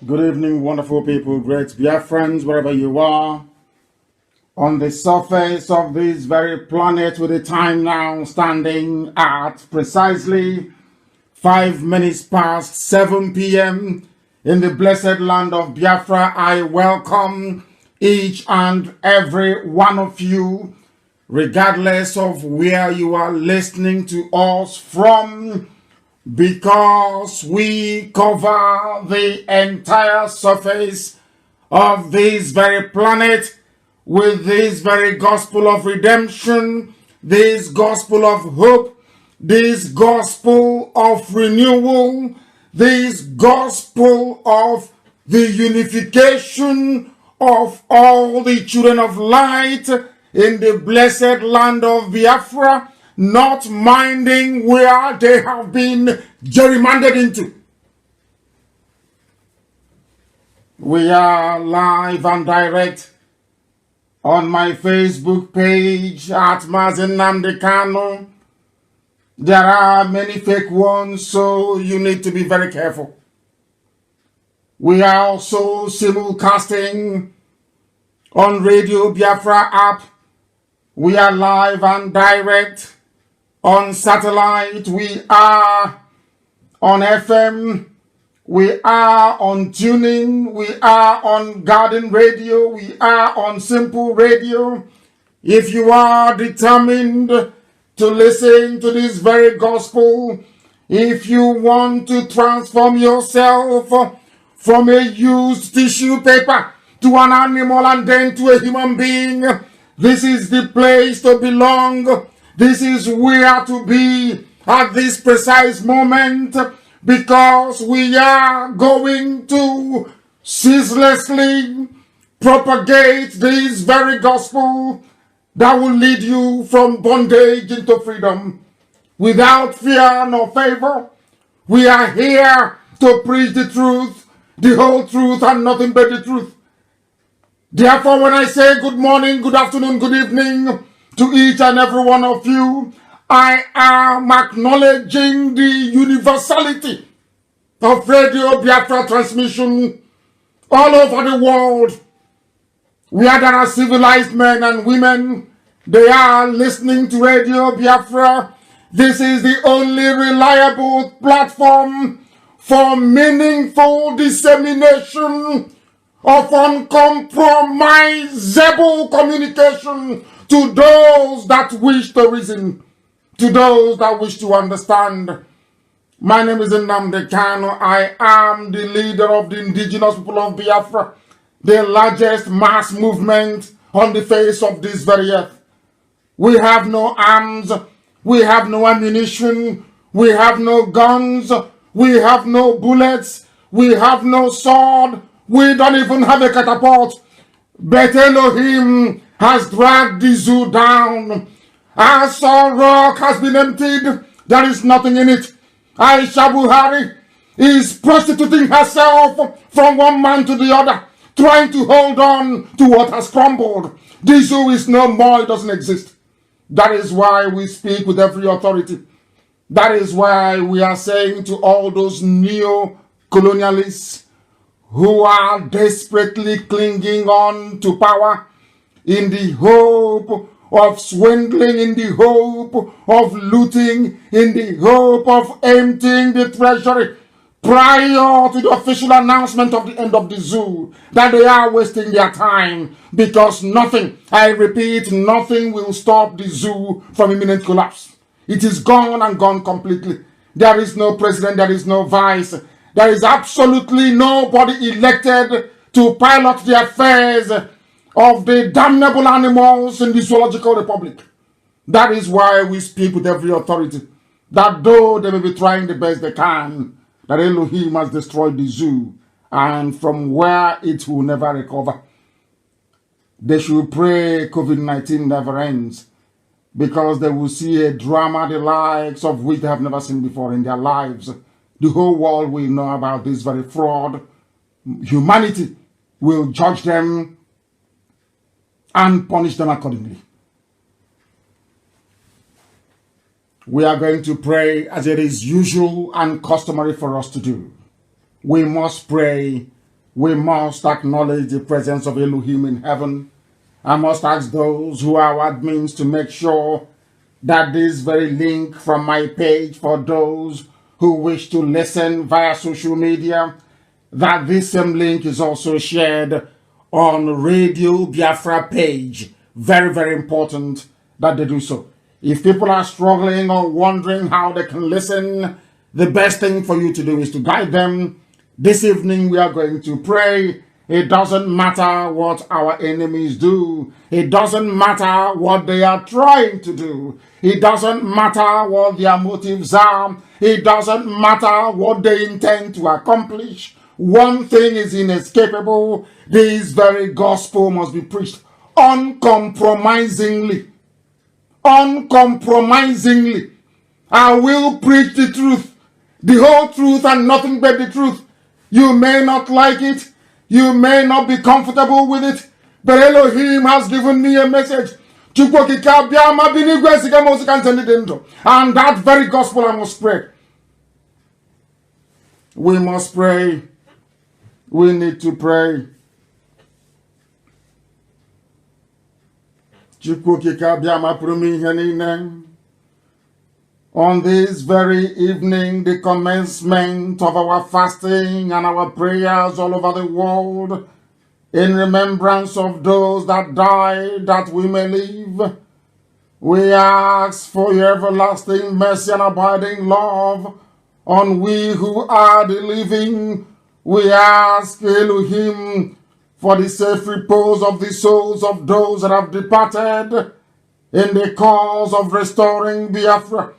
Good evening, wonderful people, great Biarfrans, wherever you are. On the surface of this very planet, with the time now standing at precisely 5 minutes past 7 p.m. in the blessed land of Biafra, I welcome each and every one of you, regardless of where you are listening to us from, because we cover the entire surface of this very planet with this very gospel of redemption, this gospel of hope, this gospel of renewal, this gospel of the unification of all the children of light in the blessed land of Biafra, not minding where they have been gerrymandered into. We are live and direct on my Facebook page at Nnamdi Kanu. There are many fake ones, so you need to be very careful. We are also simulcasting on Radio Biafra app. We are live and direct on satellite. We are on FM. We are on tuning. We are on Garden Radio. We are on Simple Radio. If you are determined to listen to this very gospel, if you want to transform yourself from a used tissue paper to an animal and then to a human being, this is the place to belong. This is where to be at this precise moment, because we are going to ceaselessly propagate this very gospel that will lead you from bondage into freedom. Without fear nor favor, we are here to preach the truth, the whole truth, and nothing but the truth. Therefore, when I say good morning, good afternoon, good evening to each and every one of you, I am acknowledging the universality of Radio Biafra transmission all over the world. Where there are civilized men and women, they are listening to Radio Biafra. This is the only reliable platform for meaningful dissemination of uncompromisable communication to those that wish to reason, to those that wish to understand. My name is Nnamdi Kanu. I am the leader of the indigenous people of Biafra, the largest mass movement on the face of this very earth. We have no arms, we have no ammunition, we have no guns, we have no bullets, we have no sword, we don't even have a catapult. But Elohim has dragged the zoo down. As our rock has been emptied, there is nothing in it. Aisha Buhari is prostituting herself from one man to the other, trying to hold on to what has crumbled. The zoo is no more, it doesn't exist. That is why we speak with every authority. That is why we are saying to all those neo-colonialists who are desperately clinging on to power in the hope of swindling, in the hope of looting, in the hope of emptying the treasury prior to the official announcement of the end of the zoo, that they are wasting their time, because nothing, I repeat, nothing will stop the zoo from imminent collapse. It is gone and gone completely. There is no president, there is no vice. There is absolutely nobody elected to pilot the affairs of the damnable animals in the Zoological Republic. That is why we speak with every authority, that though they may be trying the best they can, that Elohim has destroyed the zoo, and from where it will never recover. They should pray COVID-19 never ends, because they will see a drama the likes of which they have never seen before in their lives. The whole world will know about this very fraud. Humanity will judge them and punish them accordingly. We are going to pray as it is usual and customary for us to do. We must pray we must acknowledge the presence of Elohim in heaven. I must ask those who are admins to make sure that this very link from my page for those who wish to listen via social media, that this same link is also shared on Radio Biafra page. Very, very important that they do so. If people are struggling or wondering how they can listen, the best thing for you to do is to guide them. This evening we are going to pray. It doesn't matter what our enemies do. It doesn't matter what they are trying to do. It doesn't matter what their motives are. It doesn't matter what they intend to accomplish. One thing is inescapable. This very gospel must be preached uncompromisingly. Uncompromisingly. I will preach the truth, the whole truth and nothing but the truth. You may not like it. You may not be comfortable with it, but Elohim has given me a message. And that very gospel I must pray. We must pray. We need to pray. On this very evening, the commencement of our fasting and our prayers all over the world, in remembrance of those that died, that we may live, we ask for your everlasting mercy and abiding love on we who are the living. We ask Elohim for the safe repose of the souls of those that have departed in the cause of restoring Biafra.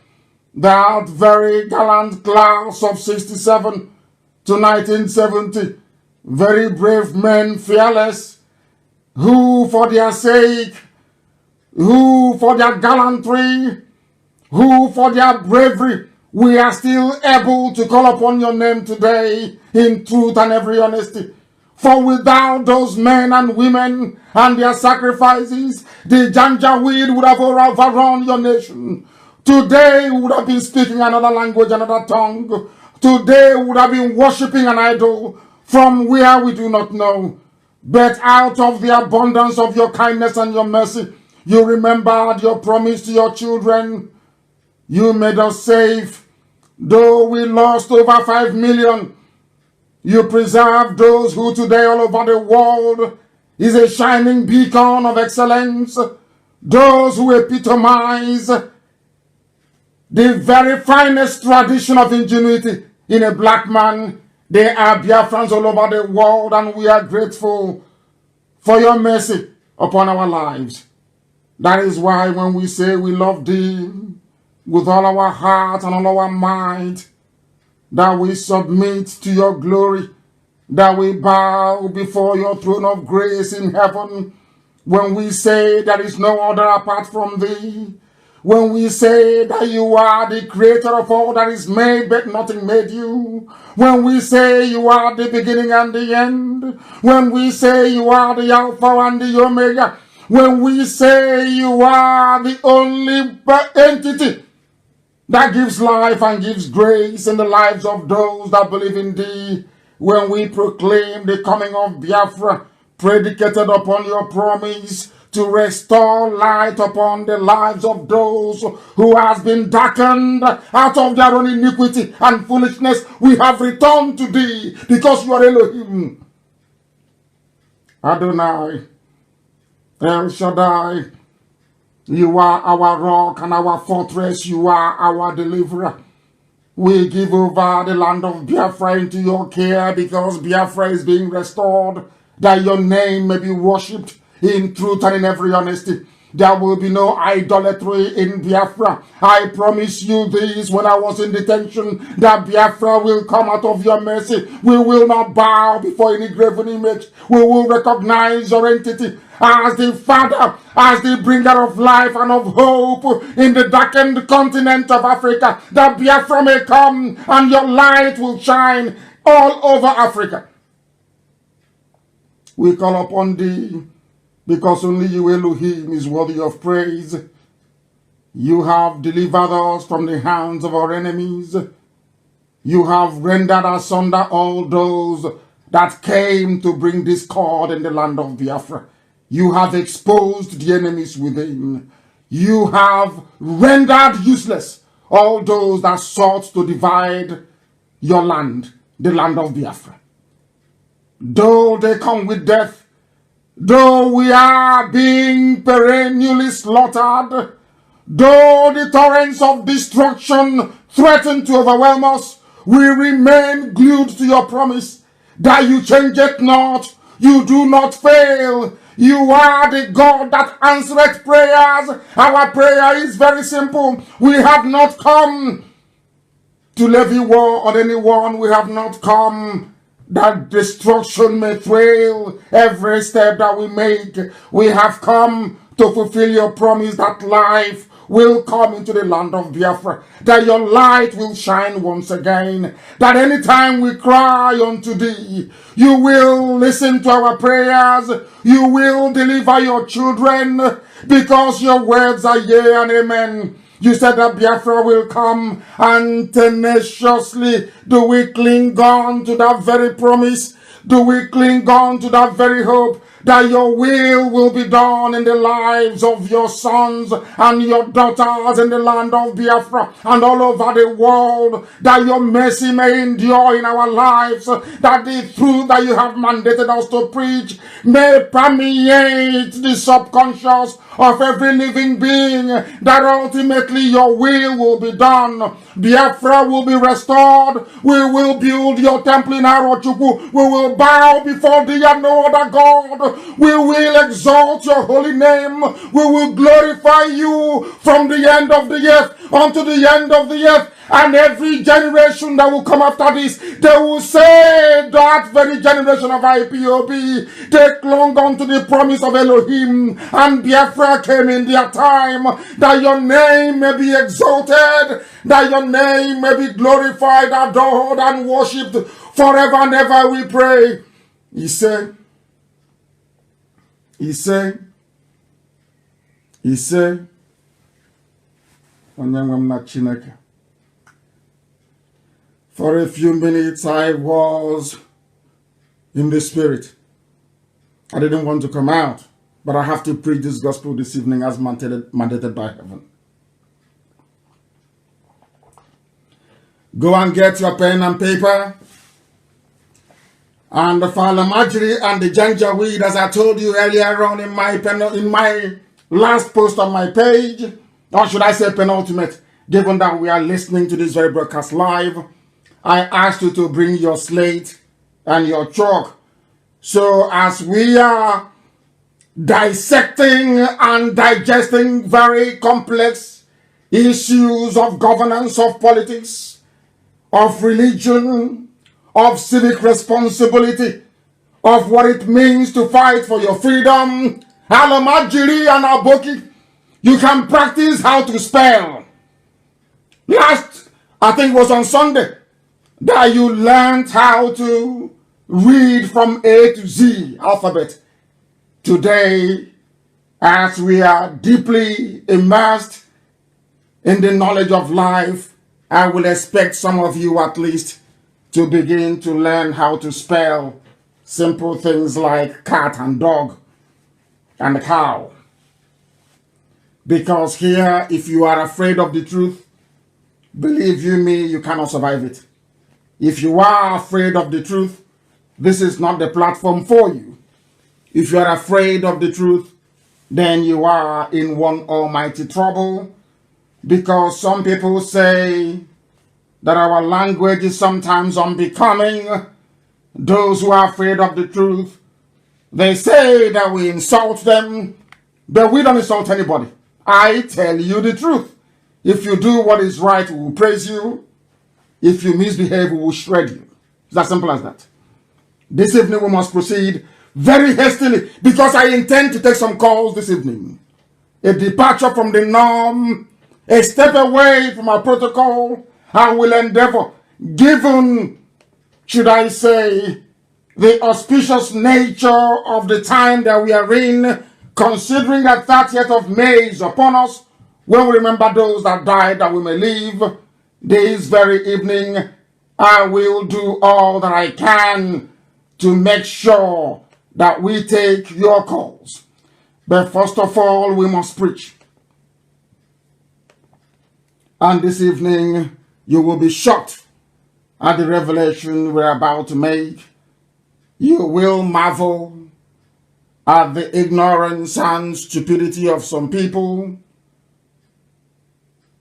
That very gallant class of 67 to 1970, very brave men, fearless, who for their sake, who for their gallantry, who for their bravery, we are still able to call upon your name today in truth and every honesty. For without those men and women and their sacrifices, the Janjaweed would have overrun your nation. Today we would have been speaking another language, another tongue. Today we would have been worshipping an idol from where we do not know. But out of the abundance of your kindness and your mercy, you remembered your promise to your children. You made us safe. Though we lost over 5 million, you preserved those who today all over the world is a shining beacon of excellence. Those who epitomize the very finest tradition of ingenuity in a black man. They are Biafrans all over the world, and we are grateful for your mercy upon our lives. That is why when we say we love thee with all our heart and all our might, that we submit to your glory, that we bow before your throne of grace in heaven, when we say there is no other apart from thee, when we say that you are the creator of all that is made, but nothing made you. When we say you are the beginning and the end. When we say you are the Alpha and the Omega. When we say you are the only entity that gives life and gives grace in the lives of those that believe in thee. When we proclaim the coming of Biafra, predicated upon your promise to restore light upon the lives of those who has been darkened out of their own iniquity and foolishness. We have returned to thee because you are Elohim. Adonai, El Shaddai, you are our rock and our fortress. You are our deliverer. We give over the land of Biafra into your care because Biafra is being restored, that your name may be worshipped in truth and in every honesty. There will be no idolatry in Biafra. I promise you this when I was in detention, that Biafra will come out of your mercy. We will not bow before any graven image. We will recognize your entity as the Father, as the bringer of life and of hope in the darkened continent of Africa. That Biafra may come and your light will shine all over Africa. We call upon thee, because only you, Elohim, is worthy of praise. You have delivered us from the hands of our enemies. You have rendered asunder all those that came to bring discord in the land of Biafra. You have exposed the enemies within. You have rendered useless all those that sought to divide your land, the land of Biafra. Though they come with death, though we are being perennially slaughtered, though the torrents of destruction threaten to overwhelm us, we remain glued to your promise that you change it not, you do not fail. You are the God that answereth prayers. Our prayer is very simple. We have not come to levy war on anyone. We have not come that destruction may thrill every step that we make. We have come to fulfill your promise that life will come into the land of Biafra, that your light will shine once again, that anytime we cry unto thee, you will listen to our prayers, you will deliver your children, because your words are yea and amen. You said that Biafra will come, and tenaciously do we cling on to that very promise, do we cling on to that very hope, that your will be done in the lives of your sons and your daughters in the land of Biafra and all over the world, that your mercy may endure in our lives, that the truth that you have mandated us to preach may permeate the subconscious of every living being, that ultimately your will be done. Biafra will be restored. We will build your temple in Arochukwu. We will bow before thee and no other God. We will exalt your holy name. We will glorify you from the end of the earth unto the end of the earth. And every generation that will come after this, they will say that very generation of IPOB, they clung on to the promise of Elohim, and Biafra came in their time, that your name may be exalted, that your name may be glorified, adored, and worshipped forever and ever, we pray. He said, for a few minutes I was in the spirit. I didn't want to come out, but I have to preach this gospel this evening as mandated by heaven. Go and get your pen and paper and the Falamajri and the Janjaweed, as I told you earlier on in my last post on my page, or should I say penultimate, given that we are listening to this very broadcast live. I asked you to bring your slate and your chalk. So as we are dissecting and digesting very complex issues of governance, of politics, of religion, of civic responsibility, of what it means to fight for your freedom, Alamajiri and Aboki, you can practice how to spell. Last, I think it was on Sunday, that you learned how to read from A to Z alphabet. Today, as we are deeply immersed in the knowledge of life, I will expect some of you at least to begin to learn how to spell simple things like cat and dog and cow. Because here, if you are afraid of the truth, believe you me, you cannot survive it. If you are afraid of the truth, this is not the platform for you. If you are afraid of the truth, then you are in one almighty trouble, because some people say that our language is sometimes unbecoming. Those who are afraid of the truth, they say that we insult them, but we don't insult anybody. I tell you the truth. If you do what is right, we will praise you. If you misbehave, we will shred you. It's as simple as that. This evening we must proceed very hastily, because I intend to take some calls this evening. A departure from the norm, a step away from our protocol. I will endeavor, given, should I say, the auspicious nature of the time that we are in, considering that 30th of May is upon us, when we remember those that died, that we may live. This very evening, I will do all that I can to make sure that we take your calls. But first of all, we must preach. And this evening, you will be shocked at the revelation we're about to make. You will marvel at the ignorance and stupidity of some people.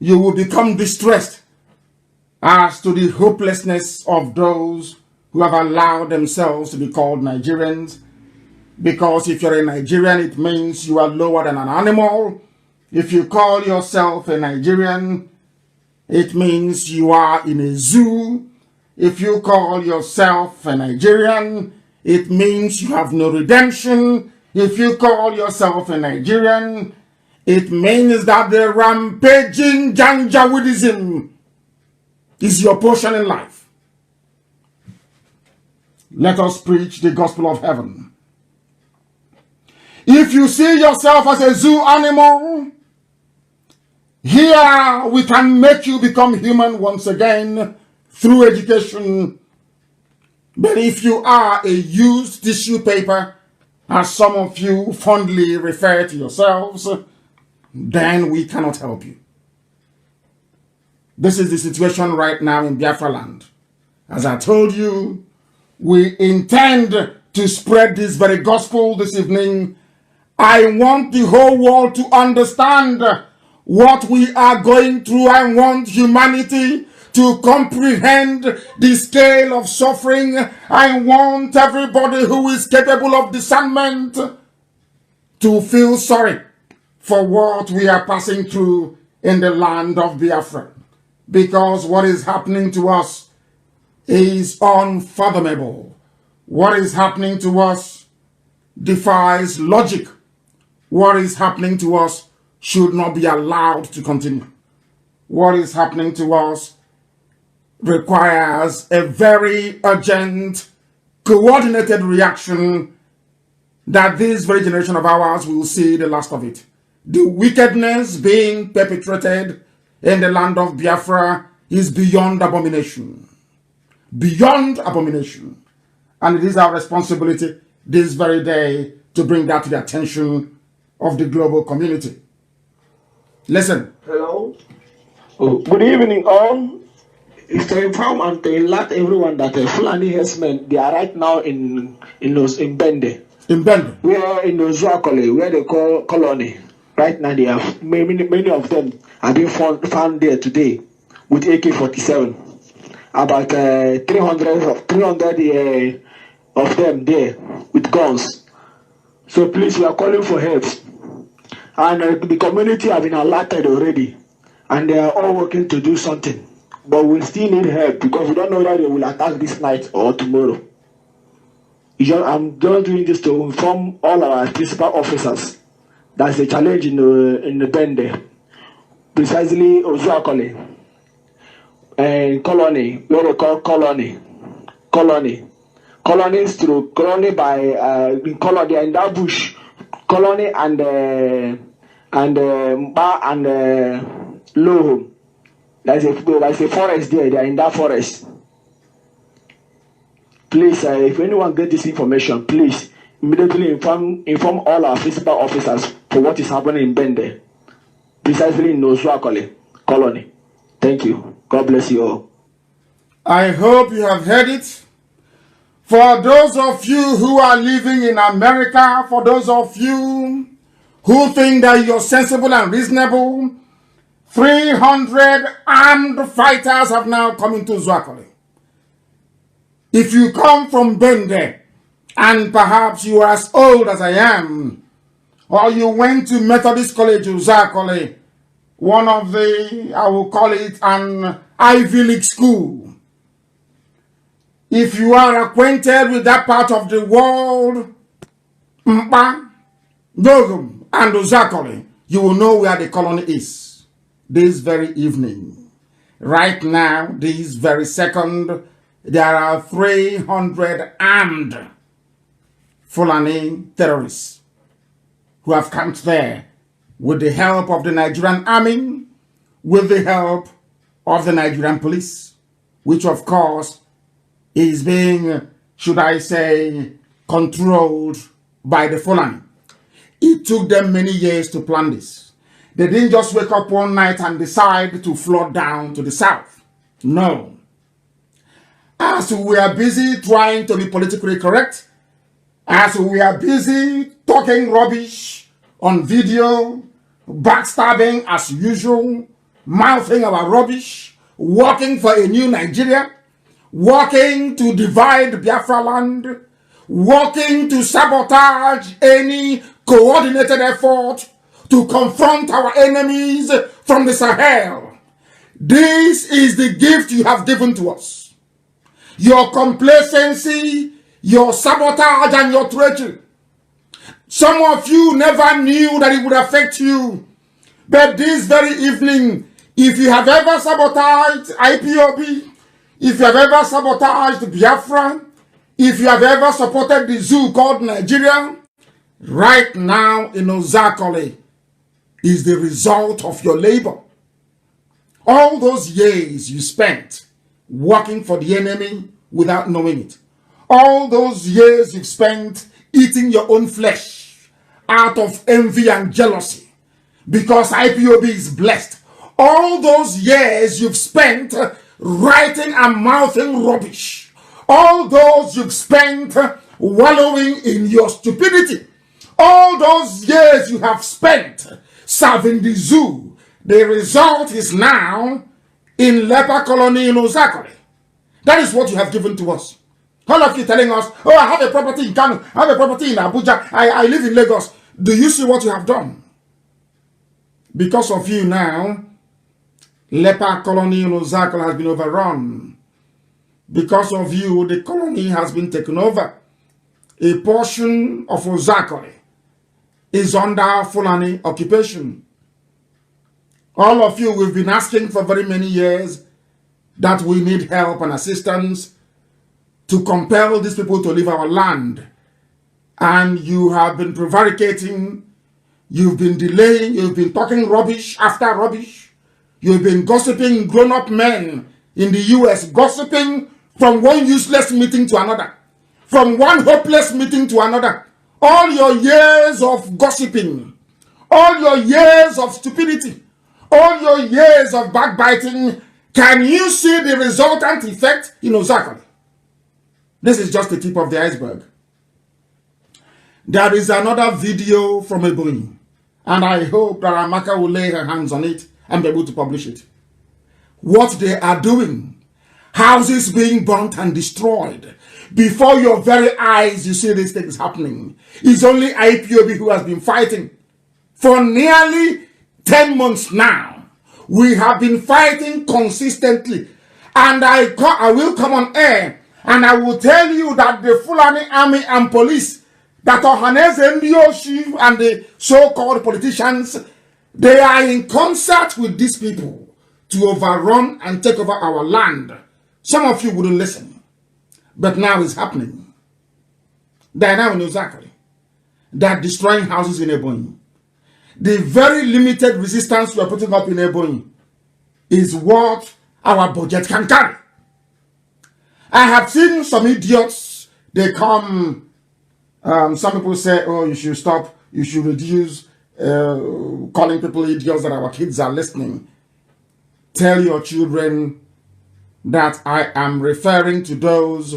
You will become distressed as to the hopelessness of those who have allowed themselves to be called Nigerians. Because if you're a Nigerian, it means you are lower than an animal. If you call yourself a Nigerian, it means you are in a zoo. If you call yourself a Nigerian, it means you have no redemption. If you call yourself a Nigerian, it means that the rampaging Janjaweedism is your portion in life. Let us preach the gospel of heaven. If you see yourself as a zoo animal, here we can make you become human once again through education. But if you are a used tissue paper, as some of you fondly refer to yourselves, then we cannot help you. This is the situation right now in Biafra land. As I told you, we intend to spread this very gospel this evening. I want the whole world to understand what we are going through. I want humanity to comprehend the scale of suffering. I want everybody who is capable of discernment to feel sorry for what we are passing through in the land of Biafra. Because what is happening to us is unfathomable. What is happening to us defies logic. What is happening to us should not be allowed to continue. What is happening to us requires a very urgent, coordinated reaction that this very generation of ours will see the last of it. The wickedness being perpetrated in the land of Biafra is beyond abomination. Beyond abomination. And it is our responsibility this very day to bring that to the attention of the global community. Listen. Hello. Oh, good evening, all. It's to inform and to alert everyone that the Fulani herdsmen, they are right now in Bende. In Bende? We are in Ozuakole, where they call colony. Right now, they have many of them have been found there today with AK-47. About 300 of them there with guns. So please, we are calling for help. And the community have been alerted already, and they are all working to do something. But we still need help because we don't know whether they will attack this night or tomorrow. I'm just doing this to inform all our principal officers. That's a challenge in the Bende, precisely Ozuakole and colony, where they call colonies through colony by in colony in that bush, colony and Mba and Loho. There's a forest there. They are in that forest. Please, if anyone get this information, please immediately inform all our principal officers for what is happening in Bende, precisely in Ozuakole colony. Thank you. God bless you all. I hope you have heard it. For those of you who are living in America, for those of you who think that you're sensible and reasonable, 300 armed fighters have now come into Ozuakole. If you come from Bende, and perhaps you are as old as I am, or you went to Methodist College Ozuakole, one of the, I will call it an Ivy League school. If you are acquainted with that part of the world, Mba, Dogum, and Ozuakole, you will know where the colony is. This very evening, right now, this very second, there are 300 armed Fulani terrorists who have camped there with the help of the Nigerian army, with the help of the Nigerian police, which of course is being should I say, controlled by the Fulani. It took them many years to plan this. They didn't just wake up one night and decide to flood down to the south. No. As we are busy trying to be politically correct, as we are busy talking rubbish on video, backstabbing as usual, mouthing our rubbish, working for a new Nigeria, working to divide Biafra land, working to sabotage any coordinated effort to confront our enemies from the Sahel. This is the gift you have given to us. Your complacency, your sabotage, and your treachery. Some of you never knew that it would affect you. But this very evening, if you have ever sabotaged IPOB, if you have ever sabotaged Biafra, if you have ever supported the zoo called Nigeria, right now in Ozakole is the result of your labor. All those years you spent working for the enemy without knowing it. All those years you've spent eating your own flesh out of envy and jealousy because IPOB is blessed. All those years you've spent writing and mouthing rubbish. All those you've spent wallowing in your stupidity. All those years you have spent serving the zoo. The result is now in leper colony in Ozakole. That is what you have given to us. All of you telling us, oh, I have a property in Kanu, I have a property in Abuja, I live in Lagos. Do you see what you have done? Because of you now, leper colony in Ozakole has been overrun. Because of you, the colony has been taken over. A portion of Ozakole is under Fulani occupation. All of you, we've been asking for very many years that we need help and assistance to compel these people to leave our land. And you have been prevaricating, you've been delaying, you've been talking rubbish after rubbish. You've been gossiping, grown-up men in the US, gossiping from one useless meeting to another, from one hopeless meeting to another. All your years of gossiping, all your years of stupidity, all your years of backbiting, can you see the resultant effect in Ozakole? This is just the tip of the iceberg. There is another video from Ebonyi, and I hope that Amaka will lay her hands on it and be able to publish it. What they are doing, houses being burnt and destroyed, before your very eyes you see these things happening. It's only IPOB who has been fighting. For nearly 10 months now, we have been fighting consistently. And I will come on air and I will tell you that the Fulani army and police, that Ohaneze Ndioshi and the so-called politicians, they are in concert with these people to overrun and take over our land. Some of you wouldn't listen, but now it's happening. They are now in Ozakole. They are destroying houses in Ebonyi. The very limited resistance we are putting up in Ebonyi is what our budget can carry. I have seen some idiots, they come, some people say, oh, you should stop, you should reduce calling people idiots that our kids are listening. Tell your children that I am referring to those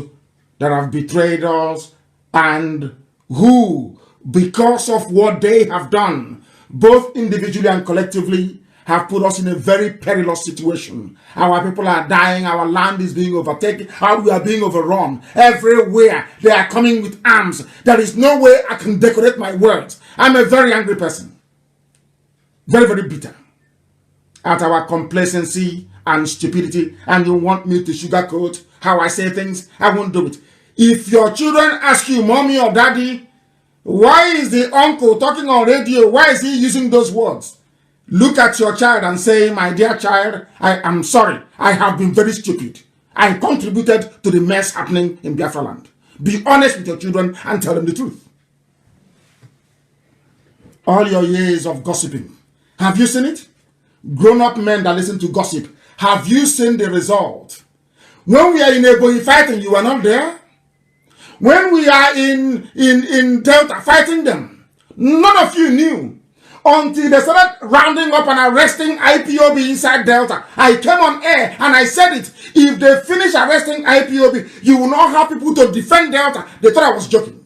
that have betrayed us and who, because of what they have done, both individually and collectively, have put us in a very perilous situation. Our people are dying, our land is being overtaken, we are being overrun. Everywhere they are coming with arms. There is no way I can decorate my words. I'm a very angry person. Very, very bitter at our complacency and stupidity, and you want me to sugarcoat how I say things. I won't do it. If your children ask you, mommy or daddy, why is the uncle talking on radio? Why is he using those words? Look at your child and say, my dear child, I am sorry. I have been very stupid. I contributed to the mess happening in Biafra land. Be honest with your children and tell them the truth. All your years of gossiping, have you seen it? Grown-up men that listen to gossip, have you seen the result? When we are in Ebonyi fighting, you were not there. When we are in Delta fighting them, none of you knew until they started rounding up and arresting IPOB inside Delta. I came on air and I said it. If they finish arresting IPOB, you will not have people to defend Delta. They thought I was joking.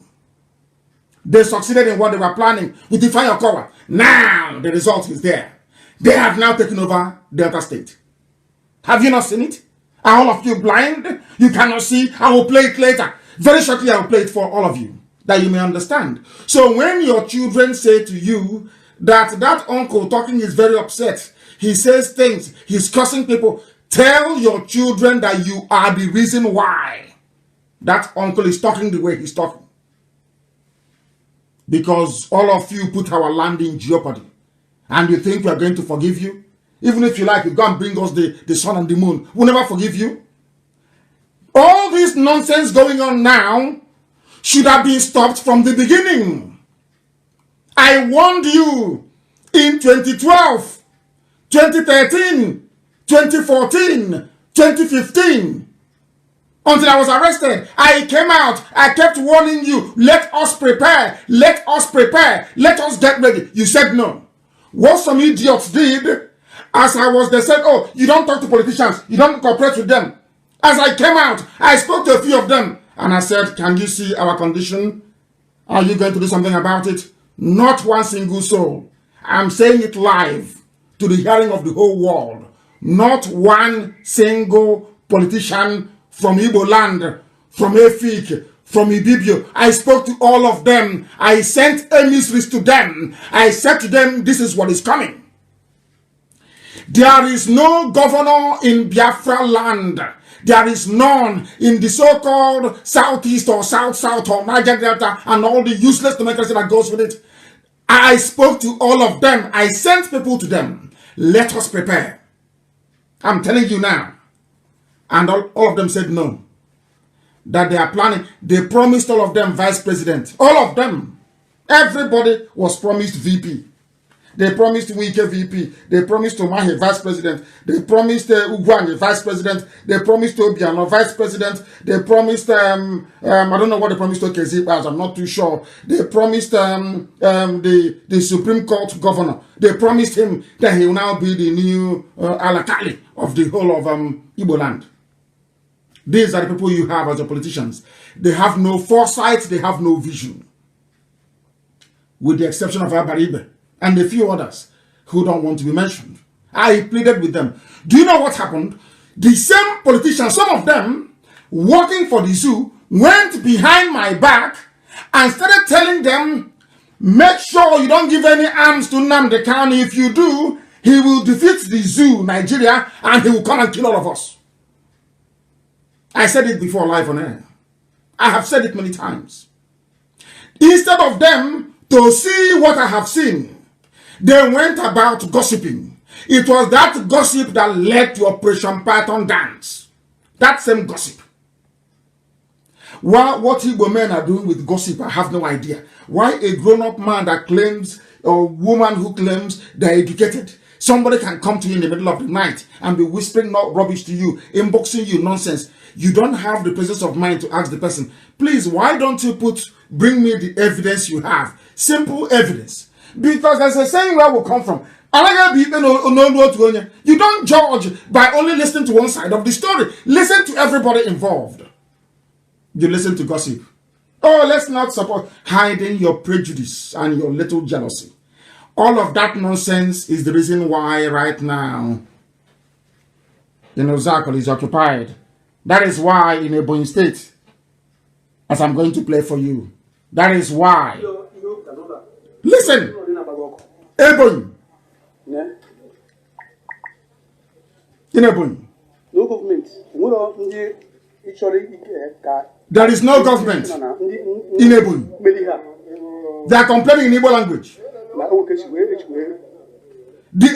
They succeeded in what they were planning with the fire cover. Now the result is there. They have now taken over Delta State. Have you not seen it? Are all of you blind? You cannot see? I will play it later. Very shortly I will play it for all of you, that you may understand. So when your children say to you that uncle talking is very upset, he says things, he's cursing people, tell your children that you are the reason why that uncle is talking the way he's talking. Because all of you put our land in jeopardy. And you think we are going to forgive you? Even if you like, you go and bring us the sun and the moon. We'll never forgive you. All this nonsense going on now should have been stopped from the beginning. I warned you in 2012, 2013, 2014, 2015. Until I was arrested, I came out. I kept warning you, let us prepare, let us prepare, let us get ready. You said no. What some idiots did, as I was, they said, oh, you don't talk to politicians, you don't cooperate with them. As I came out, I spoke to a few of them, and I said, can you see our condition? Are you going to do something about it? Not one single soul. I'm saying it live to the hearing of the whole world. Not one single politician from Igbo land, from Efik, from Ibibio. I spoke to all of them. I sent emissaries to them. I said to them, this is what is coming. There is no governor in Biafra land. There is none in the so-called Southeast or South or Niger Delta and all the useless democracy that goes with it. I spoke to all of them. I sent people to them. Let us prepare. I'm telling you now. And all of them said no. That they are planning. They promised all of them vice president. All of them. Everybody was promised VP. They promised Wike VP. They promised Tomahe vice president. They promised Ugwanye vice president. They promised Obiano vice president. They promised, I don't know what they promised to Kezipas. I'm not too sure. They promised the Supreme Court governor. They promised him that he will now be the new Alakali of the whole of Igbo land. These are the people you have as your politicians. They have no foresight. They have no vision. With the exception of Abaribe and a few others who don't want to be mentioned. I pleaded with them. Do you know what happened? The same politicians, some of them, working for the zoo, went behind my back and started telling them, make sure you don't give any arms to Nnamdi Kanu. If you do, he will defeat the zoo, Nigeria, and he will come and kill all of us. I said it before live on air. I have said it many times. Instead of them to see what I have seen, they went about gossiping. It was that gossip that led to Operation Python Dance. That same gossip. What Igbo men are doing with gossip, I have no idea. Why a grown-up man that claims, or woman who claims they're educated, somebody can come to you in the middle of the night and be whispering rubbish to you, inboxing you nonsense. You don't have the presence of mind to ask the person, please, why don't you bring me the evidence you have? Simple evidence. Because there's a saying where we come from. You don't judge by only listening to one side of the story. Listen to everybody involved. You listen to gossip. Oh, let's not support hiding your prejudice and your little jealousy. All of that nonsense is the reason why right now, Zakol is occupied. That is why in Ebonyi State, as I'm going to play for you, that is why. Listen, Ebonyi. In Ebonyi. No government. There is no government in Ebonyi. They are complaining in Igbo language.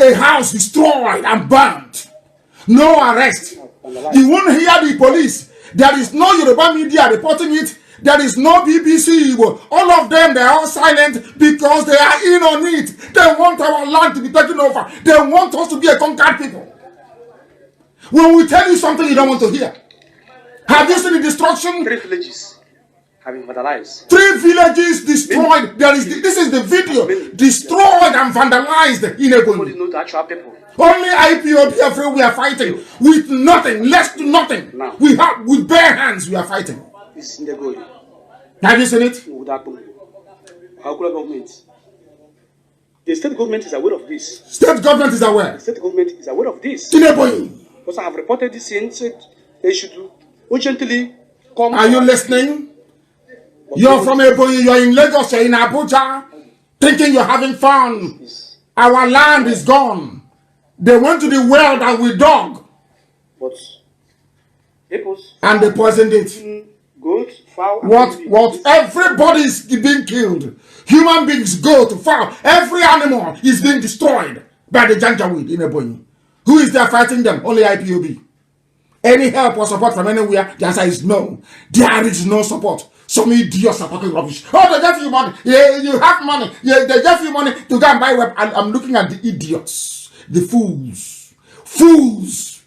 A house destroyed and burnt. No arrest. You won't hear the police. There is no Yoruba media reporting it. There is no BBC. All of them, they are all silent because they are in on it. They want our land to be taken over. They want us to be a conquered people. When we tell you something you don't want to hear. Have you seen the destruction? 3 villages. have been vandalized. 3 villages destroyed. This is the video. Destroyed and vandalized in Ebonyi. Nobody knows the actual people. Only IPO Biarfra we are fighting with nothing, less to nothing. Now. We have with bare hands we are fighting. It's in the going. Have you seen it? Our government. The state government is aware of this. State government is aware. The state government is aware of this. In Ebonyi. Because I have reported this and said they should urgently come. Are you listening? You're from Ebonyi, you're in Lagos, you're in Abuja, thinking you're having fun. Our land is gone. They went to the well that we dug. But and they poisoned it. Goat, fowl, what everybody is being killed. Human beings, goat, fowl, every animal is being destroyed by the Janjaweed in Ebonyi. Who is there fighting them? Only IPOB. Any help or support from anywhere? The answer is no. There is no support. Some idiots are talking rubbish. Oh, they give you money. Yeah, you have money. Yeah, they give you money to go and buy web. And I'm looking at the idiots, the fools. Fools.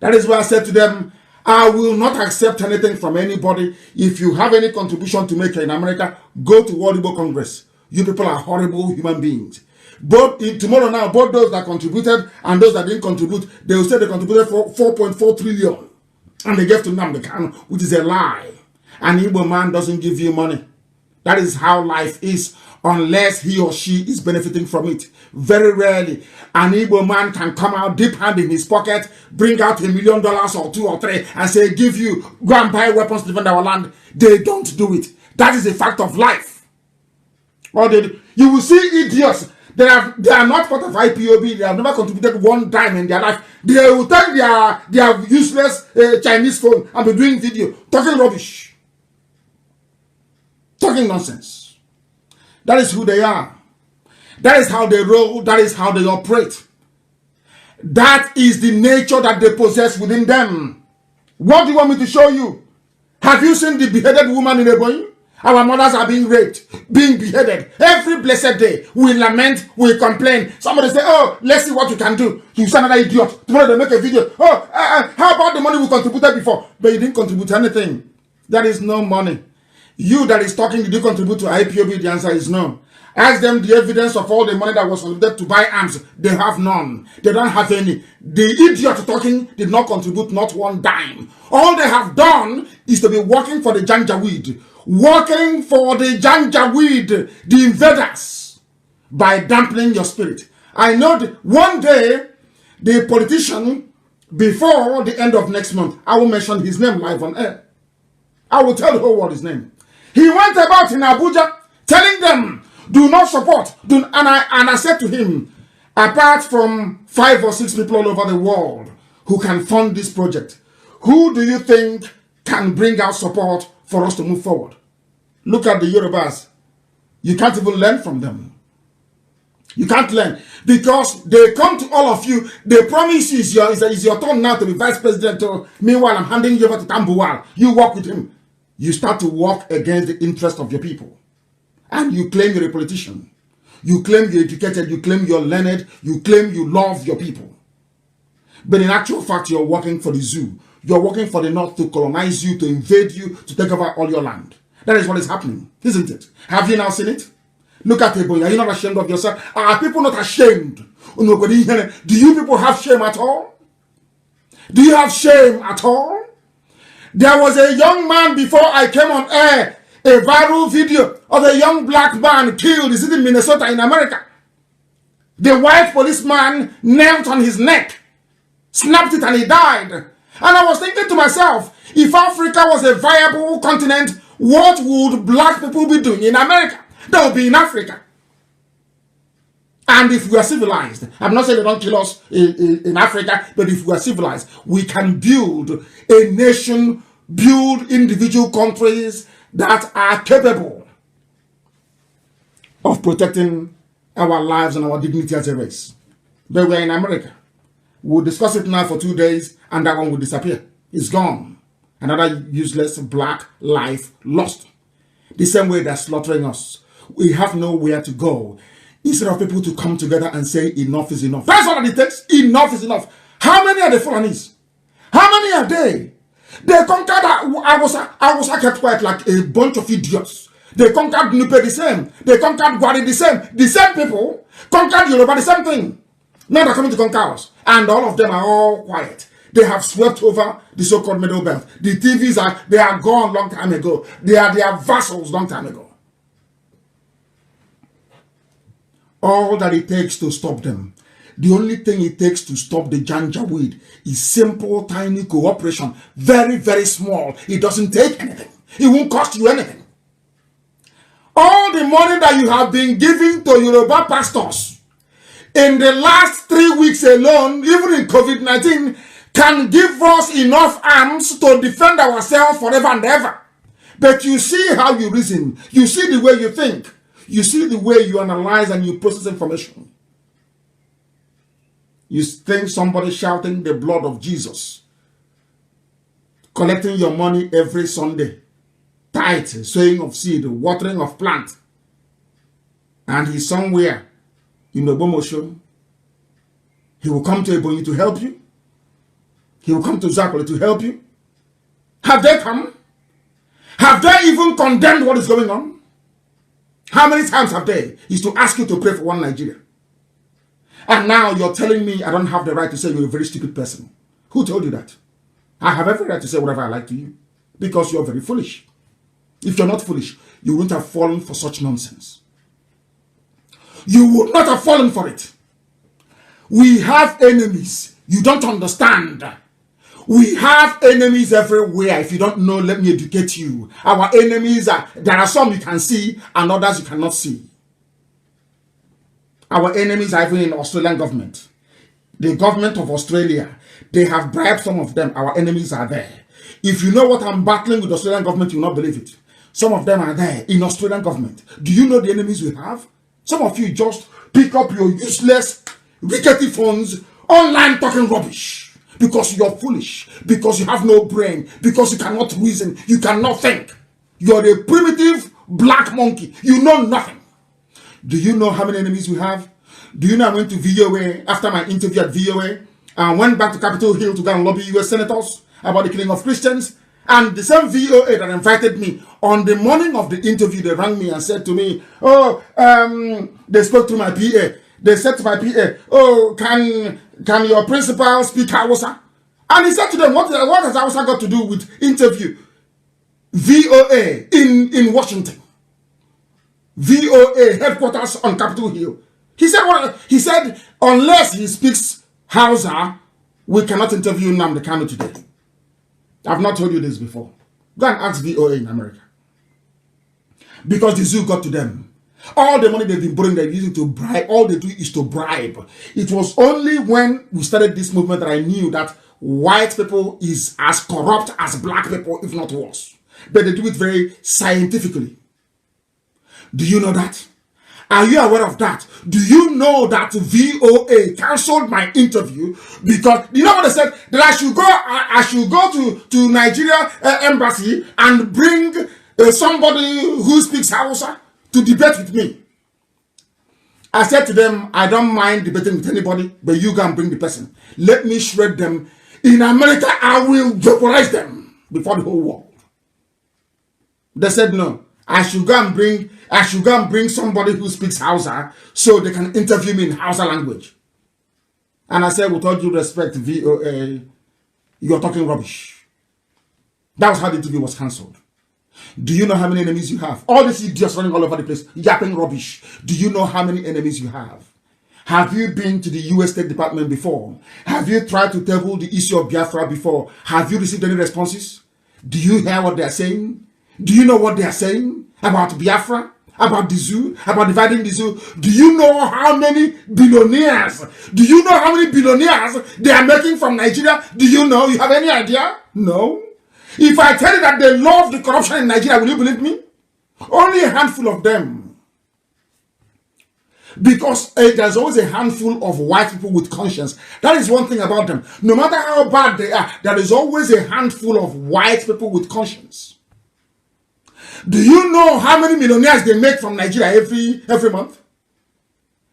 That is why I said to them, I will not accept anything from anybody. If you have any contribution to make in America, go to World Igbo Congress. You people are horrible human beings. Tomorrow now, both those that contributed and those that didn't contribute, they will say they contributed for 4.4 trillion. And they gave to Nnamdi Kanu, which is a lie. An Igbo man doesn't give you money. That is how life is, unless he or she is benefiting from it. Very rarely, an Igbo man can come out deep hand in his pocket, bring out $1 million or 2 or 3, and say, give you, go and buy weapons to defend our land. They don't do it. That is a fact of life. Or you will see idiots. They are not part of IPOB. They have never contributed 1 dime in their life. They will take their useless Chinese phone and be doing video, talking rubbish. Talking nonsense. That is who they are. That is how they roll. That is how they operate. That is the nature that they possess within them. What do you want me to show you? Have you seen the beheaded woman in Ebonyi? Our mothers are being raped, being beheaded. Every blessed day, we lament, we complain. Somebody say, oh, let's see what you can do. You say another idiot. Tomorrow they make a video. Oh, how about the money we contributed before? But you didn't contribute anything. There is no money. You that is talking, did you contribute to IPOB? The answer is no. Ask them the evidence of all the money that was contributed to buy arms. They have none. They don't have any. The idiot talking did not contribute not 1 dime. All they have done is to be working for the Janjaweed. Working for the Janjaweed, the invaders, by dampening your spirit. I know that one day, the politician, before the end of next month, I will mention his name live on air. I will tell the whole world his name. He went about in Abuja telling them, do not support. And I said to him, apart from 5 or 6 people all over the world who can fund this project, who do you think can bring out support for us to move forward? Look at the Yorubas. You can't even learn from them. You can't learn because they come to all of you. They promise you it's your turn now to be vice president. Meanwhile, I'm handing you over to Tambuwal. You work with him. You start to work against the interest of your people. And you claim you're a politician. You claim you're educated. You claim you're learned. You claim you love your people. But in actual fact, you're working for the zoo. You're working for the North to colonize you, to invade you, to take over all your land. That is what is happening, isn't it? Have you now seen it? Look at Ebonyi. Are you not ashamed of yourself? Are people not ashamed? Do you people have shame at all? Do you have shame at all? There was a young man before I came on air, a viral video of a young black man killed. Is it in Minnesota in America? The white policeman knelt on his neck, snapped it, and he died. And I was thinking to myself, if Africa was a viable continent, what would black people be doing in America? They would be in Africa. And if we are civilized, I'm not saying they don't kill us in Africa, but if we are civilized, we can build a nation, build individual countries that are capable of protecting our lives and our dignity as a race. But we're in America. We'll discuss it now for 2 days, and that one will disappear. It's gone. Another useless black life lost. The same way they're slaughtering us. We have nowhere to go. Instead of people to come together and say enough is enough. That's all it takes. Enough is enough. How many are the Fulanis? How many are they? They conquered, I was kept quiet like a bunch of idiots. They conquered Nupe the same. They conquered Gwari the same. The same people conquered Yoruba the same thing. Now they're coming to conquer us. And all of them are all quiet. They have swept over the so-called Middle Belt. The TVs they are gone long time ago. They are vassals long time ago. All that it takes to stop them, the only thing it takes to stop the Janjaweed is simple, tiny cooperation. Very, very small. It doesn't take anything. It won't cost you anything. All the money that you have been giving to Yoruba pastors in the last 3 weeks alone, even in COVID-19, can give us enough arms to defend ourselves forever and ever. But you see how you reason. You see the way you think. You see the way you analyze and you process information. You think somebody shouting the blood of Jesus, collecting your money every Sunday, tithe, sowing of seed, watering of plant, and he's somewhere in Obomosho. He will come to Ebonyi to help you. He will come to Zakole to help you. Have they come? Have they even condemned what is going on? How many times have they? Is to ask you to pray for one Nigeria. And now you're telling me I don't have the right to say you're a very stupid person. Who told you that? I have every right to say whatever I like to you. Because you're very foolish. If you're not foolish, you wouldn't have fallen for such nonsense. You would not have fallen for it. We have enemies. You don't understand. We have enemies everywhere. If you don't know, let me educate you. Our enemies there are some you can see and others you cannot see. Our enemies are even in the Australian government. The government of Australia, they have bribed some of them. Our enemies are there. If you know what I'm battling with the Australian government, you will not believe it. Some of them are there in Australian government. Do you know the enemies we have? Some of you just pick up your useless, rickety phones, online talking rubbish. Because you're foolish, because you have no brain, because you cannot reason, you cannot think. You're a primitive black monkey. You know nothing. Do you know how many enemies we have? Do you know I went to VOA after my interview at VOA and went back to Capitol Hill to go and lobby US senators about the killing of Christians? And the same VOA that invited me, on the morning of the interview, they rang me and said to me, they spoke to my PA. They said to my PA, oh, can your principal speak Hausa? And he said to them, what has Hausa got to do with interview? VOA in Washington. VOA headquarters on Capitol Hill. He said, unless he speaks Hausa, we cannot interview Nnamdi Kanu today. I've not told you this before. Go and ask VOA in America. Because the zoo got to them. All the money they've been borrowing, they're using to bribe. All they do is to bribe. It was only when we started this movement that I knew that white people is as corrupt as black people, if not worse. But they do it very scientifically. Do you know that? Are you aware of that? Do you know that VOA cancelled my interview because you know what they said? That I should go to Nigeria embassy and bring somebody who speaks Hausa to debate with me. I said to them, I don't mind debating with anybody, but you can bring the person. Let me shred them. In America, I will vaporize them before the whole world. They said no. I should go and bring somebody who speaks Hausa so they can interview me in Hausa language. And I said, with all due respect, VOA, you're talking rubbish. That was how the interview was cancelled. Do you know how many enemies you have? All these idiots running all over the place, yapping rubbish. Do you know how many enemies you have? Have you been to the US State Department before? Have you tried to table the issue of Biafra before? Have you received any responses? Do you hear what they are saying? Do you know what they are saying about Biafra? About the zoo? About dividing the zoo? Do you know how many billionaires? Do you know how many billionaires they are making from Nigeria? Do you know? You have any idea? No. If I tell you that they love the corruption in Nigeria, will you believe me? Only a handful of them. Because there's always a handful of white people with conscience. That is one thing about them. No matter how bad they are, there is always a handful of white people with conscience. Do you know how many millionaires they make from Nigeria every month?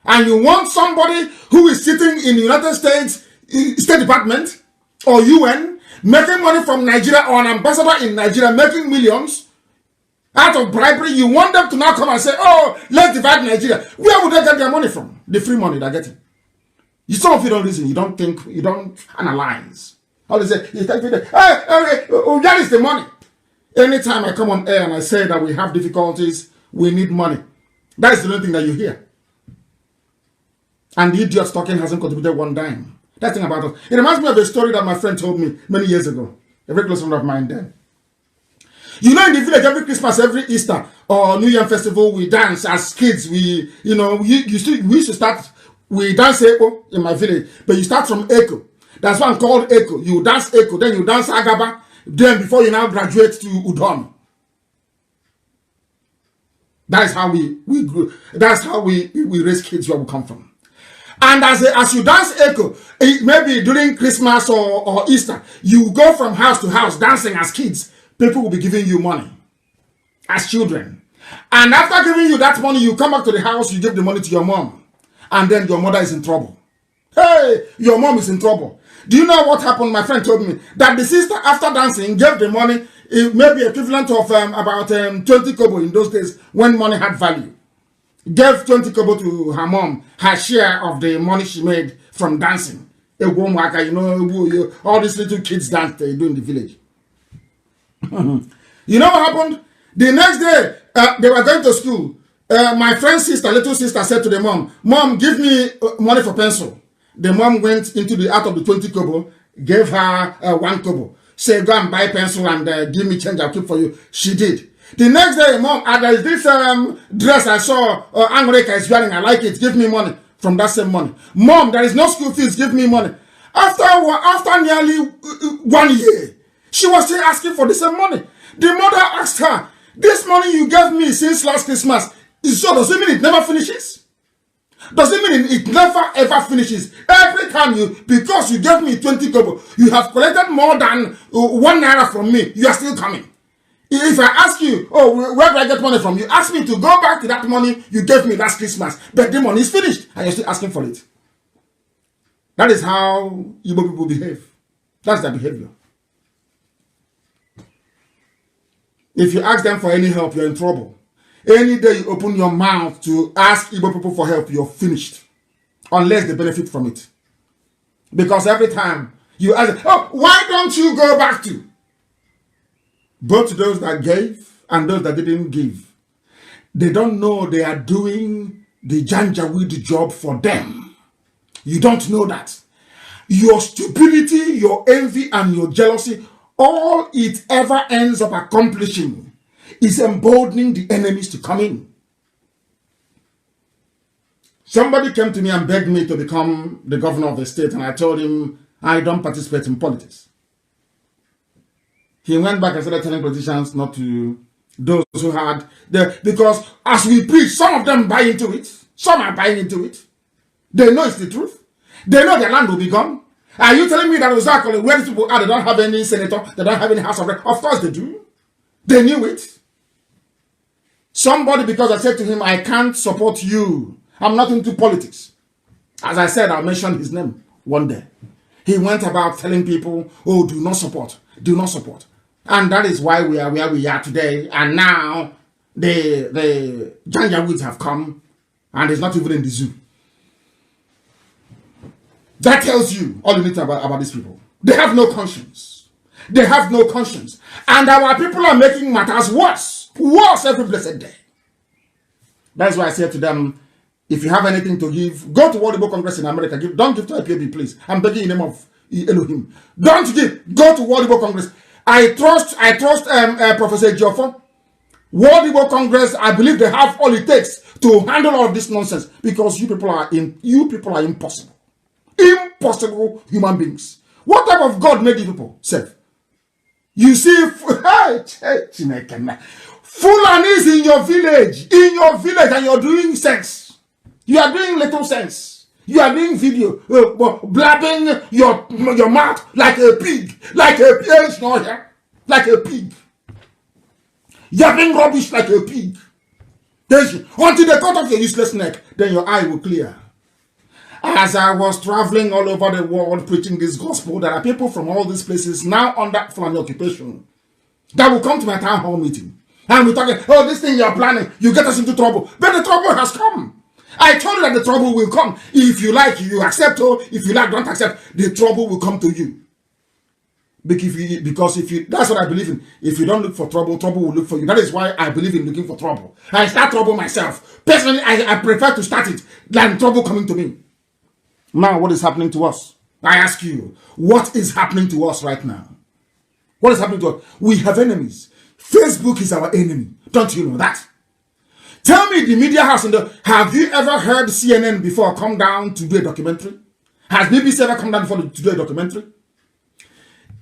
And you want somebody who is sitting in the United States State Department or UN making money from Nigeria, or an ambassador in Nigeria making millions out of bribery. You want them to now come and say, oh, let's divide Nigeria. Where would they get their money from? The free money they're getting. Some of you don't listen, you don't think, you don't analyze. All they say, you take it, that is the money. Anytime I come on air and I say that we have difficulties, we need money, that is the only thing that you hear. And the idiots talking hasn't contributed one dime. That thing about us. It reminds me of a story that my friend told me many years ago. A very close friend of mine then. You know, in the village, every Christmas, every Easter, or New Year festival, we dance as kids. We used to start, we dance Echo in my village, but you start from Echo. That's one called Echo. You dance Echo, then you dance Agaba, then before you now graduate to Udon. That is how we grew. That's how we raise kids where we come from. And as you dance Echo, maybe during Christmas or Easter, you go from house to house dancing as kids. People will be giving you money as children. And after giving you that money, you come back to the house, you give the money to your mom. And then your mother is in trouble. Hey, your mom is in trouble. Do you know what happened? My friend told me that the sister, after dancing, gave the money, maybe equivalent of about 20 kobo in those days when money had value. Gave 20 kobo to her mom, her share of the money she made from dancing. You know, all these little kids dance they do in the village. You know what happened? The next day, they were going to school. My friend's sister, little sister, said to the mom, "Mom, give me money for pencil." The mom went into out of the 20 kobo, gave her 1 kobo. Said, "Go and buy pencil and give me change, I'll keep for you." She did. The next day, mom, there is this dress I saw Angreka is wearing, I like it, give me money. From that same money. "Mom, there is no school fees, give me money." After nearly 1 year, she was still asking for the same money. The mother asked her, "This money you gave me since last Christmas, so does it mean it never finishes? Does it mean it never ever finishes? Every time because you gave me 20 kobo, you have collected more than 1 naira from me, you are still coming. If I ask you, oh, where do I get money from? You ask me to go back to that money you gave me last Christmas, but the money is finished, and you're still asking for it." That is how Igbo people behave. That's their behavior. If you ask them for any help, you're in trouble. Any day you open your mouth to ask Igbo people for help, you're finished. Unless they benefit from it. Because every time you ask, "Oh, why don't you go back to?" Both those that gave and those that didn't give, they don't know they are doing the Janjaweed job for them. You don't know that. Your stupidity, your envy, and your jealousy, all it ever ends up accomplishing is emboldening the enemies to come in. Somebody came to me and begged me to become the governor of the state, and I told him I don't participate in politics. He went back and started telling politicians not to, those who had, because as we preach, some of them buy into it. Some are buying into it. They know it's the truth. They know their land will be gone. Are you telling me that exactly where these people are, they don't have any senator, they don't have any house of rep? Of course they do. They knew it. Somebody, because I said to him, "I can't support you. I'm not into politics." As I said, I'll mention his name one day. He went about telling people, "Oh, do not support. Do not support." And that is why we are where we are today. And now the Janjaweeds have come, and it's not even in the zoo. That tells you all you need to know about these people. They have no conscience. They have no conscience. And our people are making matters worse. Worse every blessed day. That's why I said to them, if you have anything to give, go to World Igbo Congress in America. Don't give to IPAB, please. I'm begging in the name of Elohim. Don't give. Go to World Igbo Congress. I trust Professor Biarfra. World Igbo Congress, I believe they have all it takes to handle all of this nonsense, because you people are impossible. Impossible human beings. What type of God made you people serve? You see, Fulani is in your village, and you're doing sense. You are doing little sense. You are doing video, blabbing your mouth like a pig, like a pig. Yapping rubbish like a pig. Until they cut off your useless neck, then your eye will clear. As I was traveling all over the world preaching this gospel, there are people from all these places now under Fulani occupation that will come to my town hall meeting. And we're talking, oh, this thing you're planning, you get us into trouble. But the trouble has come. I told you that the trouble will come. If you like, you accept, or if you like, don't accept, the trouble will come to you. Because if you, that's what I believe in. If you don't look for trouble, trouble will look for you. That is why I believe in looking for trouble. I start trouble myself. Personally, I prefer to start it than trouble coming to me. Now, what is happening to us? I ask you, what is happening to us right now? What is happening to us? We have enemies. Facebook is our enemy. Don't you know that? Tell me, the media house, have you ever heard CNN before come down to do a documentary? Has BBC ever come down before to do a documentary?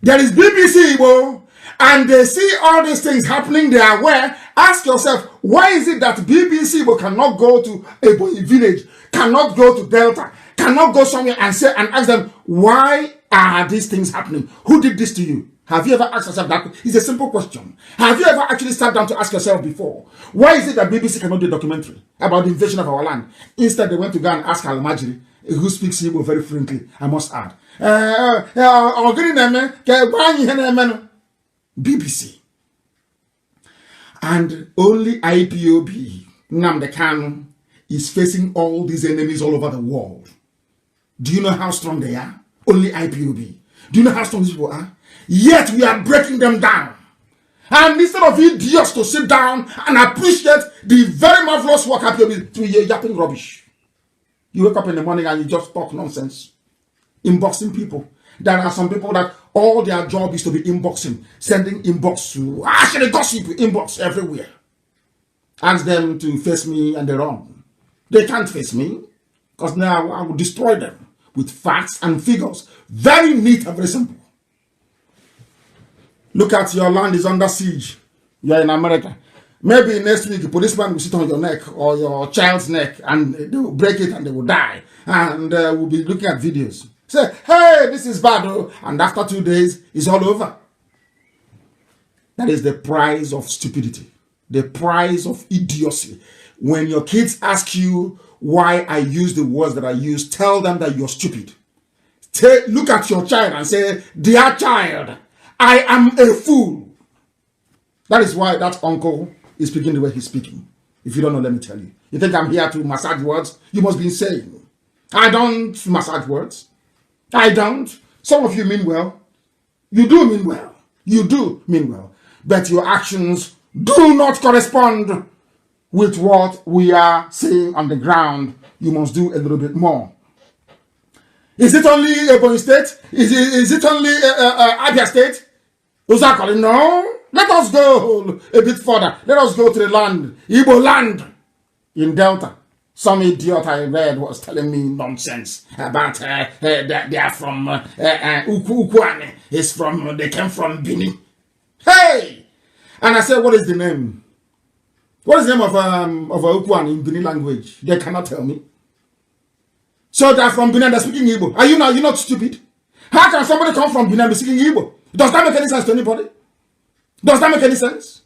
There is BBC, Igbo, and they see all these things happening. They are aware. Ask yourself, why is it that BBC Igbo cannot go to a village, cannot go to Delta, cannot go somewhere and say and ask them, why are these things happening? Who did this to you? Have you ever asked yourself that? It's a simple question. Have you ever actually sat down to ask yourself before, why is it that BBC cannot do a documentary about the invasion of our land? Instead, they went to go and ask Al-Majri, who speaks Igbo very fluently, I must add. BBC. And only IPOB, Nnamdi Kanu, is facing all these enemies all over the world. Do you know how strong they are? Only IPOB. Do you know how strong these people are? Yet we are breaking them down. And instead of idiots to sit down and appreciate the very marvelous work IPOB through yapping rubbish. You wake up in the morning and you just talk nonsense. Inboxing people. There are some people that all their job is to be inboxing, sending inbox to actually gossip inbox everywhere. Ask them to face me and they run. They can't face me because now I will destroy them with facts and figures. Very neat and very simple. Look at your land is under siege. You are in America. Maybe next week a policeman will sit on your neck or your child's neck and they will break it and they will die. And we'll be looking at videos. Say, hey, this is bad. Oh. And after 2 days, it's all over. That is the price of stupidity. The price of idiocy. When your kids ask you why I use the words that I use, tell them that you're stupid. Look at your child and say, dear child, I am a fool. That is why that uncle is speaking the way he's speaking. If you don't know, let me tell you. You think I'm here to massage words? You must be insane. I don't massage words. I don't. Some of you mean well. You do mean well. You do mean well. But your actions do not correspond with what we are saying on the ground. You must do a little bit more. Is it only Ebonyi State? Is it only Abia State? Uzakoli? No. Let us go a bit further. Let us go to the land, Igbo land in Delta. Some idiot I read was telling me nonsense about they are from Ukwane. It's from, they came from Bini. Hey! And I said, what is the name? What is the name of Ukwane in Bini language? They cannot tell me. So they're from Benin, they're speaking Igbo. Are you not stupid? How can somebody come from Benin and be speaking Igbo? Does that make any sense to anybody? Does that make any sense?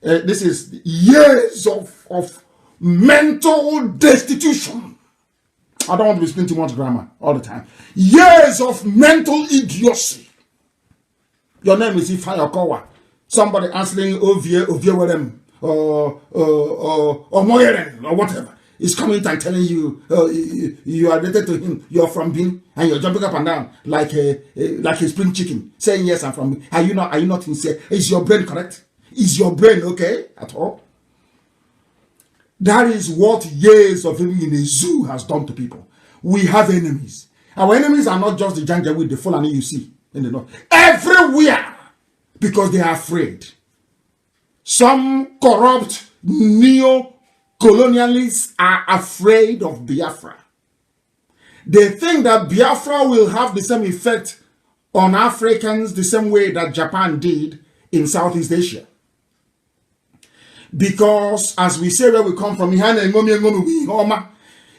This is years of mental destitution. I don't want to be speaking too much grammar all the time. Years of mental idiocy. Your name is Ifeanyi Okowa. Somebody answering Oviewerem or Moyeren or whatever is coming and telling you you are related to him. You're from Benin and you're jumping up and down like a spring chicken, saying yes, I'm from Benin. Are you not sincere? Is your brain correct? Is your brain okay at all? That is what years of living in a zoo has done to people. We have enemies. Our enemies are not just the Janjaweed, the Fulani you see in the north. Everywhere. Because they are afraid. Some corrupt neo-colonialists are afraid of Biafra. They think that Biafra will have the same effect on Africans the same way that Japan did in Southeast Asia. Because, as we say where we come from,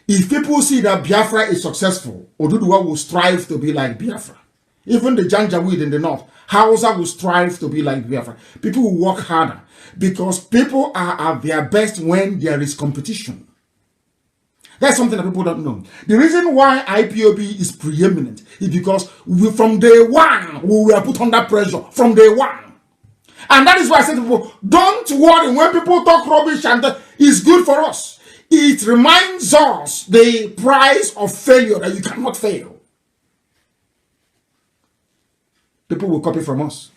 if people see that Biafra is successful, Oduduwa will strive to be like Biafra. Even the Janjaweed in the north, Hausa will strive to be like Biafra. People will work harder because people are at their best when there is competition. That's something that people don't know. The reason why IPOB is preeminent is because from day one, we were put under pressure. From day one. And that is why I say to people, don't worry when people talk rubbish and it's good for us. It reminds us the price of failure, that you cannot fail. People will copy from us.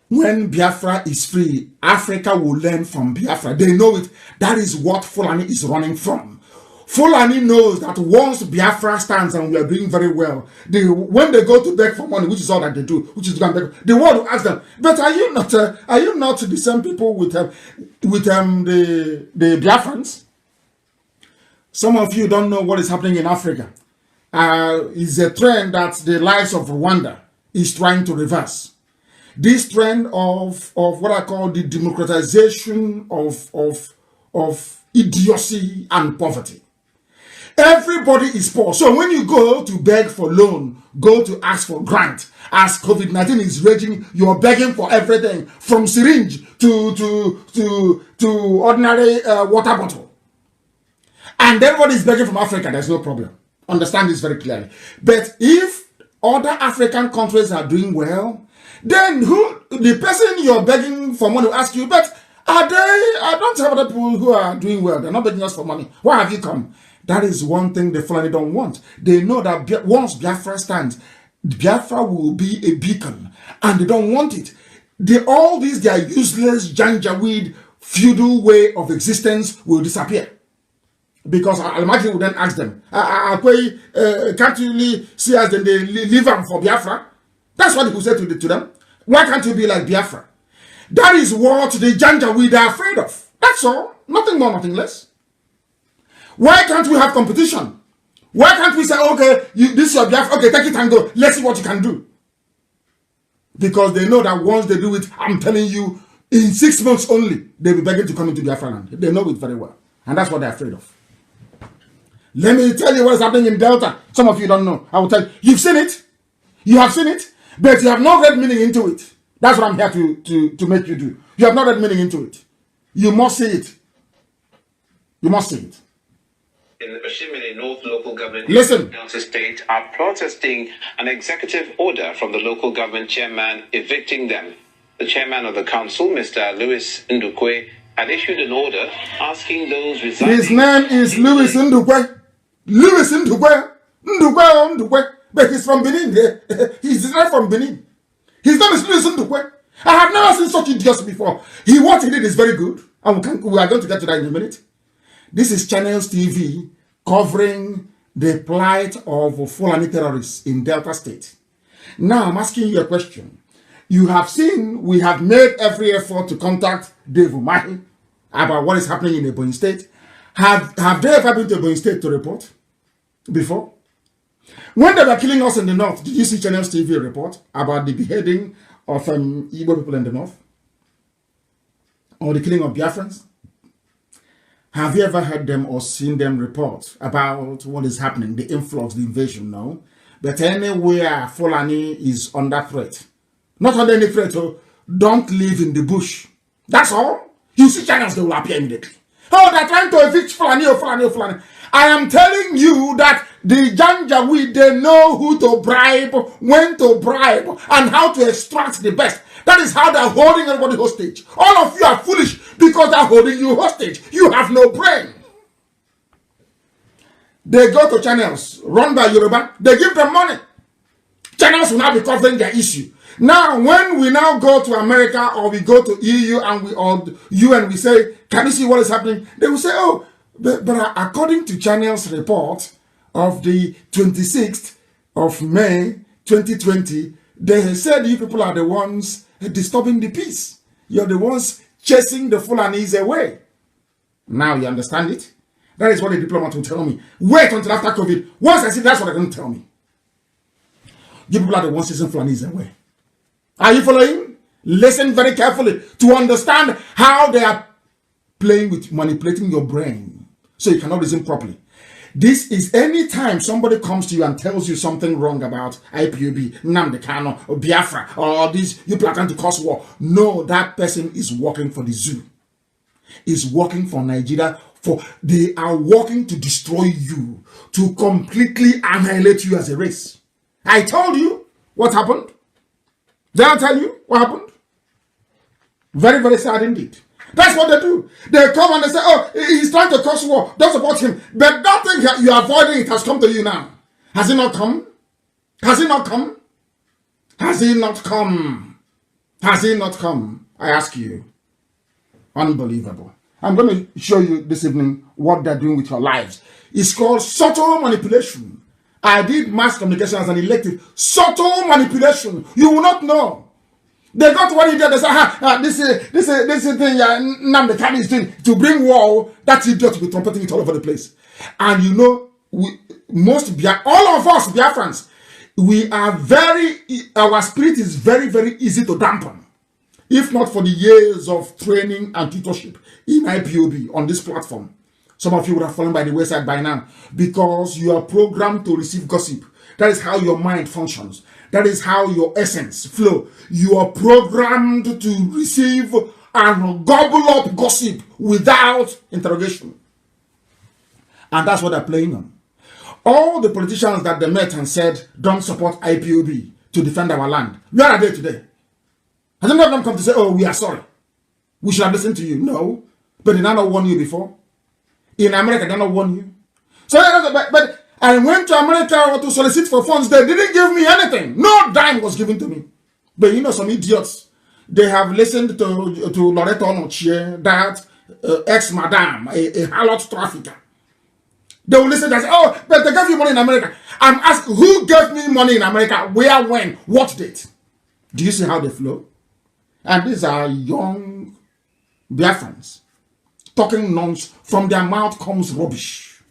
When Biafra is free, Africa will learn from Biafra. They know it. That is what Fulani is running from. Fulani knows that once Biafra stands and we are doing very well, when they go to beg for money, which is all that they do, which is to beg, the world will ask them, but are you not the same people with the Biafrans? Some of you don't know what is happening in Africa. It's a trend that the likes of Rwanda is trying to reverse. This trend of what I call the democratization of idiocy and poverty. Everybody is poor. So when you go to beg for loan, go to ask for grant, as COVID-19 is raging, you're begging for everything from syringe to ordinary water bottle. And everybody is begging from Africa. There's no problem. Understand this very clearly. But if other African countries are doing well, then the person you're begging for money will ask you, but I don't have other people who are doing well. They're not begging us for money. Why have you come? That is one thing the Fulani don't want. They know that once Biafra stands, Biafra will be a beacon. And they don't want it. All these, their useless, janjaweed, feudal way of existence will disappear. Because I'll imagine we then ask them, can't you really see us then they leave them for Biafra? That's what people say to them. Why can't you be like Biafra? That is what the Janjaweed are afraid of. That's all. Nothing more, nothing less. Why can't we have competition? Why can't we say, okay, this is your Biafra, okay, take it and go. Let's see what you can do. Because they know that once they do it, I'm telling you, in 6 months only, they'll be begging to come into Biafra land. They know it very well. And that's what they're afraid of. Let me tell you what is happening in Delta. Some of you don't know. I will tell you. You've seen it. You have seen it. But you have not read meaning into it. That's what I'm here to make you do. You have not read meaning into it. You must see it. You must see it. In the Bashimile North local government Listen. Delta State are protesting an executive order from the local government chairman evicting them. The chairman of the council, Mr. Louis Ndukwe, had issued an order asking those residing... His name is Louis Ndukwe. Louis Ndukwe. Ndukwe. But he's from Benin. He's not from Benin. His name is Louis Ndukwe. I have never seen such idiots before. What he did is very good. And we are going to get to that in a minute. This is Channels TV covering the plight of Fulani terrorists in Delta State. Now, I'm asking you a question. You have seen we have made every effort to contact Dave Umahi about what is happening in Ebonyi State. Have they ever been to Ebonyi State to report before? When they were killing us in the north, did you see Channels TV report about the beheading of Igbo people in the north? Or the killing of Biafrans? Have you ever heard them or seen them report about what is happening, the influx, the invasion? No. But anywhere Fulani is under threat, not under any threat, don't live in the bush. That's all. You see channels, they will appear immediately. Oh, they're trying to evict Fulani, Fulani. I am telling you that the Janjaweed, they know who to bribe, when to bribe, and how to extract the best. That is how they're holding everybody hostage. All of you are foolish because they're holding you hostage. You have no brain. They go to channels run by Yoruba. They give them money. Channels will now be covering their issue. Now, when we now go to America or we go to EU and or UN, we say, can you see what is happening? They will say, oh, but according to Channels report of the 26th of May 2020, they said you people are the ones disturbing the peace. You're the ones chasing the Fulanis away. Now you understand it? That is what the diplomat will tell me. Wait until after COVID. Once I see that's what they're going to tell me. You people are the ones chasing Fulanis away. Are you following? Listen very carefully to understand how they are playing with manipulating your brain so you cannot reason properly. This is any time somebody comes to you and tells you something wrong about IPOB, Nnamdi Kanu, or Biafra, or this, you plan to cause war. No, that person is working for the zoo. Is working for Nigeria For they are working to destroy you, to completely annihilate you as a race. I told you what happened. Did I tell you what happened? Very, very sad indeed. That's what they do. They come and they say, oh, he's trying to cause war. Don't support him. But that thing you're avoiding, it has come to you now. Has it not come? Has it not come? Has it not come? Has it not come? I ask you. Unbelievable. I'm going to show you this evening what they're doing with your lives. It's called subtle manipulation. I did mass communication as an elective. Subtle manipulation. You will not know. They got what he did. They said, this is thing Nnamdi Kanu is doing to bring war. That idiot will be trumpeting it all over the place. And you know, all of us Biafrans, we are our spirit is very, very easy to dampen. If not for the years of training and tutorship in IPOB on this platform, some of you would have fallen by the wayside by now, because you are programmed to receive gossip. That is how your mind functions. That is how your essence flow. You are programmed to receive and gobble up gossip without interrogation. And that's what they're playing on. All the politicians that they met and said, don't support IPOB to defend our land, where are they today? Has any of them come to say, oh, we are sorry, we should have listened to you? No. But did I not warn you before? In America, did I not warn you? So, but I went to America to solicit for funds. They didn't give me anything. No dime was given to me. But you know, some idiots, they have listened to Loretta Onochie, that ex-madam, a harlot trafficker. They will listen and say, oh, but they gave you money in America. I'm asking, who gave me money in America? Where, when, what date? Do you see how they flow? And these are young Biafrans talking nonsense. From their mouth comes rubbish.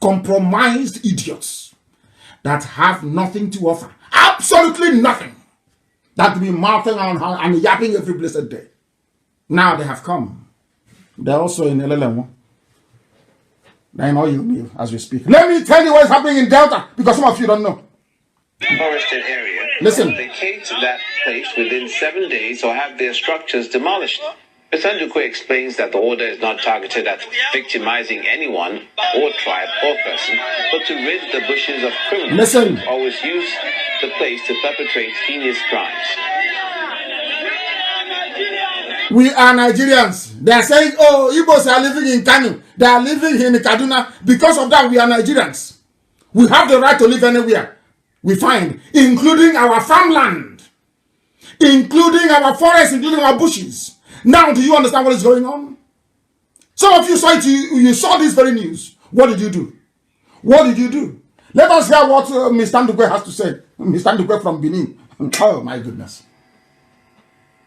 Compromised idiots that have nothing to offer. Absolutely nothing. That will be mouthing and yapping every blessed day. Now they have come. They're also in LLM. They're in oil mill as we speak. Let me tell you what's happening in Delta, because some of you don't know. Forested area. Listen. Vacate that place within 7 days or have their structures demolished. Mr. Ndukwe explains that the order is not targeted at victimizing anyone or tribe or person, but to rid the bushes of criminals. Listen. Who always use the place to perpetrate heinous crimes. We are Nigerians. They are saying, oh, Igbos are living in Kanu. They are living in Kaduna. Because of that, we are Nigerians. We have the right to live anywhere we find, including our farmland, including our forests, including our bushes. Now, do you understand what is going on? Some of you saw it, you saw this very news. What did you do? What did you do? Let us hear what Mr. Ndukwe has to say. Mr. Ndukwe from Benin. Oh, my goodness.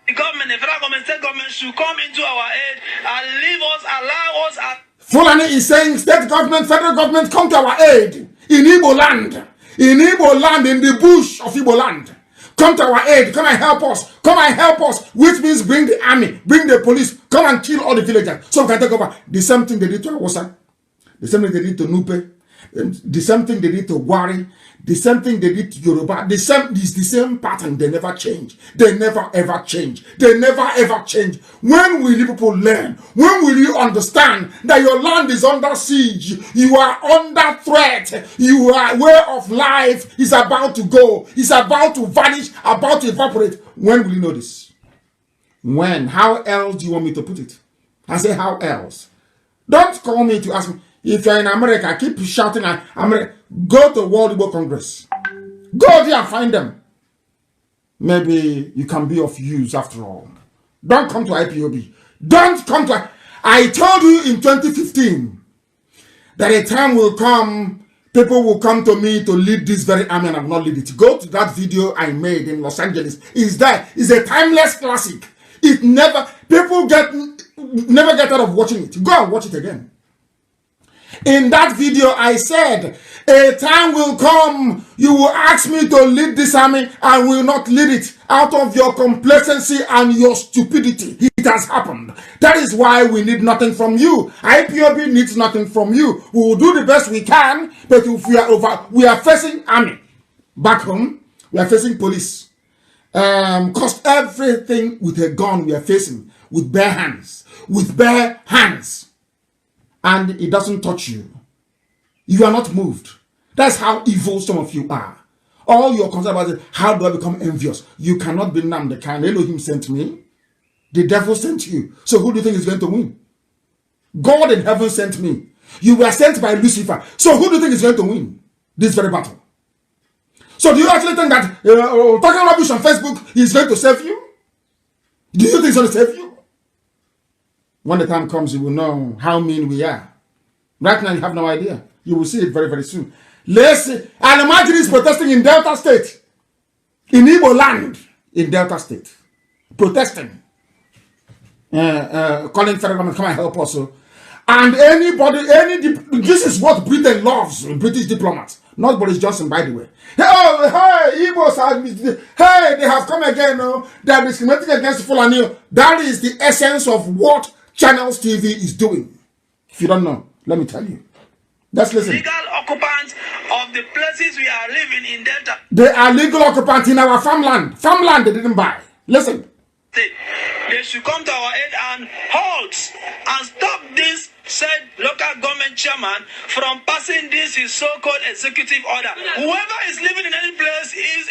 The government, the federal government, state government should come into our aid and leave us, allow us. Fulani is saying, state government, federal government, come to our aid in Igbo land. In Igbo land, in the bush of Igbo land. Come to our aid, come and help us. Come and help us, which means bring the army, bring the police, come and kill all the villagers. So we can take over. The same thing they did to Awosa, the same thing they did to Nupe, the same thing they did to Gwari, the same thing they did to Yoruba. Is the same pattern. They never change. They never ever change. They never ever change. When will you people learn? When will you understand that your land is under siege? You are under threat. Your way of life is about to go. It's about to vanish, about to evaporate. When will you know this? When? How else do you want me to put it? I say, how else? Don't call me to ask me. If you're in America, keep shouting at America. Go to World Igbo Congress. Go there and find them. Maybe you can be of use after all. Don't come to IPOB. Don't come to... I told you in 2015 that a time will come, people will come to me to lead this very army, and I will not lead it. Go to that video I made in Los Angeles. It's there. It's a timeless classic. It never... People never get out of watching it. Go and watch it again. In that video, I said, a time will come, you will ask me to lead this army, I will not lead it out of your complacency and your stupidity. It has happened. That is why we need nothing from you. IPOB needs nothing from you. We will do the best we can, but if we are facing army. Back home, we are facing police. Because everything with a gun we are facing with bare hands. With bare hands. and it doesn't touch you, you are not moved. That's how evil some of you are. All you're concerned about is, how do I become envious? You cannot be Nnamdi Kanu. Elohim sent me. The devil sent you. So who do you think is going to win? God in heaven sent me. You were sent by Lucifer. So who do you think is going to win this very battle? So do you actually think that talking rubbish on Facebook is going to save you? Do you think it's going to save you? When the time comes, you will know how mean we are. Right now, you have no idea. You will see it very, very soon. Let's see. Al-Majri is protesting in Delta State. In Igbo land. In Delta State. Protesting. Calling federal government, come and help us. And this is what Britain loves, British diplomats. Not Boris Johnson, by the way. Hey, Igbos they have come again. They are discriminating against Fulani. That is the essence of what Channels TV is doing. If you don't know, let me tell you. Let's listen. Legal occupants of the places we are living in Delta. They are legal occupants in our farmland. Farmland they didn't buy. Listen. They should come to our aid and halt and stop this said local government chairman from passing this his so-called executive order. Whoever is living in any place is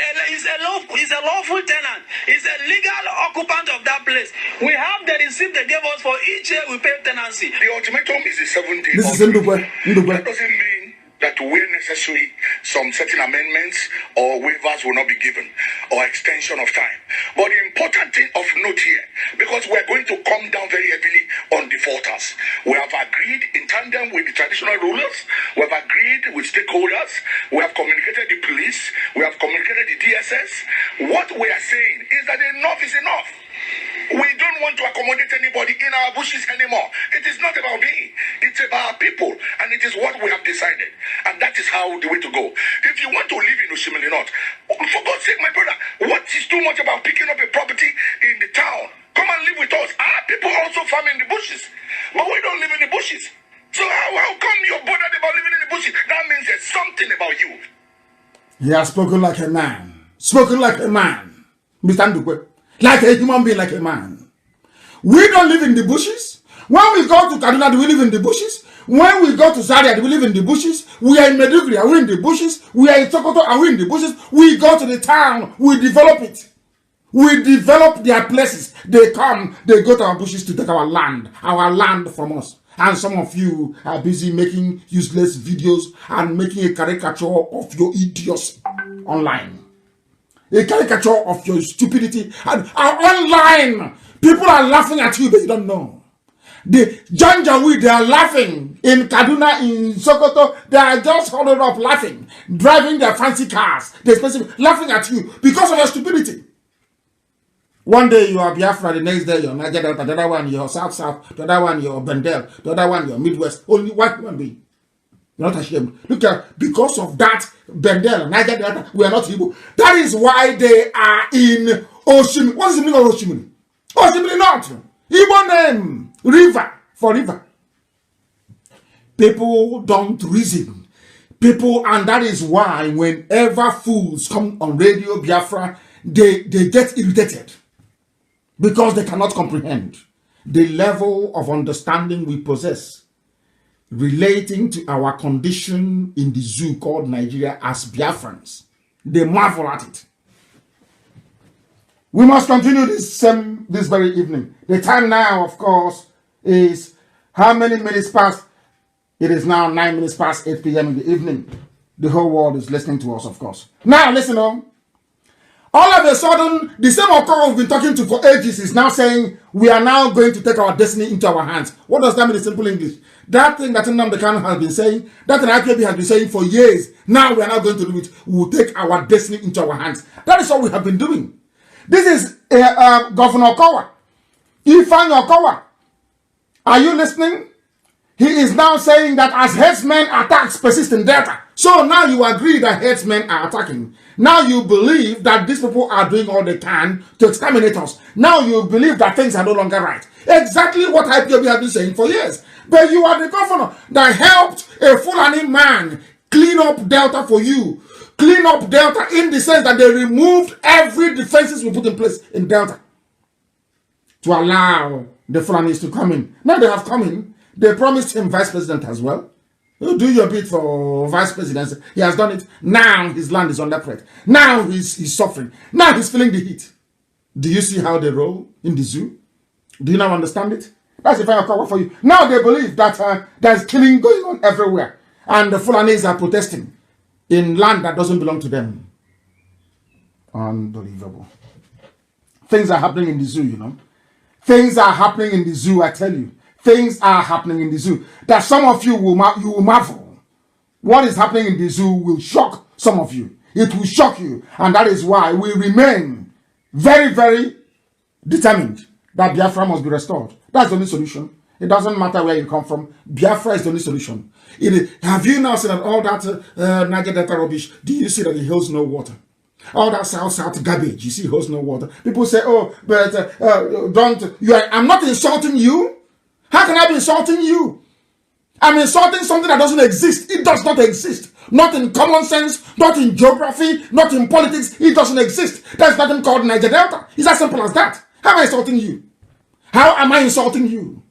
a lawful tenant, is a legal occupant of that place. We have the receipt they gave us for each year we pay tenancy. The ultimatum is a 7-day. This is Ndukwe. That doesn't mean that where necessary some certain amendments or waivers will not be given or extension of time. But the important thing of note here, because we're going to come down very heavily on defaulters. We have agreed in tandem with the traditional rulers, we have agreed with stakeholders, we have communicated the police, we have communicated the DSS. What we are saying is that enough is enough. We don't want to accommodate anybody in our bushes anymore. It is not about me. It's about our people. And it is what we have decided. And that is how the way to go. If you want to live in Oshimili North, for God's sake, my brother, what is too much about picking up a property in the town? Come and live with us. Our people also farm in the bushes. But we don't live in the bushes. So how come you're bothered about living in the bushes? That means there's something about you. He has spoken like a man. Spoken like a man. Mr. Ndukwe. Like a human being, like a man. We don't live in the bushes. When we go to Kaduna, do we live in the bushes? When we go to Zaria, do we live in the bushes? We are in Meduguri, are we in the bushes? We are in Sokoto, are we in the bushes? We go to the town, we develop it. We develop their places. They come, they go to our bushes to take our land from us. And some of you are busy making useless videos and making a caricature of your idiots online. A caricature of your stupidity. And online, people are laughing at you, but you don't know. The Janjaweed, they are laughing. In Kaduna, in Sokoto, they are just huddled up laughing. Driving their fancy cars. They're laughing at you because of your stupidity. One day you are Biarfra, the next day you're Niger Delta, the other one you're South, the other one you're Bendel, the other one you're Midwest. Only white human being. You're not ashamed. Look at, because of that, Bendel, Niger Delta, we are not Igbo. That is why they are in Oshimili. What is the meaning of Oshimili? Oshimili North. Igbo name, river, for river. People don't reason. People, and that is why whenever fools come on radio Biafra, they get irritated. Because they cannot comprehend the level of understanding we possess relating to our condition in the zoo called Nigeria as Biafrans. They marvel at it. We must continue this very evening. The time now, of course, is how many minutes past? It is now 9 minutes past 8 p.m. in the evening. The whole world is listening to us, of course. Now, listen on. All of a sudden, the same Okoro we've been talking to for ages is now saying, we are now going to take our destiny into our hands. What does that mean in simple English? That thing that Nnamdi Kanu has been saying, that thing IPOB has been saying for years, now we are now going to do it. We will take our destiny into our hands. That is what we have been doing. This is Governor Okowa. Ifeanyi Okowa. Are you listening? He is now saying that as herdsmen attacks persist in Delta. So now you agree that herdsmen are attacking. Now you believe that these people are doing all they can to exterminate us. Now you believe that things are no longer right. Exactly what IPOB has been saying for years. But you are the governor that helped a Fulani man clean up Delta for you. Clean up Delta in the sense that they removed every defenses we put in place in Delta to allow the Fulanis to come in. Now they have come in. They promised him vice president as well. You do your bit for vice presidency. He has done it. Now his land is under threat. Now he's suffering. Now he's feeling the heat. Do you see how they roll in the zoo? Do you now understand it? That's the final cover for you. Now they believe that there's killing going on everywhere. And the Fulanis are protesting in land that doesn't belong to them. Unbelievable. Things are happening in the zoo, you know. Things are happening in the zoo, I tell you. Things are happening in the zoo that some of you will marvel. What is happening in the zoo will shock some of you. It will shock you. And that is why we remain very, very determined that Biafra must be restored. That's the only solution. It doesn't matter where you come from. Biafra is the only solution. Have you now seen that all that Niger Delta rubbish? Do you see that it holds no water? All that south garbage, you see, it holds no water. People say, oh, but I'm not insulting you. How can I be insulting you? I'm insulting something that doesn't exist. It does not exist. Not in common sense, not in geography, not in politics. It doesn't exist. There's nothing called Niger Delta. It's as simple as that. How am I insulting you? How am I insulting you?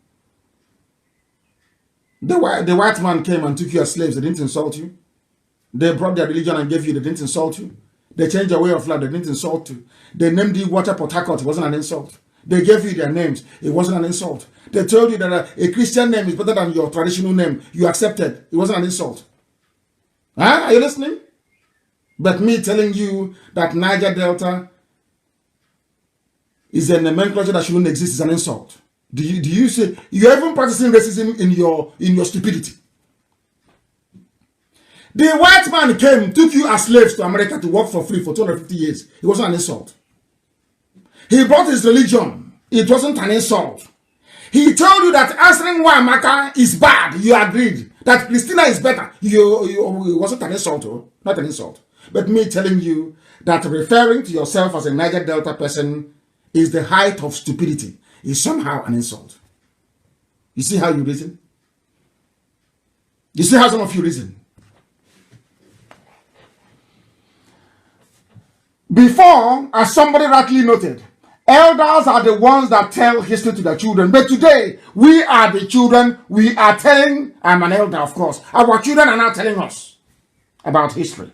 The white man came and took you as slaves. They didn't insult you. They brought their religion and gave you. They didn't insult you. They changed your way of life. They didn't insult you. They named you Water Port Harcourt. It wasn't an insult. They gave you their names. It wasn't an insult. They told you that a Christian name is better than your traditional name. You accepted. It wasn't an insult. Huh? Are you listening? But me telling you that Niger Delta is a nomenclature that shouldn't exist is an insult. Do you say you're even practicing racism in your stupidity? The white man came, took you as slaves to America to work for free for 250 years. It wasn't an insult. He brought his religion. It wasn't an insult. He told you that answering Wamaka is bad. You agreed. That Christina is better. It wasn't an insult, not an insult. But me telling you that referring to yourself as a Niger Delta person is the height of stupidity is somehow an insult. You see how you reason? You see how some of you reason? Before, as somebody rightly noted, elders are the ones that tell history to their children. But today, we are the children. We are telling, I'm an elder, of course. Our children are now telling us about history.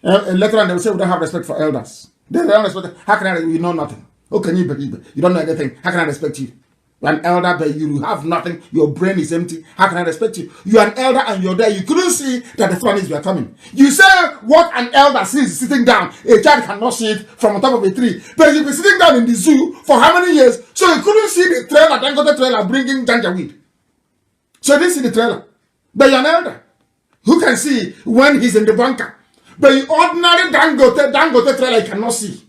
Later on, they will say we don't have respect for elders. They don't respect. How can you know nothing? How can you believe it? You don't know anything. How can I respect you? You're an elder, but you have nothing. Your brain is empty. How can I respect you? You're an elder and you're there. You couldn't see that the Fulanis were coming. You say what an elder sees sitting down. A child cannot see it from on top of a tree. But you've been sitting down in the zoo for how many years? So you couldn't see the trailer, Dangote trailer bringing janjaweed. So you didn't see the trailer. But you're an elder who can see when he's in the bunker. But the ordinary Dangote trailer you cannot see.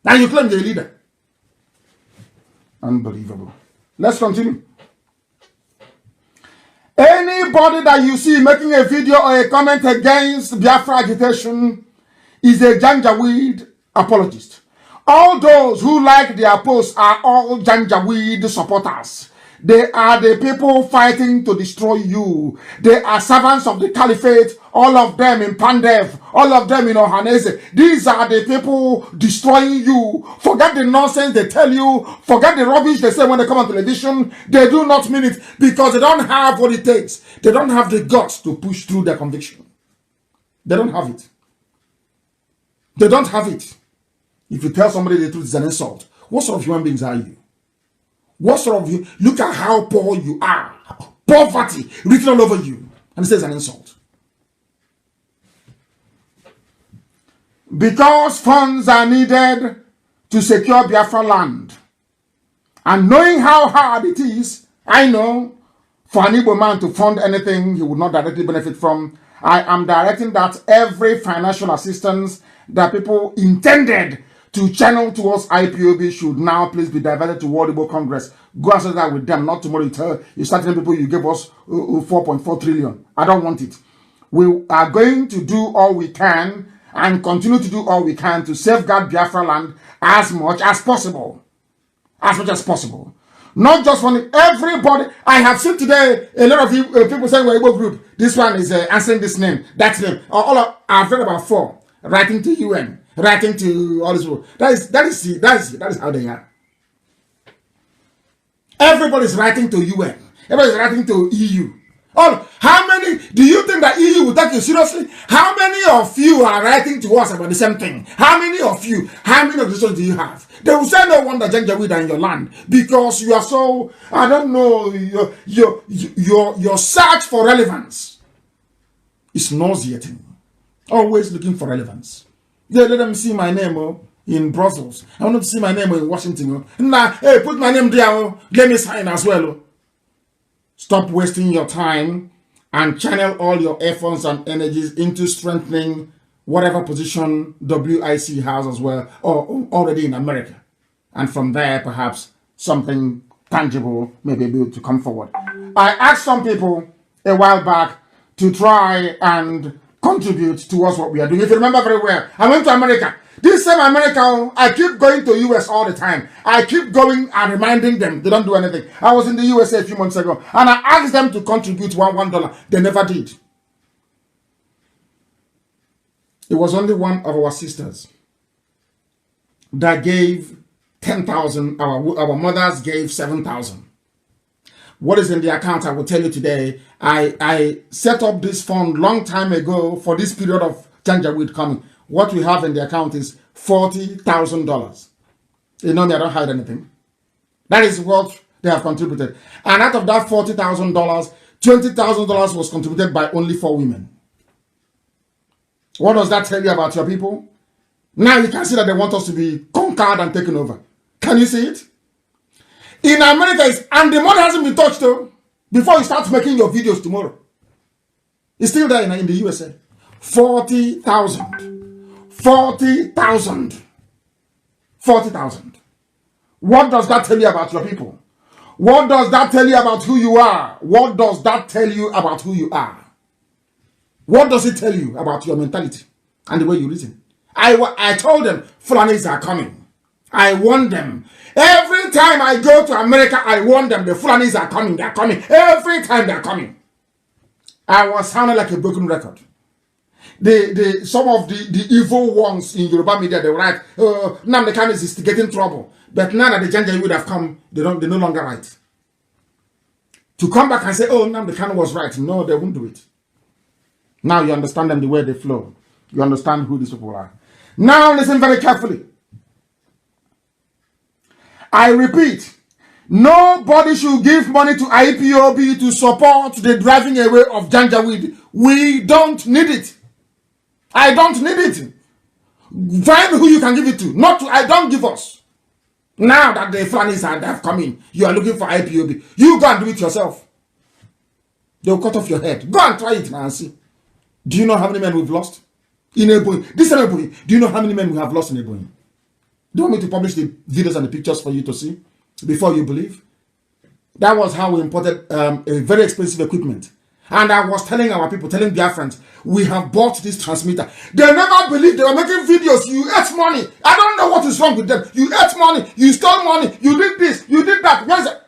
Now you claim you're a leader. Unbelievable. Let's continue. Anybody that you see making a video or a comment against Biafra agitation is a Janjaweed apologist. All those who like their posts are all Janjaweed supporters. They are the people fighting to destroy you. They are servants of the caliphate, all of them in Pandev, all of them in Ohanese. These are the people destroying you. Forget the nonsense they tell you. Forget the rubbish they say when they come on television. They do not mean it because they don't have what it takes. They don't have the guts to push through their conviction. They don't have it. They don't have it. If you tell somebody the truth, it's an insult. What sort of human beings are you? What sort of you? Look at how poor you are. Poverty written all over you. And it says an insult. Because funds are needed to secure Biafra land. And knowing how hard it is, I know for an Igbo man to fund anything he would not directly benefit from, I am directing that every financial assistance that people intended to channel towards IPOB should now please be diverted to World Igbo Congress. Go and say that with them. Not tomorrow you start telling people you gave us 4.4 trillion. I don't want it. We are going to do all we can and continue to do all we can to safeguard Biafra land as much as possible. As much as possible. Not just for everybody. I have seen today a lot of people saying we're Igbo group. This one is answering this name, that name. I've read about 4. Writing to UN. Writing to all this world. That is how they are. Everybody's writing to UN. Everybody's writing to EU. Oh, how many do you think that EU will take you seriously? How many of you are writing to us about the same thing? How many of you? How many organizations do you have? They will say no wonder Janjaweed in your land because you are so, I don't know, your search for relevance is nauseating. Always looking for relevance. Yeah, let them see my name in Brussels. I want them to see my name in Washington. Nah, hey, put my name there. Let me sign as well. Stop wasting your time and channel all your efforts and energies into strengthening whatever position WIC has as well, or already in America. And from there, perhaps something tangible may be able to come forward. I asked some people a while back to try and contribute towards what we are doing. If you remember very well, I went to America. This same America, I keep going to US all the time. I keep going and reminding them they don't do anything. I was in the USA a few months ago and I asked them to contribute $1. They never did. It was only one of our sisters that gave 10,000. Our mothers gave 7,000. What is in the account, I will tell you today. I set up this fund long time ago for this period of Janjaweed coming. What we have in the account is $40,000. You know me, I don't hide anything. That is what they have contributed. And out of that $40,000, $20,000 was contributed by only 4 women. What does that tell you about your people? Now you can see that they want us to be conquered and taken over. Can you see it? In America, and the money hasn't been touched though, before you start making your videos tomorrow. It's still there in the USA. 40,000. 40,000. 40,000. What does that tell you about your people? What does that tell you about who you are? What does that tell you about who you are? What does it tell you about your mentality and the way you reason? I told them, Fulanis are coming. I warned them. Every time I go to America, I warn them, the Fulanis are coming. They're coming. Every time they're coming. I was sounding like a broken record. Some of the evil ones in Yoruba media, they were like, Nnamdi Kanu is instigating trouble. But now that the Janjaweed would have come, they no longer right. To come back and say, oh, Nnamdi Kanu was right. No, they won't do it. Now you understand them the way they flow. You understand who these people are. Now listen very carefully. I repeat, nobody should give money to IPOB to support the driving away of Janjaweed. We don't need it. I don't need it. Find who you can give it to. Not to, I don't give us. Now that the Fulanis have come in, you are looking for IPOB. You go and do it yourself. They'll cut off your head. Go and try it now and see. Do you know how many men we've lost? In Ebonyi. This is Ebonyi. Do you know how many men we have lost in Ebonyi? Do you want me to publish the videos and the pictures for you to see before you believe? That was how we imported a very expensive equipment. And I was telling our people, telling Biarfrans, we have bought this transmitter. They never believed they were making videos. You ate money. I don't know what is wrong with them. You ate money. You stole money. You did this. You did that. Where's it?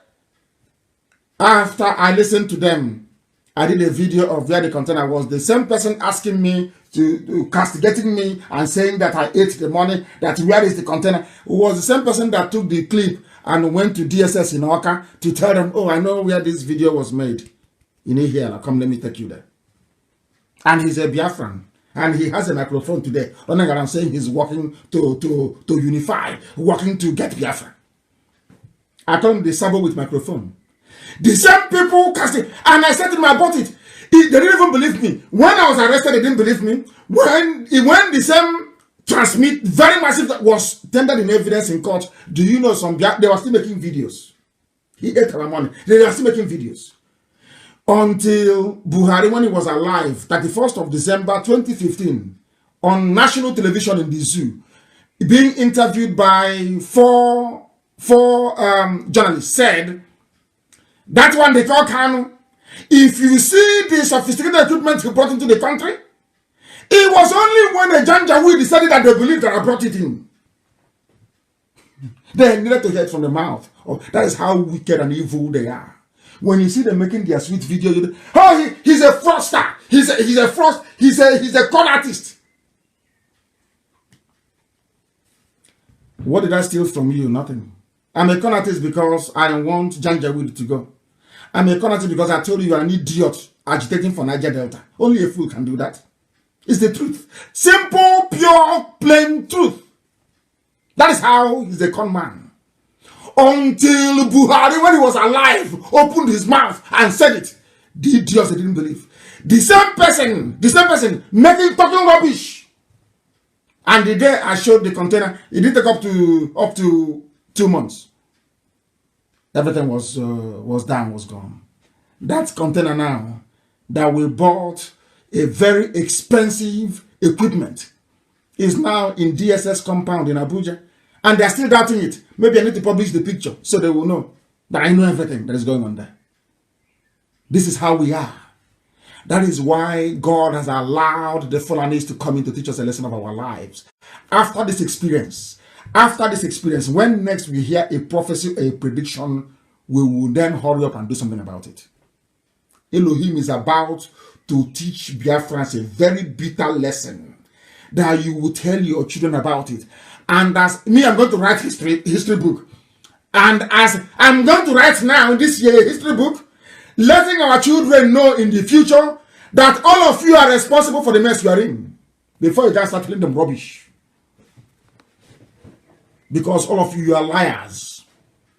After I listened to them, I did a video of where the container was. The same person asking me to castigating me and saying that I ate the money, that where is the container, it was the same person that took the clip and went to DSS in Oka to tell them, oh, I know where this video was made. You need here, come let me take you there. And he's a Biafran. And he has a microphone today. I'm saying he's working to unify, working to get Biafra. I told him the sabo with microphone. The same people casting, and I said to them, I bought it. They didn't even believe me. When I was arrested, they didn't believe me. When the same transmit, very massive, that was tendered in evidence in court, do you know they were still making videos. He ate our money. They were still making videos. Until Buhari, when he was alive, 31st of December 2015, on national television in the zoo, being interviewed by four journalists, said, that one they call Kanu, if you see the sophisticated equipment he brought into the country, it was only when the Janjaweed decided that they believed that I brought it in. They needed to hear it from the mouth. Oh, that is how wicked and evil they are. When you see them making their sweet video, you oh, he's a fraudster. He's a con artist. What did I steal from you? Nothing. I'm a conatist because I want Janjaweed to go. I'm a conatist because I told you are an idiot agitating for Niger Delta. Only a fool can do that. It's the truth. Simple, pure, plain truth. That is how he's a con man. Until Buhari, when he was alive, opened his mouth and said it. The idiots, they didn't believe. The same person making talking rubbish. And the day I showed the container, it didn't take up to 2 months. Everything was down, was gone. That container now that we bought a very expensive equipment is now in DSS compound in Abuja, and they're still doubting it. Maybe I need to publish the picture so they will know that I know everything that is going on there. This is how we are. That is why God has allowed the Fulanis to come in to teach us a lesson of our lives. After this experience, when next we hear a prophecy, a prediction, we will then hurry up and do something about it. Elohim is about to teach Biafrans a very bitter lesson that you will tell your children about it. And as me, I'm going to write history book. And as I'm going to write now this year a history book, letting our children know in the future that all of you are responsible for the mess you are in before you just start feeling them rubbish. Because all of you are liars.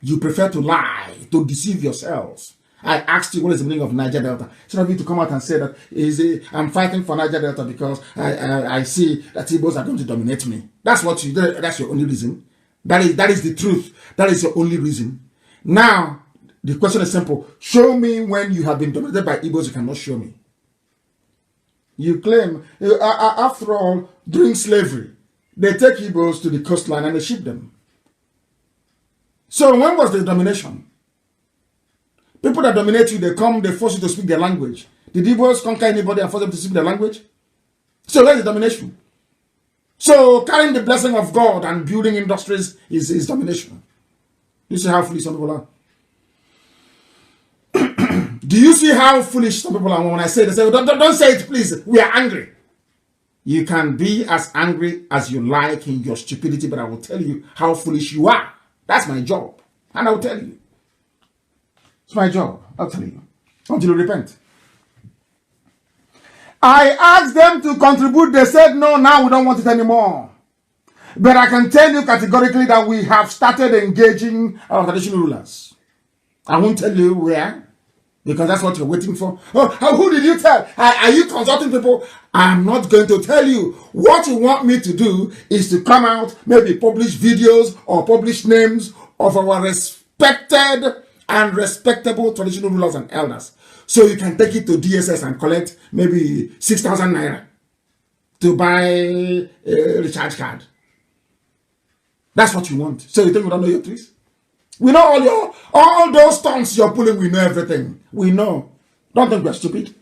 You prefer to lie, to deceive yourselves. I asked you what is the meaning of Niger Delta. Instead of you to come out and say that I'm fighting for Niger Delta because I see that Igbos are going to dominate me. That's your only reason. That is the truth. That is your only reason. Now, the question is simple. Show me when you have been dominated by Igbos. You cannot show me. You claim, after all, during slavery, they take Igbos to the coastline and they ship them. So when was the domination? People that dominate you, they come, they force you to speak their language. Did Igbos conquer anybody and force them to speak their language? So where's the domination? So carrying the blessing of God and building industries is domination. You see how foolish some people are? Do you see how foolish some people are when I say, they say, don't say it, please. We are angry. You can be as angry as you like in your stupidity, but I will tell you how foolish you are. That's my job. And I will tell you. It's my job. I'll tell you. Until you repent. I asked them to contribute. They said, no, now we don't want it anymore. But I can tell you categorically that we have started engaging our traditional rulers. I won't tell you where, because that's what you're waiting for. Oh, who did you tell? Are you consulting people? I'm not going to tell you. What you want me to do is to come out, maybe publish videos or publish names of our respected and respectable traditional rulers and elders. So you can take it to DSS and collect maybe 6,000 naira to buy a recharge card. That's what you want. So you think we don't know your tricks? We know all those stunts you're pulling, we know everything. We know. Don't think we're stupid.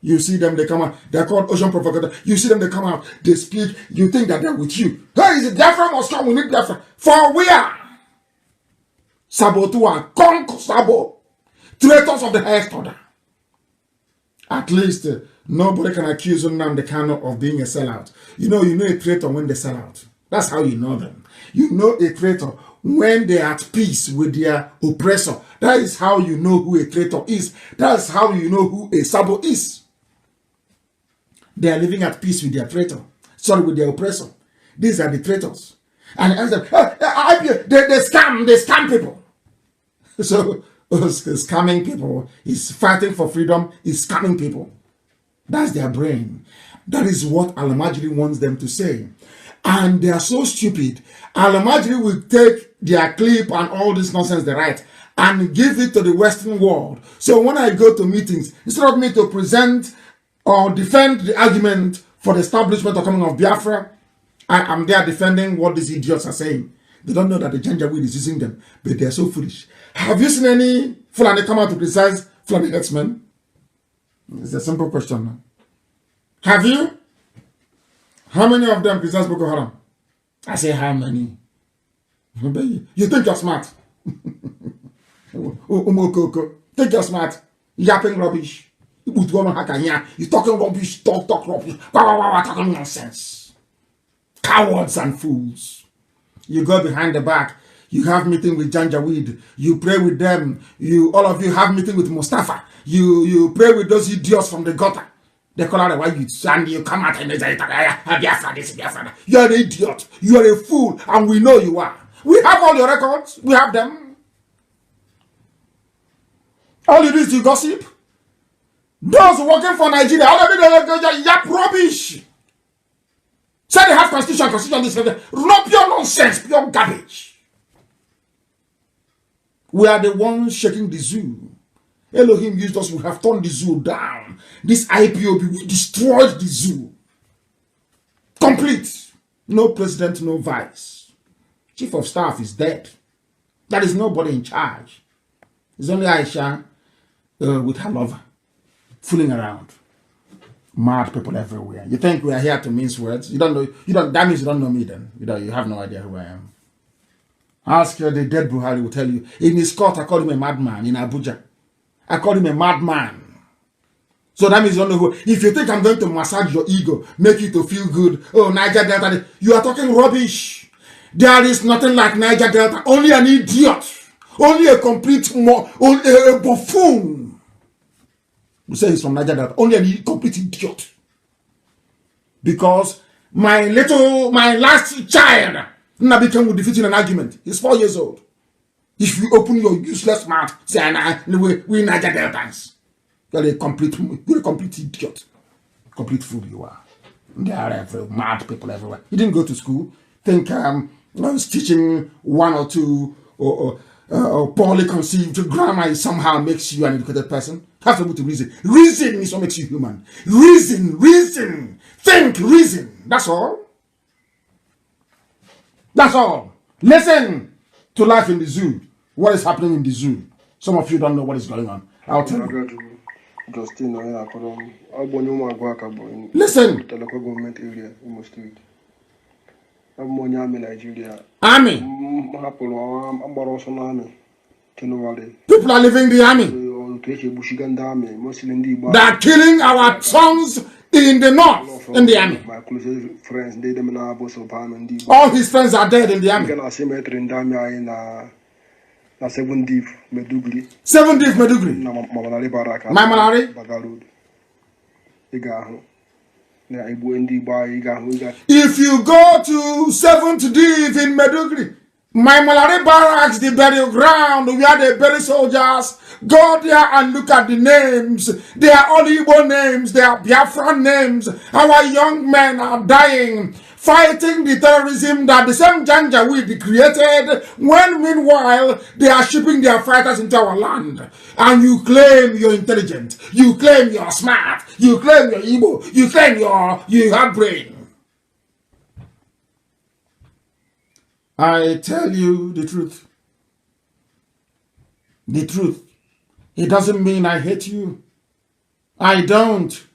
You see them, they come out. They're called ocean provocators. You see them, they come out. They speak. You think that they're with you. Hey, is it Biafra must come? We need Biafra. For we are Sabotua, Conk Sabo, traitors of the highest order. At least nobody can accuse Nnamdi Kanu of being a sellout. You know a traitor when they sell out. That's how you know them. You know a traitor when they are at peace with their oppressor. That is how you know who a traitor is. That's how you know who a Sabo is. They are living at peace with their traitor. Sorry, with their oppressor. These are the traitors. And they scam people. So scamming people is fighting for freedom, is scamming people. That's their brain. That is what Al-Majri wants them to say. And they are so stupid. Al-Majri will take their clip and all this nonsense they write and give it to the Western world. So when I go to meetings, instead of me to present or defend the argument for the establishment or coming of Biafra, I am there defending what these idiots are saying. They don't know that the Janjaweed is using them, but they are so foolish. Have you seen any Fulani come out to criticize Fulani X-Men? It's a simple question. Have you? How many of them criticize Boko Haram? I say how many? You think you're smart? Think you're smart? Yapping rubbish. You talking rubbish, talk rubbish, talking nonsense. Cowards and fools. You go behind the back. You have meeting with Janjaweed. You pray with them. All of you have meeting with Mustafa. You pray with those idiots from the gutter. They call out the white youths and you come out and they say, Biafra this, Biafra that. You are an idiot. You are a fool. And we know you are. We have all your records. We have them. All you do is you gossip. Those working for Nigeria, all of you, yap rubbish. Say they have constitution, this, not pure nonsense, pure garbage. We are the ones shaking the zoo. Elohim used us, we have turned the zoo down. This IPOB, we destroyed the zoo. Complete. No president, no vice. Chief of staff is dead. There is nobody in charge. It's only Aisha with her lover. Fooling around. Mad people everywhere. You think we are here to mince words? That means you don't know me then. You have no idea who I am. Ask the dead Buhari will tell you. In his court, I call him a madman in Abuja. I call him a madman. So that means you don't know who. If you think I'm going to massage your ego, make you to feel good, oh, Niger Delta, you are talking rubbish. There is nothing like Niger Delta. Only an idiot. Only a complete a buffoon. You say he's from Niger Delta. Only a complete idiot. Because my last child, Nnamdi will defeat in an argument. He's 4 years old. If you open your useless mouth, say, we Niger Deltans. You're a complete idiot. Complete fool you are. There are mad people everywhere. You didn't go to school. Think teaching one or two or poorly conceived grammar somehow makes you an educated person. You have to be able to reason. Reason is what makes you human. Reason. Think, reason. That's all. That's all. Listen to life in the zoo. What is happening in the zoo? Some of you don't know what is going on. I'll tell you. Listen. Army. People are leaving the army. They are killing our sons in the north in the army. All his friends are dead in the army. 7 Div Medugri. My Malari. If you go to 7th Div in Medugri, my Malari barracks, the burial ground where they bury soldiers, go there and look at the names. They are all Igbo names. They are Biafra names. Our young men are dying, fighting the terrorism that the same Janjaweed created, when meanwhile they are shipping their fighters into our land. And you claim you're intelligent. You claim you're smart. You claim you're Igbo. You claim you have brain. I tell you the truth. The truth. It doesn't mean I hate you. I don't.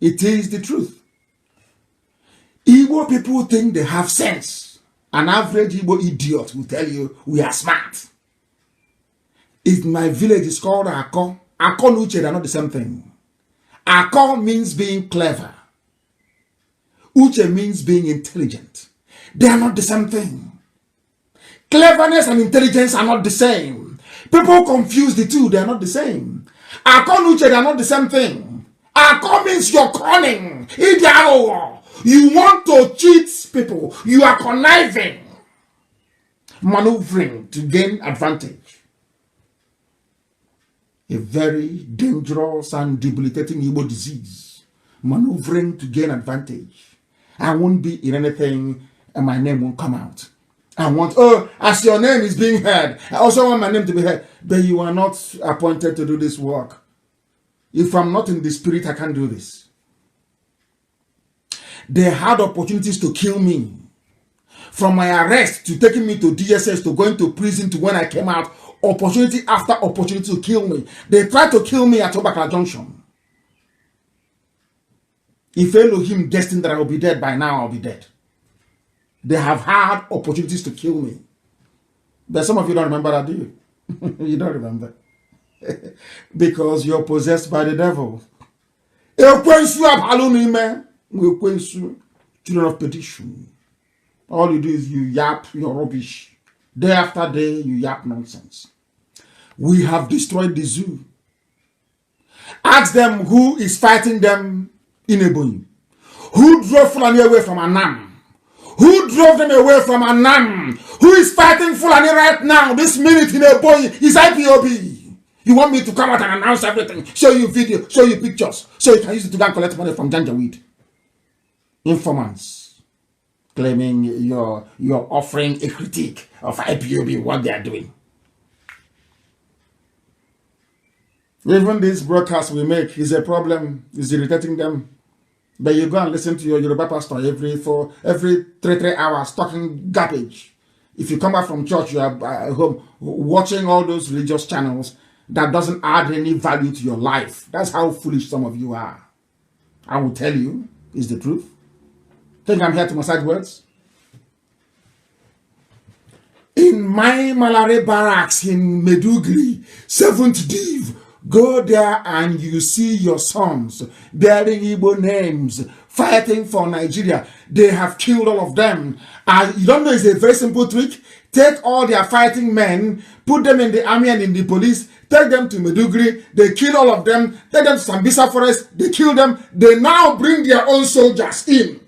It is the truth. Igbo people think they have sense. An average Igbo idiot will tell you we are smart. If my village is called Ako, Ako and Uche are not the same thing. Ako means being clever. Uche means being intelligent. They are not the same thing. Cleverness and intelligence are not the same. People confuse the two. They are not the same. Ako and Uche, they are not the same thing. Ako means you're cunning. You want to cheat people. You are conniving. Maneuvering to gain advantage. A very dangerous and debilitating Igbo disease. Maneuvering to gain advantage. I won't be in anything and my name won't come out. I want, as your name is being heard, I also want my name to be heard. But you are not appointed to do this work. If I'm not in the spirit, I can't do this. They had opportunities to kill me. From my arrest to taking me to DSS to going to prison to when I came out, opportunity after opportunity to kill me. They tried to kill me at Obakala Junction. If Elohim destined that I will be dead by now, I'll be dead. They have had opportunities to kill me. But some of you don't remember that, do you? You don't remember. Because you're possessed by the devil. Children of perdition. All you do is you yap your rubbish. Day after day, you yap nonsense. We have destroyed the zoo. Ask them who is fighting them in Ebonyi. Who drove Fulani away from Annam? Who drove them away from Annam? Who is fighting Fulani right now, this minute in Ebonyi? Is IPOB. You want me to come out and announce everything, show you video, show you pictures, so you can use it to go and collect money from Janjaweed? Informants claiming you're offering a critique of IPOB, what they are doing. Even this broadcast we make is a problem, is irritating them. But you go and listen to your Yoruba pastor every 3 hours talking garbage. If you come back from church, you are home watching all those religious channels that doesn't add any value to your life. That's how foolish some of you are. I will tell you, is the truth. Think I'm here to massage words? In my Malare barracks in Medugri, 7th Div, go there and you see your sons bearing Igbo names, fighting for Nigeria. They have killed all of them. And you don't know, it's a very simple trick. Take all their fighting men, put them in the army and in the police, take them to Medugri, they kill all of them, take them to Sambisa Forest, they kill them. They now bring their own soldiers in,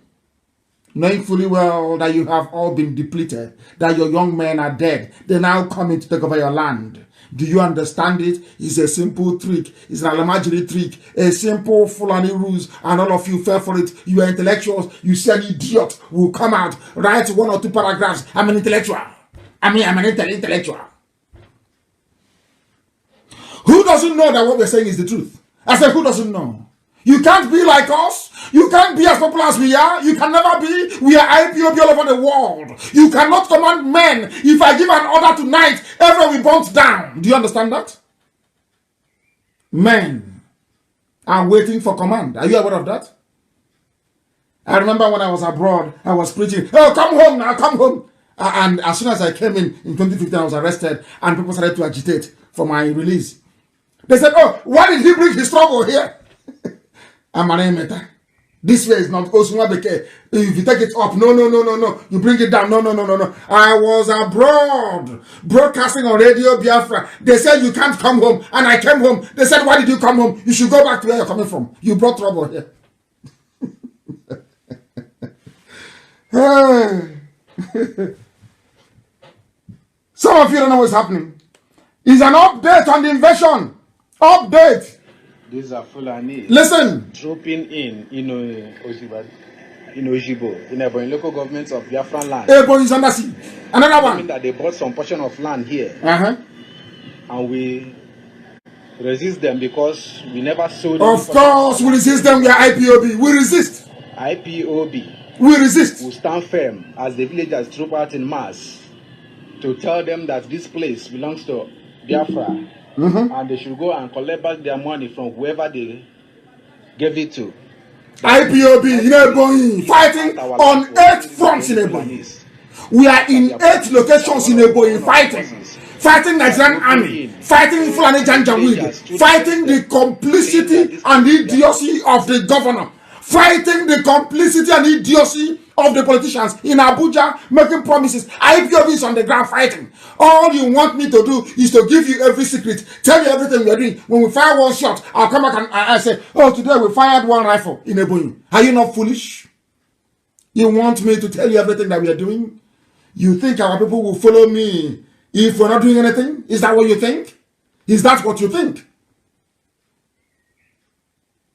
knowing fully well that you have all been depleted, that your young men are dead. They now come in to take over your land. Do you understand it? It's a simple trick. It's an Alamajiri trick. A simple Fulani rules, and all of you fell for it. You are intellectuals. You see an idiot will come out, write 1 or 2 paragraphs. I'm an intellectual. I'm an intellectual. Who doesn't know that what we're saying is the truth? I said, who doesn't know? You can't be like us. You can't be as popular as we are. You can never be. We are IPOB all over the world. You cannot command men. If I give an order tonight, everyone will bounce down. Do you understand that? Men are waiting for command. Are you aware of that? I remember when I was abroad, I was preaching, oh, come home now, come home. And as soon as I came in 2015, I was arrested, and people started to agitate for my release. They said, oh, why did he bring his trouble here? This way is not Osumabeke. If you take it up, no. You bring it down, no. I was abroad, broadcasting on Radio Biarfra. They said you can't come home, and I came home. They said, why did you come home? You should go back to where you're coming from. You brought trouble here. Some of you don't know what's happening. It's an update on the invasion. Update. These are Fulani. Listen. Dropping in Ojibo, in Ebonyi local government of Biafran land. Ebonyi is under siege. Another one. That they bought some portion of land here. And we resist them because we never sold. Of course, we resist them. We are IPOB. We resist. IPOB. We resist. We stand firm as the villagers troop out in mass to tell them that this place belongs to Biafra. And they should go and collect back their money from whoever they gave it to. IPOB in Ebonyi, fighting on 8 fronts in Ebonyi. We are in 8 locations in Ebonyi fighting Nigerian army, fighting Fulani Janjaweed, fighting the complicity and idiocy of the governor, fighting the complicity and idiocy of the politicians in Abuja making promises. IPOB is on the ground fighting. All you want me to do is to give you every secret, tell you everything we are doing. When we fire 1 shot, I'll come back and I say, oh, today we fired 1 rifle in Ebonyi. Are you not foolish? You want me to tell you everything that we are doing? You think our people will follow me if we're not doing anything? Is that what you think? Is that what you think?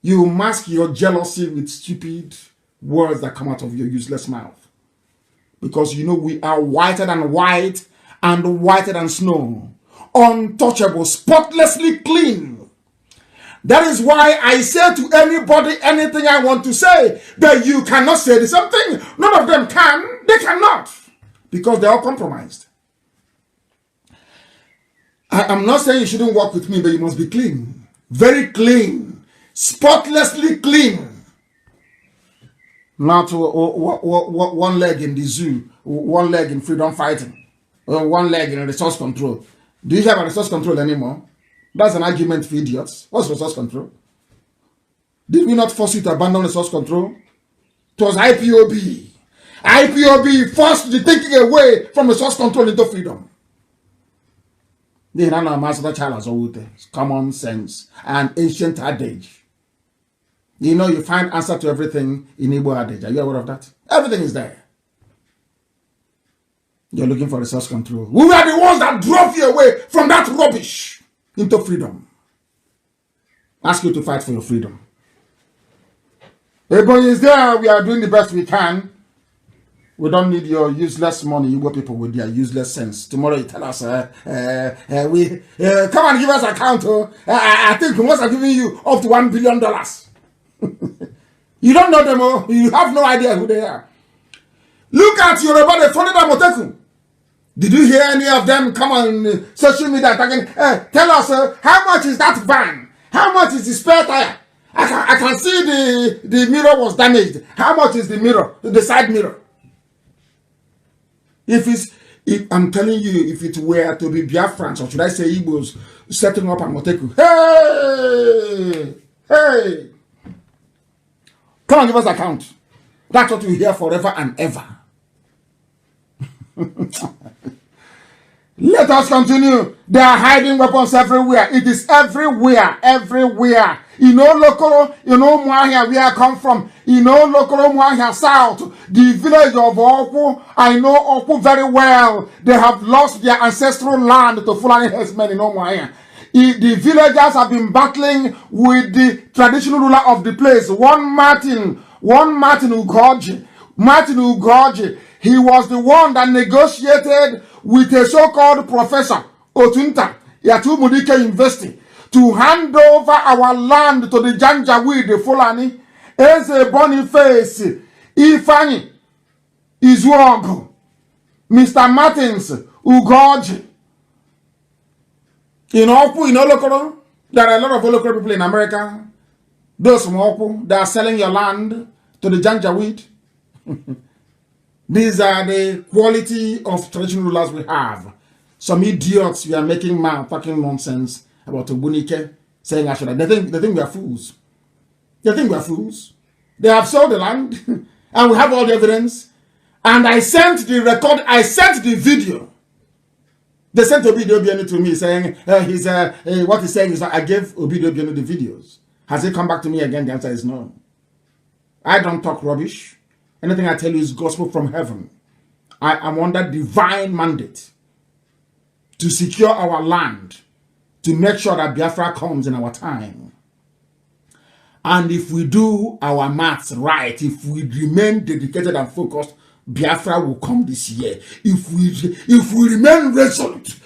You mask your jealousy with stupid words that come out of your useless mouth. Because you know we are whiter than white and whiter than snow. Untouchable, spotlessly clean. That is why I say to anybody anything I want to say, that you cannot say the same thing. None of them can. They cannot. Because they are compromised. I'm not saying you shouldn't work with me, but you must be clean. Very clean. Spotlessly clean. Not 1 leg in the zoo, 1 leg in freedom fighting, or 1 leg in resource control. Do you have a resource control anymore? That's an argument for idiots. What's resource control? Did we not force you to abandon resource control? It was IPOB. IPOB forced the thinking away from the source control into freedom. Common sense and ancient adage. You know, you find answer to everything in Igbo adage. Are you aware of that? Everything is there. You're looking for resource control. We were the ones that drove you away from that rubbish into freedom. Ask you to fight for your freedom. Everybody is there. We are doing the best we can. We don't need your useless money, Igbo people with their useless sense. Tomorrow you tell us, come and give us account. I think we must have given you up to $1 billion. You don't know them all. You have no idea who they are. Look at Yoruba, they funded Amotekun. Did you hear any of them come on social media again? Tell us, how much is that van? How much is the spare tire? I can see the mirror was damaged. How much is the mirror, the side mirror? If I'm telling you, if it were to be Biafrans, or should I say Igbos, setting up Amotekun, hey, come and give us account. That's what we hear forever and ever. Let us continue. They are hiding weapons everywhere. It is everywhere, everywhere. You know, local, you know, Mwahia, where I come from. You know, local Mwahia South, the village of Oku. I know Oku very well. They have lost their ancestral land to Fulani herdsmen in Mwahia. The villagers have been battling with the traditional ruler of the place, one Martin Ugoji. Martin Ugoji. He was the one that negotiated with a so-called professor, Otunta, Yatu Mudike University, to hand over our land to the Janjaweed, the Fulani, as a Boniface, Ifani, Izuogo, Mr. Martins, Ugoji. In Oku, in Olokoro, there are a lot of Olokoro people in America. Those from Oku, they are selling your land to the Janjaweed. These are the quality of traditional rulers we have. Some idiots we are making talking nonsense about Obunike, saying I should. They think we are fools. They think we are fools. They have sold the land, and we have all the evidence. And I sent the record. I sent the video. They sent Obido Obiano to me saying what he's saying is that I gave Obido Obiano the videos. Has he come back to me again? The answer is no. I don't talk rubbish. Anything I tell you is gospel from heaven. I am under divine mandate to secure our land, to make sure that Biafra comes in our time. And if we do our maths right, if we remain dedicated and focused, Biafra will come this year. If we remain resolute,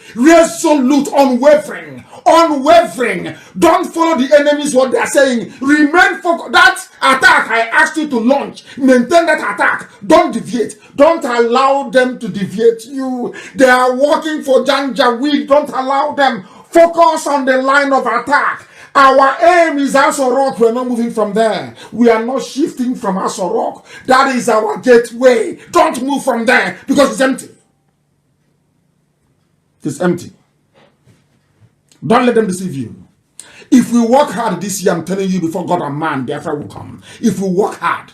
unwavering, don't follow the enemies what they are saying. Remain focused. That attack I asked you to launch, maintain that attack. Don't deviate. Don't allow them to deviate you. They are working for Janjaweed. Don't allow them. Focus on the line of attack. Our aim is Asorok. We're not moving from there. We are not shifting from Asorok. That is our gateway. Don't move from there because it's empty. It's empty. Don't let them deceive you. If we work hard this year, I'm telling you, before God and man, Biafra will come. If we work hard,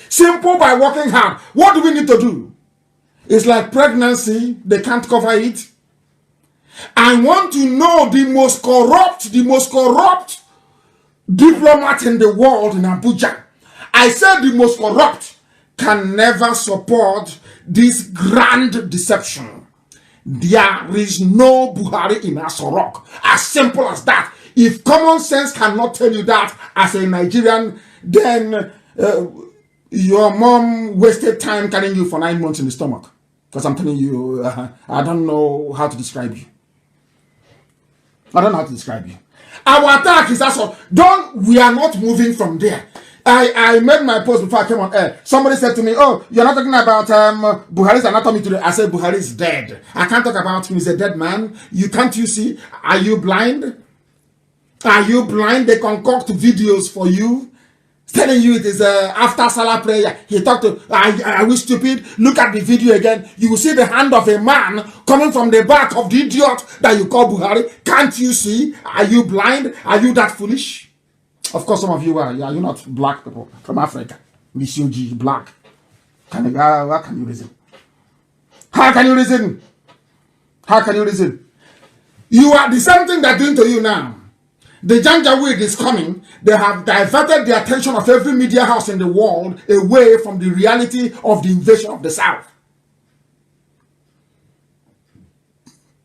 simple by working hard, what do we need to do? It's like pregnancy, they can't cover it. I want to know the most corrupt diplomat in the world in Abuja. I said the most corrupt can never support this grand deception. There is no Buhari in Asorok. As simple as that. If common sense cannot tell you that as a Nigerian, then your mom wasted time carrying you for 9 months in the stomach. Because I'm telling you, I don't know how to describe you. Our attack is also we are not moving from there. I made my post before I came on air. Somebody said to me, oh, you're not talking about Buhari's anatomy today. I said Buhari is dead. I can't talk about him. He's a dead man. Can't you see? Are you blind? They concoct videos for you, telling you it is after Salah prayer. He talked to, are we stupid? Look at the video again. You will see the hand of a man coming from the back of the idiot that you call Buhari. Can't you see? Are you blind? Are you that foolish? Of course, some of you are. Yeah, you're not black people from Africa. Monsieur G, black. How can you reason? How can you reason? How can you reason? You are the same thing they're doing to you now. The Janjaweed is coming. They have diverted the attention of every media house in the world away from the reality of the invasion of the South.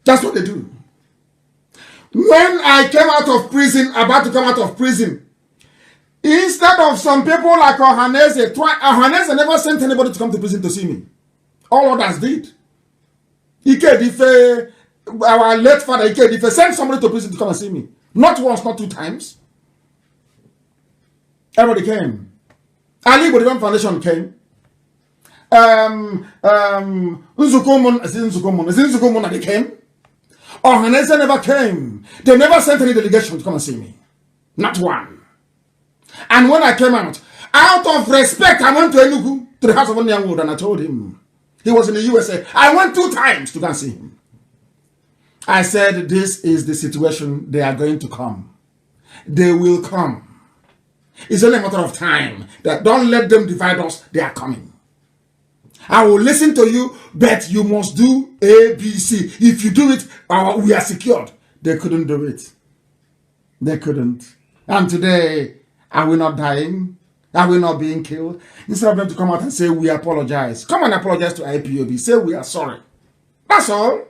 That's what they do. When I came out of prison, about to come out of prison, instead of some people like Ohaneze, Ohaneze never sent anybody to come to prison to see me. All others did. Ikedife, our late father Ikedife, sent somebody to prison to come and see me. Not once, not 2 times. Everybody came. Ali Bodibam Foundation came. Nzukumuna, they came. Ohaneze never came. They never sent any delegation to come and see me. Not one. And when I came out of respect, I went to Enugu, to the house of Nnamdi, and I told him. He was in the USA. I went 2 times to go and see him. I said, this is the situation. They are going to come. They will come. It's only a matter of time. That don't let them divide us. They are coming. I will listen to you, but you must do A, B, C. If you do it, we are secured. They couldn't do it. They couldn't. And today, are we not dying? Are we not being killed? Instead of them to come out and say, we apologize. Come and apologize to IPOB. Say, we are sorry. That's all.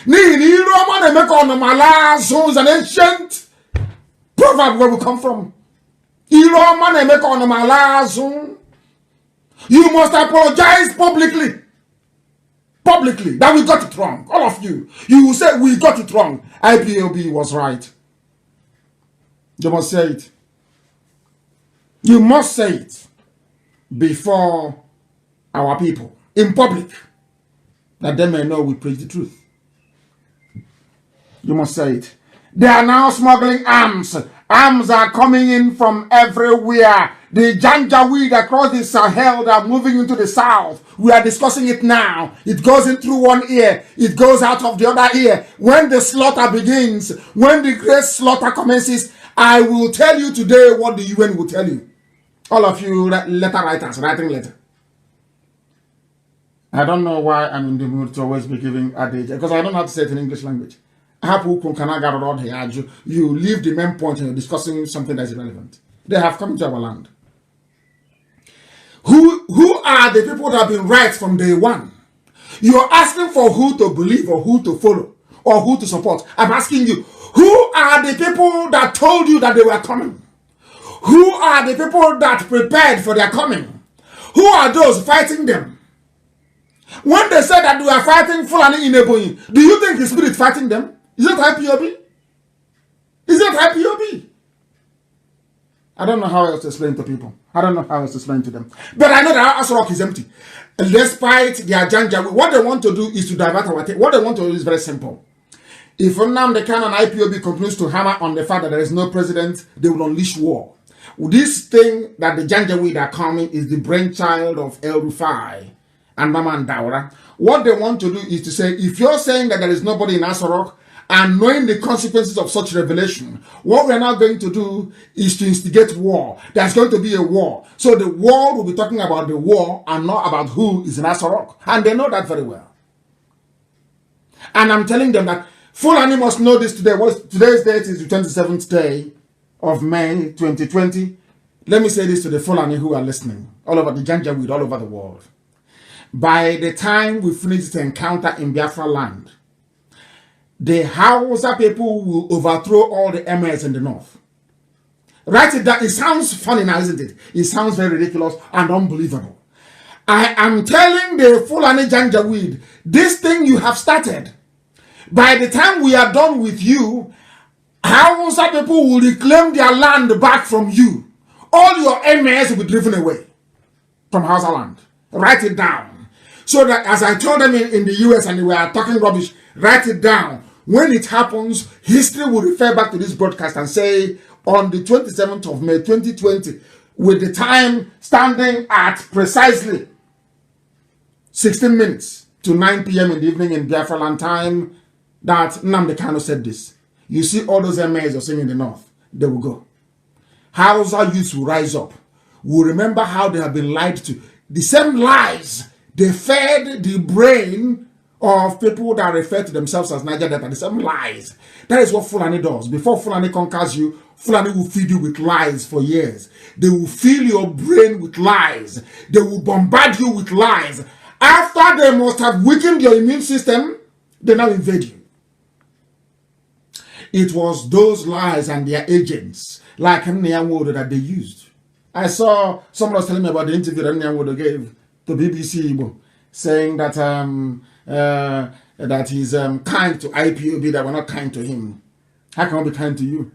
Is an ancient proverb where we come from. You must apologize publicly. Publicly. That we got it wrong. All of you. You will say, we got it wrong. IPOB was right. You must say it. You must say it before our people in public, that they may know we preach the truth. You must say it. They are now smuggling arms. Arms are coming in from everywhere. The Janjaweed across the Sahel are moving into the south. We are discussing it now. It goes in through one ear. It goes out of the other ear. When the slaughter begins, when the great slaughter commences, I will tell you today what the UN will tell you. All of you letter writers, writing letter. I don't know why I'm in the mood to always be giving adage, because I don't know how to say it in English language. You leave the main point and you're discussing something that's irrelevant. They have come to our land. Who are the people that have been right from day one? You're asking for who to believe or who to follow or who to support. I'm asking you, who are the people that told you that they were coming? Who are the people that prepared for their coming? Who are those fighting them? When they said that we are fighting Fulani in Ebonyi, do you think the spirit fighting them? Is it IPOB? Is it IPOB? I don't know how else to explain to people. I don't know how else to explain to them. But I know that our Asorok is empty. Despite their Janjaweed, what they want to do is to divert our attention. What they want to do is very simple. If Nnamdi Kanu and IPOB continues to hammer on the fact that there is no president, they will unleash war. This thing that the Janjaweed are coming is the brainchild of El Rufai and Mama and Daura. What they want to do is to say, if you're saying that there is nobody in Asorok, and knowing the consequences of such revelation, what we're now going to do is to instigate war. There's going to be a war. So the world will be talking about the war and not about who is in Asorok. And they know that very well. And I'm telling them that Fulani must know this today. Today's date is the 27th day of May 2020. Let me say this to the Fulani who are listening, all over the Janjaweed, all over the world. By the time we finish this encounter in Biafra land, the Hausa people will overthrow all the emirs in the north. Write it down. It sounds funny now, isn't it? It sounds very ridiculous and unbelievable. I am telling the Fulani Janjaweed, this thing you have started, by the time we are done with you, Hausa people will reclaim their land back from you. All your emirs will be driven away from Hausa land. Write it down. So that as I told them in the US and we are talking rubbish, write it down. When it happens, history will refer back to this broadcast and say, on the 27th of May 2020, with the time standing at precisely 16 minutes to 9 p.m. in the evening in Biafra land time, that Nnamdi Kanu said this. You see all those emirs you're seeing in the north, they will go. Hausa youths will rise up, will remember how they have been lied to. The same lies they fed the brain of people that refer to themselves as Niger Delta. The same lies. That is what Fulani does. Before Fulani conquers you, Fulani will feed you with lies for years. They will fill your brain with lies. They will bombard you with lies. After they must have weakened your immune system, they now invade you. It was those lies and their agents, like Nnamdi, that they used. I saw someone was telling me about the interview that Nnamdi gave to BBC, saying that that he's kind to IPOB, that we're not kind to him. How can we be kind to you?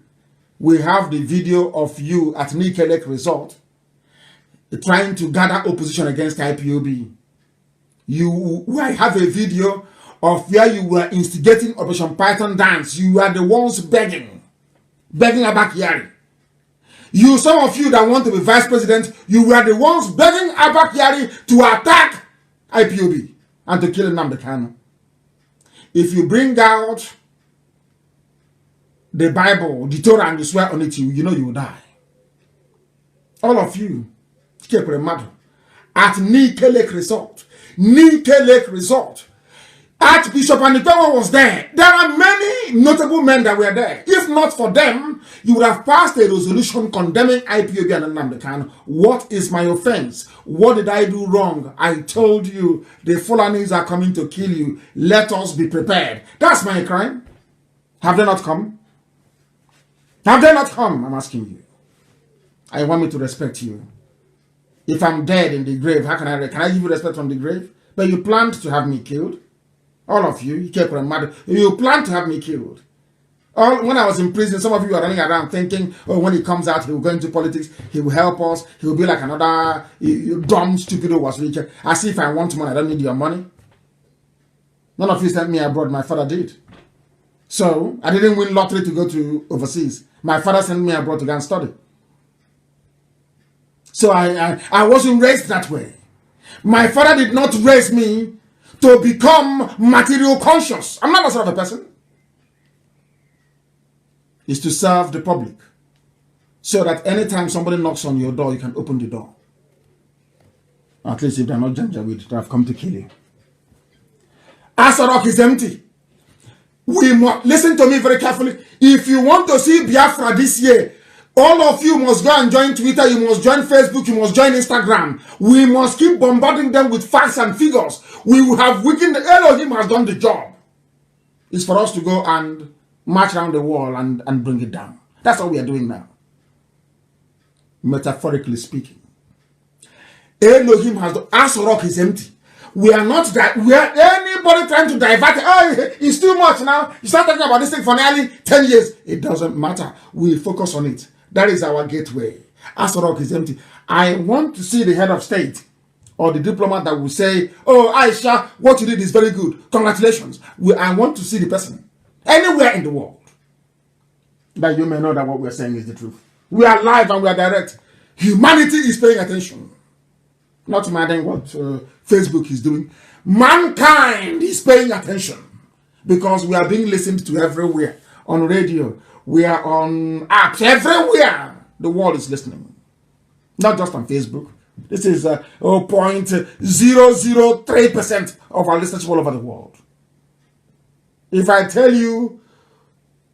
We have the video of you at Nikelek Resort trying to gather opposition against IPOB. I have a video of where you were instigating Operation Python Dance. You were the ones begging Abakari. Some of you that want to be vice president, you were the ones begging Abakari to attack IPOB and to kill Nnamdi Kanu. If you bring out the Bible, the Torah, and you swear on it, you know you will die. All of you, at Nikelek Resort. Archbishop Anipewa was there. There are many notable men that were there. If not for them, you would have passed a resolution condemning IPOB and Nnamdi Kanu. What is my offense? What did I do wrong? I told you the Fulanis are coming to kill you. Let us be prepared. That's my crime. Have they not come? Have they not come? I'm asking you. I want me to respect you. If I'm dead in the grave, how can I give you respect from the grave? But you planned to have me killed. All of you, you planned to have me killed. When I was in prison, some of you are running around thinking, oh, when he comes out, he will go into politics, he will help us, he will be like another dumb, stupid who was richer. As if I want money, I don't need your money. None of you sent me abroad, my father did. So, I didn't win lottery to go to overseas. My father sent me abroad to go and study. So I wasn't raised that way. My father did not raise me to become material conscious. I'm not that sort of a person. It's to serve the public. So that anytime somebody knocks on your door, you can open the door. At least if they're not Janjaweed, they have come to kill you. Asarok is empty. We must listen to me very carefully. If you want to see Biafra this year, all of you must go and join Twitter, you must join Facebook, you must join Instagram. We must keep bombarding them with facts and figures. We will have weakened. Elohim has done the job. It's for us to go and march around the wall and bring it down. That's what we are doing now. Metaphorically speaking. Elohim has done. Asarok is empty. We are not that. We are anybody trying to divert it. Oh, it's too much now. You start talking about this thing for nearly 10 years. It doesn't matter. We focus on it. That is our gateway. Asarok is empty. I want to see the head of state or the diplomat that will say, oh, Aisha, what you did is very good. Congratulations. I want to see the person anywhere in the world that you may know that what we're saying is the truth. We are live and we are direct. Humanity is paying attention. Not mattering what Facebook is doing. Mankind is paying attention because we are being listened to everywhere. On radio, we are on apps, everywhere. The world is listening. Not just on Facebook. This is 0.003% of our listeners all over the world. If I tell you,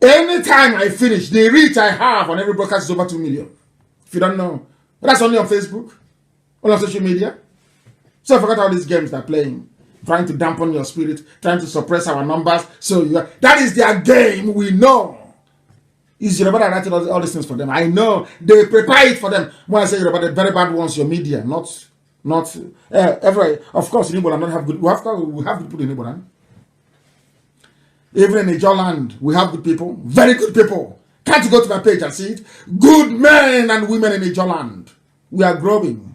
anytime I finish, the reach I have on every broadcast is over 2 million. If you don't know, that's only on Facebook. On social media. So I forgot all these games they're playing, trying to dampen your spirit, trying to suppress our numbers. So that is their game. We know. Is Yoruba that writing all these things for them? I know they prepare it for them. When I say Yoruba, the very bad ones, your media, not every. Of course, in Igbo not have good. We have good people in Igbo. Even in Ijo land, we have good people, very good people. Can't you go to my page and see it? Good men and women in Ijo land. We are growing.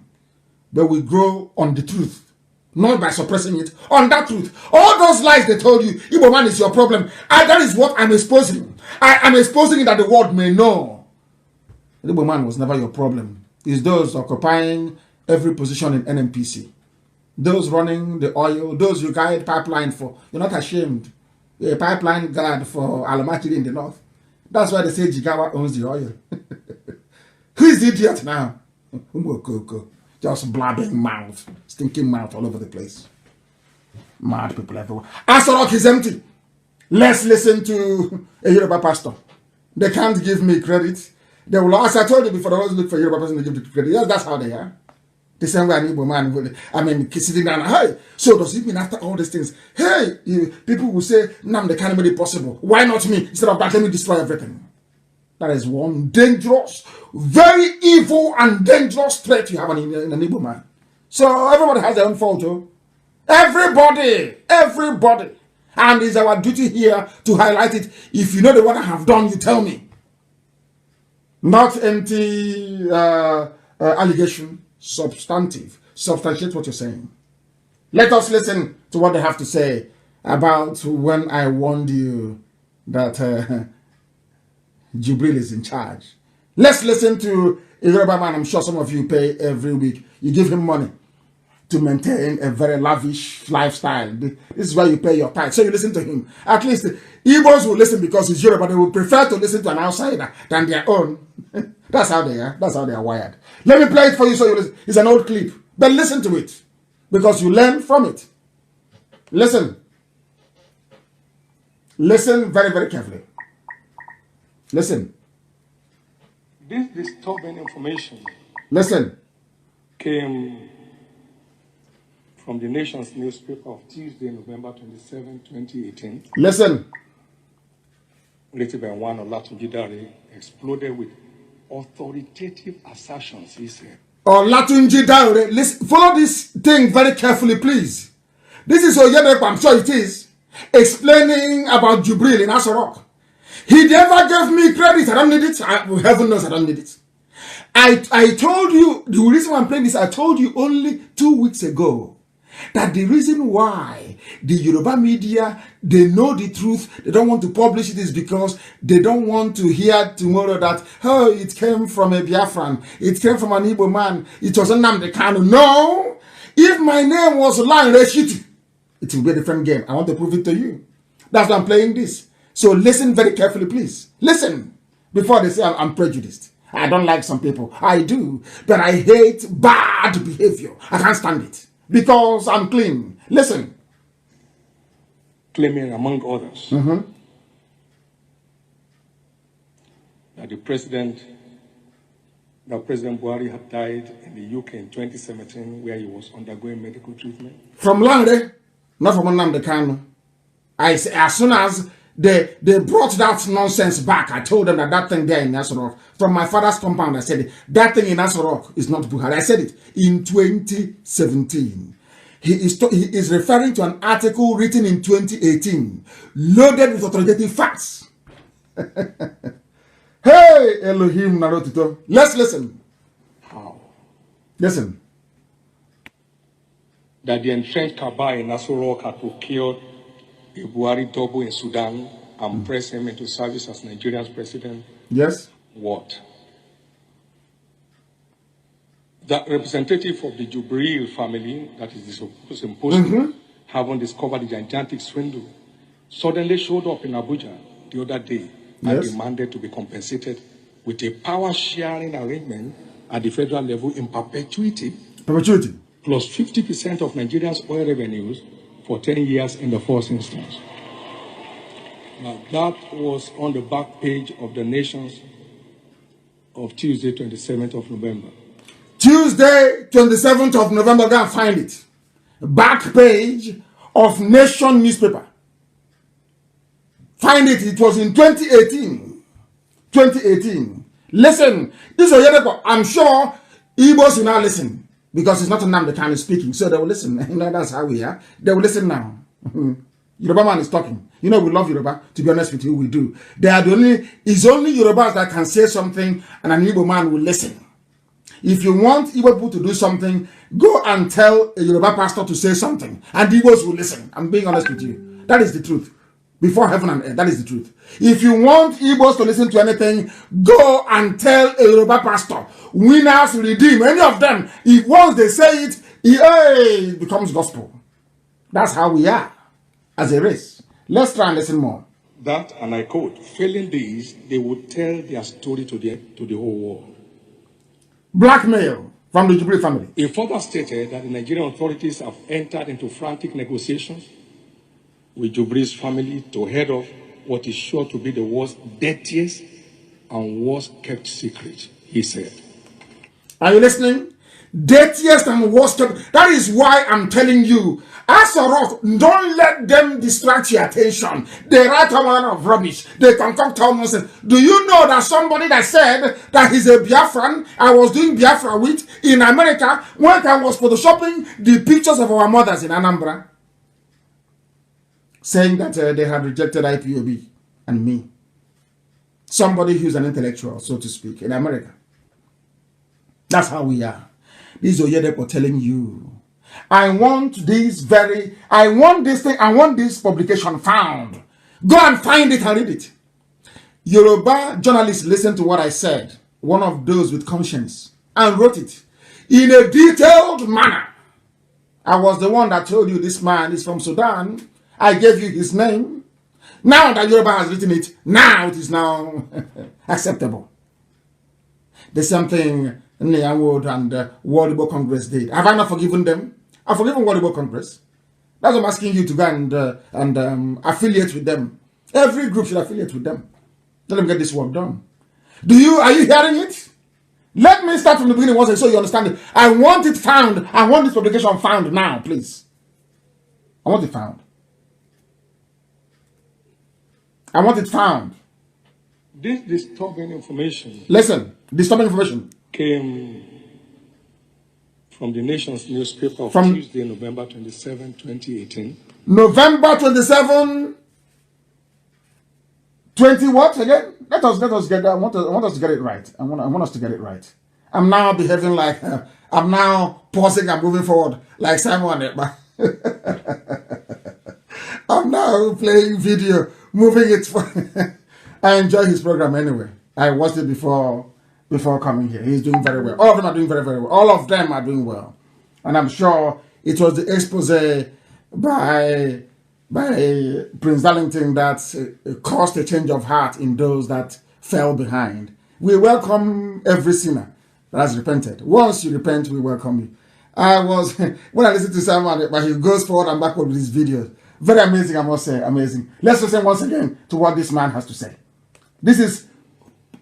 But we grow on the truth, not by suppressing it, on that truth. All those lies they told you, Igbo man is your problem. That is what I'm exposing. I am exposing it that the world may know. The Igbo man was never your problem. It's those occupying every position in NMPC. Those running the oil, those you guide pipeline for. You're not ashamed. You're a pipeline guard for Alamachiri in the north. That's why they say Jigawa owns the oil. Who is the idiot now? Just blabbing mouth, stinking mouth all over the place. Mad people everywhere. Asorok is empty. Let's listen to a Yoruba pastor. They can't give me credit. They will, as I told you before, they always look for Yoruba person to give the credit. Yes, that's how they are. The same way an Igbo man, I mean, sitting down, hey, so does it mean after all these things, hey, people will say, Nnamdi Kanu made it possible. Why not me? Instead of that, let me destroy everything. That is one dangerous, very evil and dangerous threat you have in an Igbo man. So everybody has their own fault too. Everybody. And it's our duty here to highlight it. If you know the one I have done, you tell me. Not empty allegation, substantive. Substantiate what you're saying. Let us listen to what they have to say about when I warned you that Jibril is in charge. Let's listen to a Yoruba man. I'm sure some of you pay every week. You give him money to maintain a very lavish lifestyle. This is where you pay your tithe. So you listen to him. At least Igbos will listen because he's Yoruba. They will prefer to listen to an outsider than their own. That's how they are. That's how they are wired. Let me play it for you so you listen. It's an old clip. But listen to it because you learn from it. Listen. Listen very, very carefully. Listen. This disturbing information Listen. came from the Nation's newspaper of Tuesday, November 27, 2018. Listen. Written by one Olatunji Dare, exploded with authoritative assertions, he said. Olatunji Dare, listen, follow this thing very carefully, please. This is Oyedepo, I'm sure it is, explaining about Jibril in Asorok. He never gave me credit. I don't need it. Heaven knows I don't need it. I told you, the reason why I'm playing this, I told you only 2 weeks ago that the reason why the Yoruba media, they know the truth, they don't want to publish it is because they don't want to hear tomorrow that, oh, it came from a Biafran, it came from an Igbo man, it was Nnamdi Kanu. No! If my name was Lan Reshiti, it will be a different game. I want to prove it to you. That's why I'm playing this. So listen very carefully, please. Listen before they say I'm prejudiced. I don't like some people. I do. But I hate bad behavior. I can't stand it. Because I'm clean. Listen. Claiming, among others, that President Buhari had died in the UK in 2017 where he was undergoing medical treatment. From Lanre, not from Nnamdi Kanu. I say, as soon as they brought that nonsense back, I told them that thing there in Asorok, from my father's compound, I said, that thing in Asorok is not Buhari. I said it in 2017. He is referring to an article written in 2018, loaded with authoritative facts. Hey, Elohim Narotito. Let's listen. How? Listen. That the entrenched Kaaba in Asorok had procured a Buhari double in Sudan and pressed him into service as Nigeria's president. Yes. What? The representative of the Jibril family, that is supposed to having discovered the gigantic swindle, suddenly showed up in Abuja the other day and demanded to be compensated with a power-sharing arrangement at the federal level in perpetuity. Perpetuity. Plus 50% of Nigeria's oil revenues for 10 years in the first instance. Now, that was on the back page of the Nation's of Tuesday, 27th of November. Tuesday, 27th of November, go and find it. Back page of Nation newspaper. Find it. It was in 2018. 2018. Listen. This is Oyedepo. I'm sure Igbos will now listen. Because it's not Nnamdi Kanu speaking. So they will listen. You know, that's how we are. They will listen now. Yoruba man is talking. You know, we love Yoruba. To be honest with you, we do. They are it's only Yorubas that can say something and an Igbo man will listen. If you want Igbo people to do something, go and tell a Yoruba pastor to say something. And the Igbos will listen. I'm being honest with you. That is the truth. Before heaven and earth, that is the truth. If you want Igbos to listen to anything, go and tell a Yoruba pastor. Winners redeem. Any of them, if once they say it, it becomes gospel. That's how we are as a race. Let's try and listen more. That, and I quote, failing these, they would tell their story to the whole world. Blackmail from the Jubilee family. It further stated that the Nigerian authorities have entered into frantic negotiations with Jubilee's family to head off what is sure to be the world's dirtiest and worst kept secret, he said. Are you listening? Dirtiest and worst kept. That is why I'm telling you, as a rock, don't let them distract your attention. They write a lot of rubbish. They concoct all nonsense. Do you know that somebody that said that he's a Biafran, I was doing Biafra with in America when I was photoshopping the pictures of our mothers in Anambra, saying that they had rejected IPOB and me. Somebody who's an intellectual, so to speak, in America. That's how we are. This is Oyedepo telling you, I want this publication found. Go and find it and read it. Yoruba journalists listened to what I said, one of those with conscience, and wrote it in a detailed manner. I was the one that told you this man is from Sudan. I gave you his name. Now that Yoruba has written it, now it is now acceptable. The same thing Niyamwood and World Igbo Congress did. Have I not forgiven them? I've forgiven World Igbo Congress. That's what I'm asking you to go and affiliate with them. Every group should affiliate with them. Let them get this work done. Are you hearing it? Let me start from the beginning once so you understand it. I want it found. I want this publication found now, please. I want it found. I want it found. This disturbing information. Listen, disturbing information came from the Nation's newspaper of Tuesday, November 27, 2018. November 27, 20 what again? Let us get that. I want us to get it right. I want us to get it right. I'm now behaving like I'm now pausing and moving forward like Simon. I'm now playing video, moving it. I enjoy his program anyway. I watched it before coming here. He's doing very well. All of them are doing very, very well. All of them are doing well. And I'm sure it was the expose by Prince Darlington that caused a change of heart in those that fell behind. We welcome every sinner that has repented. Once you repent, we welcome you. When I listen to someone, but he goes forward and backward with his videos. Very amazing, I must say, amazing. Let's listen once again to what this man has to say. This is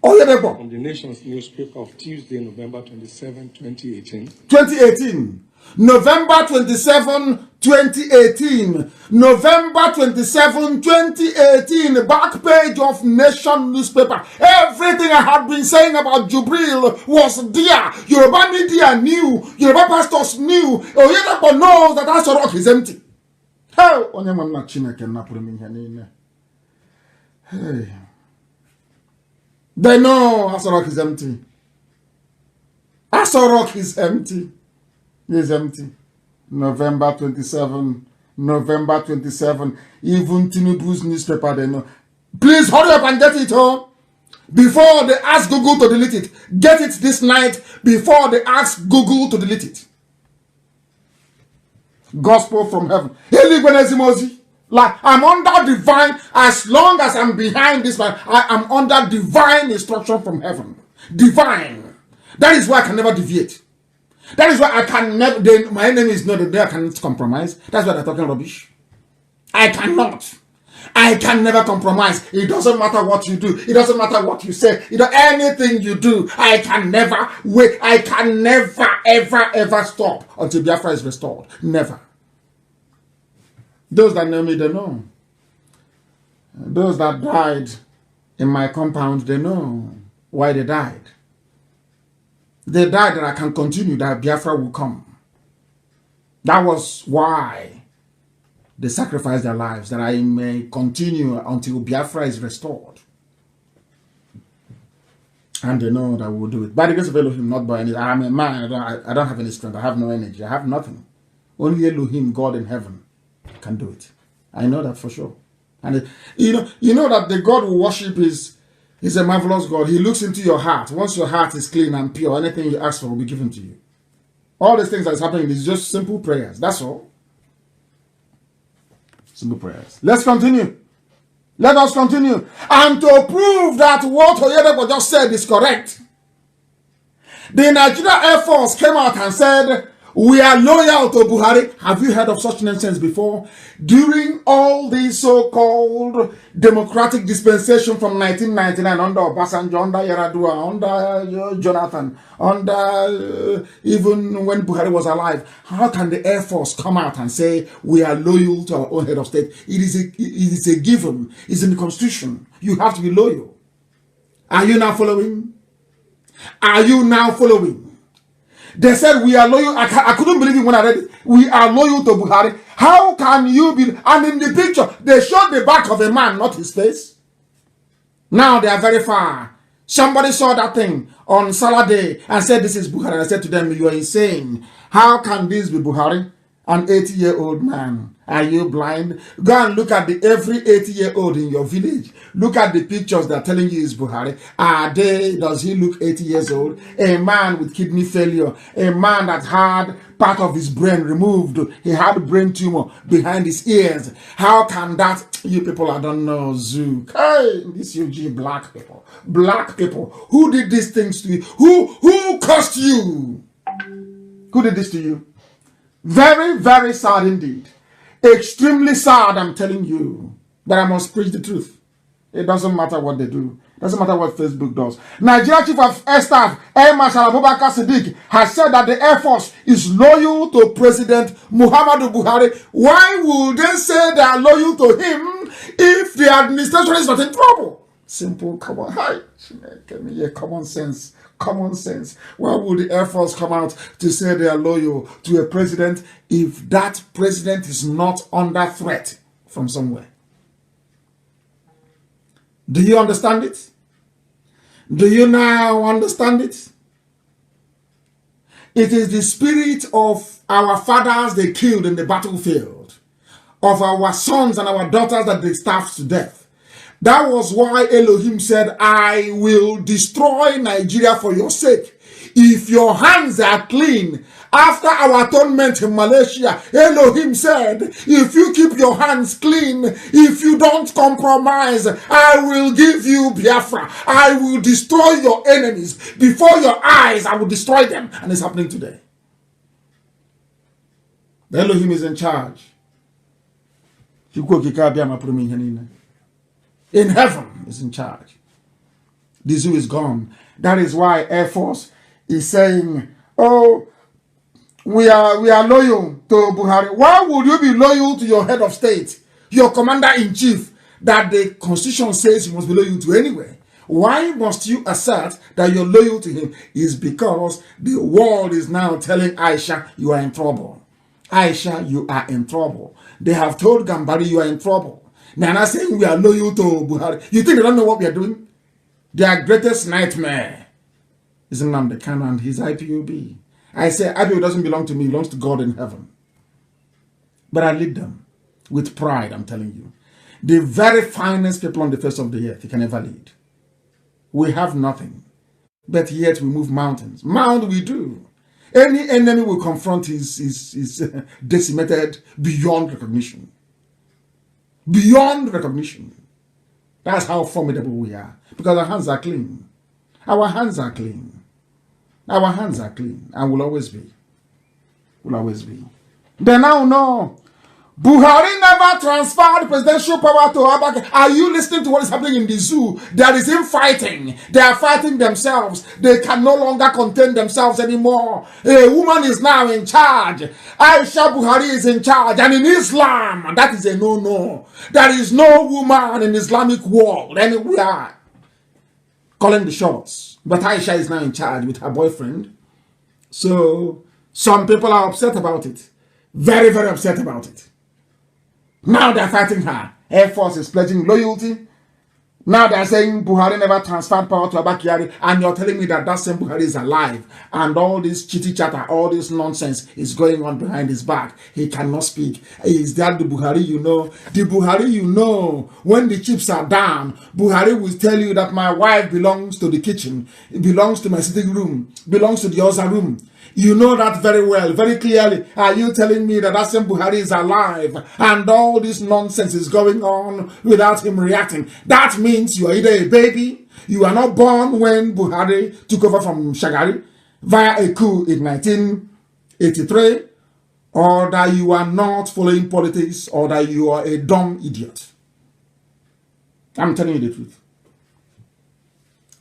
Oyedepo. From the Nation's newspaper of Tuesday, November 27, 2018. 2018. November 27, 2018. November 27, 2018. Back page of Nation newspaper. Everything I had been saying about Jubril was there. Yoruba media knew. Yoruba pastors knew. Oyedepo knows that Asorok is empty. Hey. They know Asorok is empty. Asorok is empty. He is empty. November 27. November 27. Even Tinubu's newspaper, they know. Please hurry up and get it home. Before they ask Google to delete it. Get it this night before they ask Google to delete it. Gospel from heaven. Like I'm under divine, as long as I'm behind this man, I am under divine instruction from heaven. Divine. That is why I can never deviate. That is why I can never, my enemy is not there, I cannot compromise. That's why they're talking rubbish. I cannot. I can never compromise. It doesn't matter what you do. It doesn't matter what you say. Anything you do, I can never wait. I can never, ever stop until Biafra is restored. Never. Those that know me, they know. Those that died in my compound, they know why they died. They died that I can continue, that Biafra will come. That was why they sacrificed their lives, that I may continue until Biafra is restored. And they know that we will do it. By the grace of Elohim, not by any. I'm a man, I don't have any strength, I have no energy, I have nothing. Only Elohim, God in heaven, can do it. I know that for sure. And you know that the God we worship is a marvelous God. He looks into your heart. Once your heart is clean and pure, anything you ask for will be given to you. All these things that is happening is just simple prayers. That's all. Simple prayers. Let's continue. Let us continue. And to prove that what Oyedepo just said is correct, The Nigeria Air Force came out and said, we are loyal to Buhari. Have you heard of such nonsense before? During all these so-called democratic dispensation from 1999 under Obasanjo, under Yaradua, under Jonathan, under even when Buhari was alive, how can the Air Force come out and say we are loyal to our own head of state? It is a given. It's in the Constitution. You have to be loyal. Are you now following? Are you now following? They said we are loyal. I couldn't believe it when I read it. We are loyal to Buhari. How can you be? And in the picture, they showed the back of a man, not his face. Now they are very far. Somebody saw that thing on Saturday and said this is Buhari. And I said to them, you are insane. How can this be Buhari? An 80-year-old man. Are you blind? Go and look at every 80-year-old in your village. Look at the pictures that are telling you is Buhari. Does he look 80 years old? A man with kidney failure. A man that had part of his brain removed. He had a brain tumor behind his ears. How can that? You people, I don't know, Zook. Hey, this UG black people. Black people. Who did these things to you? Who cursed you? Who did this to you? Very, very sad indeed. Extremely sad, I'm telling you. But I must preach the truth. It doesn't matter what they do. It doesn't matter what Facebook does. Nigeria Chief of Air Staff, Air Marshal Abubakar Siddiq, has said that the Air Force is loyal to President Muhammadu Buhari. Why would they say they are loyal to him if the administration is not in trouble? Simple, common sense. Common sense. Why would the Air Force come out to say they are loyal to a president if that president is not under threat from somewhere? Do you understand it? Do you now understand it? It is the spirit of our fathers they killed in the battlefield, of our sons and our daughters that they starved to death. That was why Elohim said, I will destroy Nigeria for your sake. If your hands are clean, after our atonement in Malaysia, Elohim said, if you keep your hands clean, if you don't compromise, I will give you Biarfra. I will destroy your enemies. Before your eyes, I will destroy them. And it's happening today. The Elohim is in charge. In heaven is in charge. The zoo is gone. That is why Air Force is saying, oh, we are loyal to Buhari. Why would you be loyal to your head of state, your commander-in-chief, that the constitution says you must be loyal to anyway? Why must you assert that you're loyal to him? Is because the world is now telling Aisha, you are in trouble. Aisha, you are in trouble. They have told Gambari, you are in trouble. They are not saying we are loyal to Buhari. You think they don't know what we are doing? Their greatest nightmare is Nnamdi Kanu and his IPOB. I say IPOB doesn't belong to me, it belongs to God in heaven. But I lead them with pride, I'm telling you. The very finest people on the face of the earth you can ever lead. We have nothing, but yet we move mountains. Mount we do. Any enemy we confront is decimated beyond recognition. Beyond recognition. That's how formidable we are. Because our hands are clean. Our hands are clean. Our hands are clean. And will always be. Will always be. They now know. Buhari never transferred presidential power to Abaka. Are you listening to what is happening in the zoo? There is infighting. They are fighting themselves. They can no longer contain themselves anymore. A woman is now in charge. Aisha Buhari is in charge. And in Islam, that is a no-no. There is no woman in Islamic world anywhere calling the shots. But Aisha is now in charge with her boyfriend. So, some people are upset about it. Very, very upset about it. Now they're fighting her. Air Force is pledging loyalty. Now they're saying Buhari never transferred power to Abakari, and you're telling me that same Buhari is alive, and all this chitty-chatter, all this nonsense is going on behind his back. He cannot speak. Is that the Buhari you know? The Buhari you know, when the chips are down, Buhari will tell you that my wife belongs to the kitchen, it belongs to my sitting room, belongs to the other room. You know that very well, very clearly. Are you telling me that same Buhari is alive and all this nonsense is going on without him reacting? That means you are either a baby, you are not born when Buhari took over from Shagari, via a coup in 1983, or that you are not following politics, or that you are a dumb idiot. I'm telling you the truth.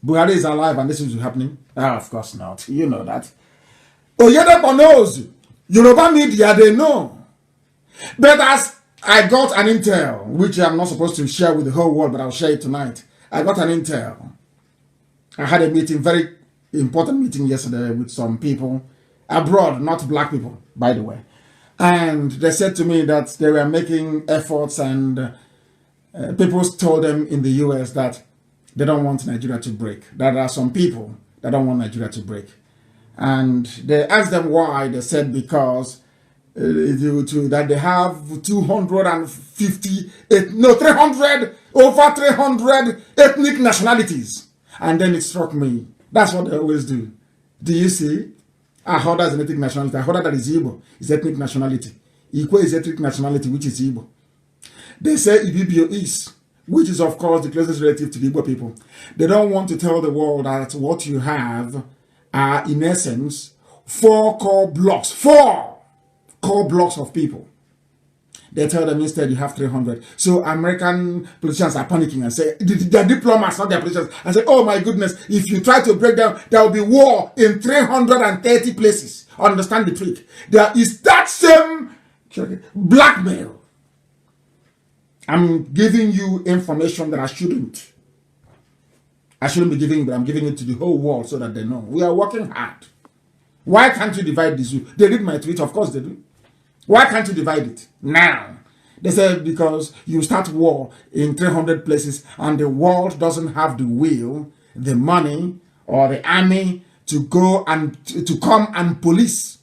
Buhari is alive and this is happening? Ah, of course not. You know that. Oyedepo knows. Yoruba media, they know. But as I got an intel, which I'm not supposed to share with the whole world, but I'll share it tonight. I got an intel. I had a meeting, very important meeting yesterday with some people abroad, not black people, by the way. And they said to me that they were making efforts, and people told them in the US that they don't want Nigeria to break. That there are some people that don't want Nigeria to break. And they asked them why. They said because that they have 300 ethnic nationalities. And then it struck me. That's what they always do. Do you see? Ahoda is an ethnic nationality. Ahoda that is Igbo is ethnic nationality. Ikwe is ethnic nationality, which is Igbo. They say Ibibio is, which is of course the closest relative to the Igbo people. They don't want to tell the world that what you have are in essence 4 core blocks of people. They tell them instead you have 300. So American politicians are panicking and say, they're diplomats, not their politicians, and say, oh my goodness, if you try to break down, there will be war in 330 places. Understand the trick. There is that same blackmail. I'm giving you information that I shouldn't be giving, but I'm giving it to the whole world so that they know. We are working hard. Why can't you divide the zoo? They read my tweet, of course they do. Why can't you divide it now? They said because you start war in 300 places and the world doesn't have the will, the money, or the army to go and to come and police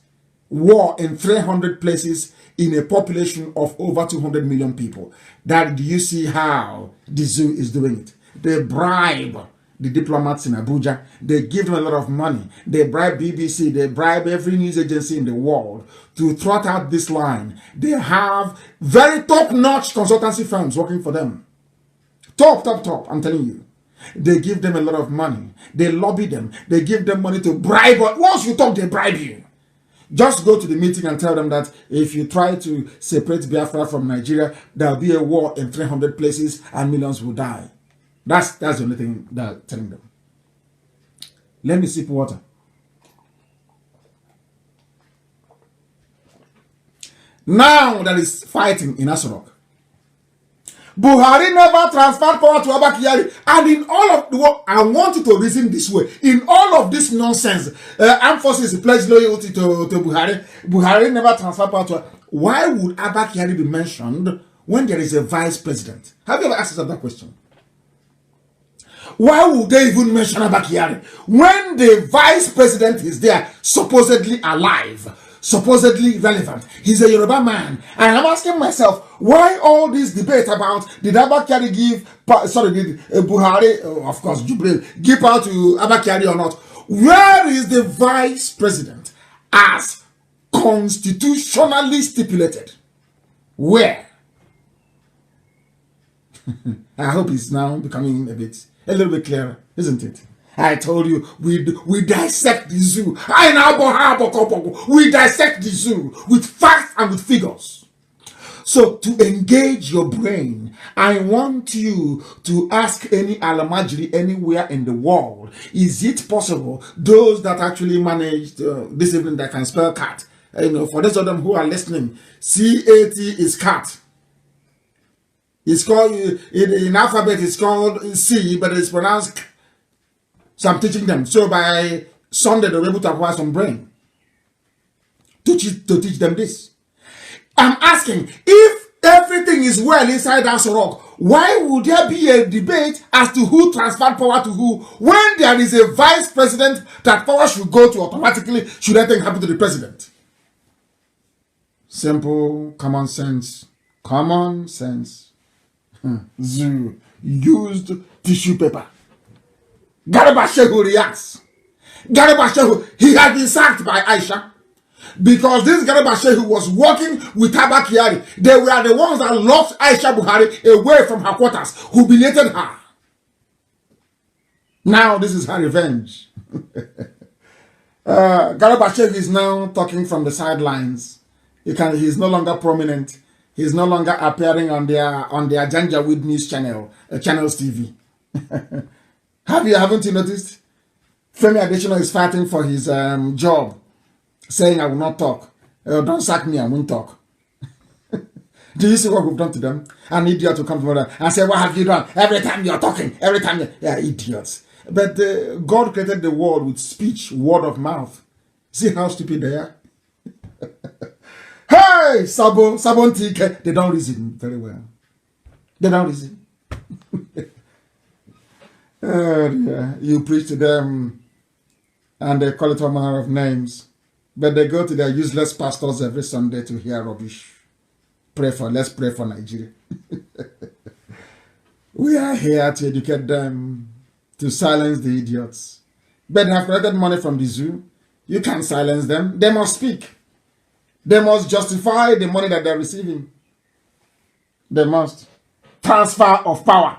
war in 300 places in a population of over 200 million people. That, do you see how the zoo is doing it? They bribe the diplomats in Abuja. They give them a lot of money. They bribe BBC. They bribe every news agency in the world to trot out this line. They have very top-notch consultancy firms working for them. Top, I'm telling you. They give them a lot of money. They lobby them. They give them money to bribe. Once you talk, they bribe you. Just go to the meeting and tell them that if you try to separate Biafra from Nigeria, there will be a war in 300 places and millions will die. That's the only thing that I'm telling them. Let me sip water. Now there is fighting in Asorok. Buhari never transferred power to Abba Kyari. And in all of the world, I want you to reason this way. In all of this nonsense, armed forces pledge loyalty to Buhari. Buhari never transferred power to. Why would Abba Kyari be mentioned when there is a vice president? Have you ever asked yourself that question? Why would they even mention Abba Kyari when the vice president is there, supposedly alive, supposedly relevant? He's a Yoruba man. And I'm asking myself, why all this debate about did Abba Kyari did Buhari, of course, Jubril, give power to Abba Kyari or not? Where is the vice president as constitutionally stipulated? Where? I hope it's now becoming a little bit clearer, isn't it? I told you, we dissect the zoo. We dissect the zoo with facts and with figures. So to engage your brain, I want you to ask any Alamajiri anywhere in the world, is it possible those that actually managed this evening that can spell cat? For those of them who are listening, CAT is cat. It's called, in alphabet, it's called C, but it's pronounced K. So I'm teaching them. So by Sunday, they'll be able to acquire some brain to teach them this. I'm asking, if everything is well inside Asorok, why would there be a debate as to who transferred power to who when there is a vice president that power should go to automatically should anything happen to the president? Simple, common sense. Common sense. Zoo used tissue paper. Garba Shehu reacts. Garba Shehu, he had been sacked by Aisha because this Garba Shehu was working with Abba Kyari. They were the ones that locked Aisha Buhari away from her quarters, humiliated her. Now this is her revenge. Garabashev is now talking from the sidelines. He's no longer prominent. He's no longer appearing on their Janjaweed news channel, Channels TV. Haven't you noticed? Femi Adesina is fighting for his job, saying, I will not talk. Don't sack me, I won't talk. Do you see what we've done to them? An idiot will come tomorrow and say, what have you done? Every time you're talking, every time yeah, idiots. But God created the world with speech, word of mouth. See how stupid they are? Hey, Sabon Tike, they don't reason very well. They don't reason. Yeah. You preach to them and they call it all manner of names. But they go to their useless pastors every Sunday to hear rubbish. Let's pray for Nigeria. We are here to educate them, to silence the idiots. But they have collected money from the zoo. You can't silence them. They must speak. They must justify the money that they're receiving. They must. Transfer of power.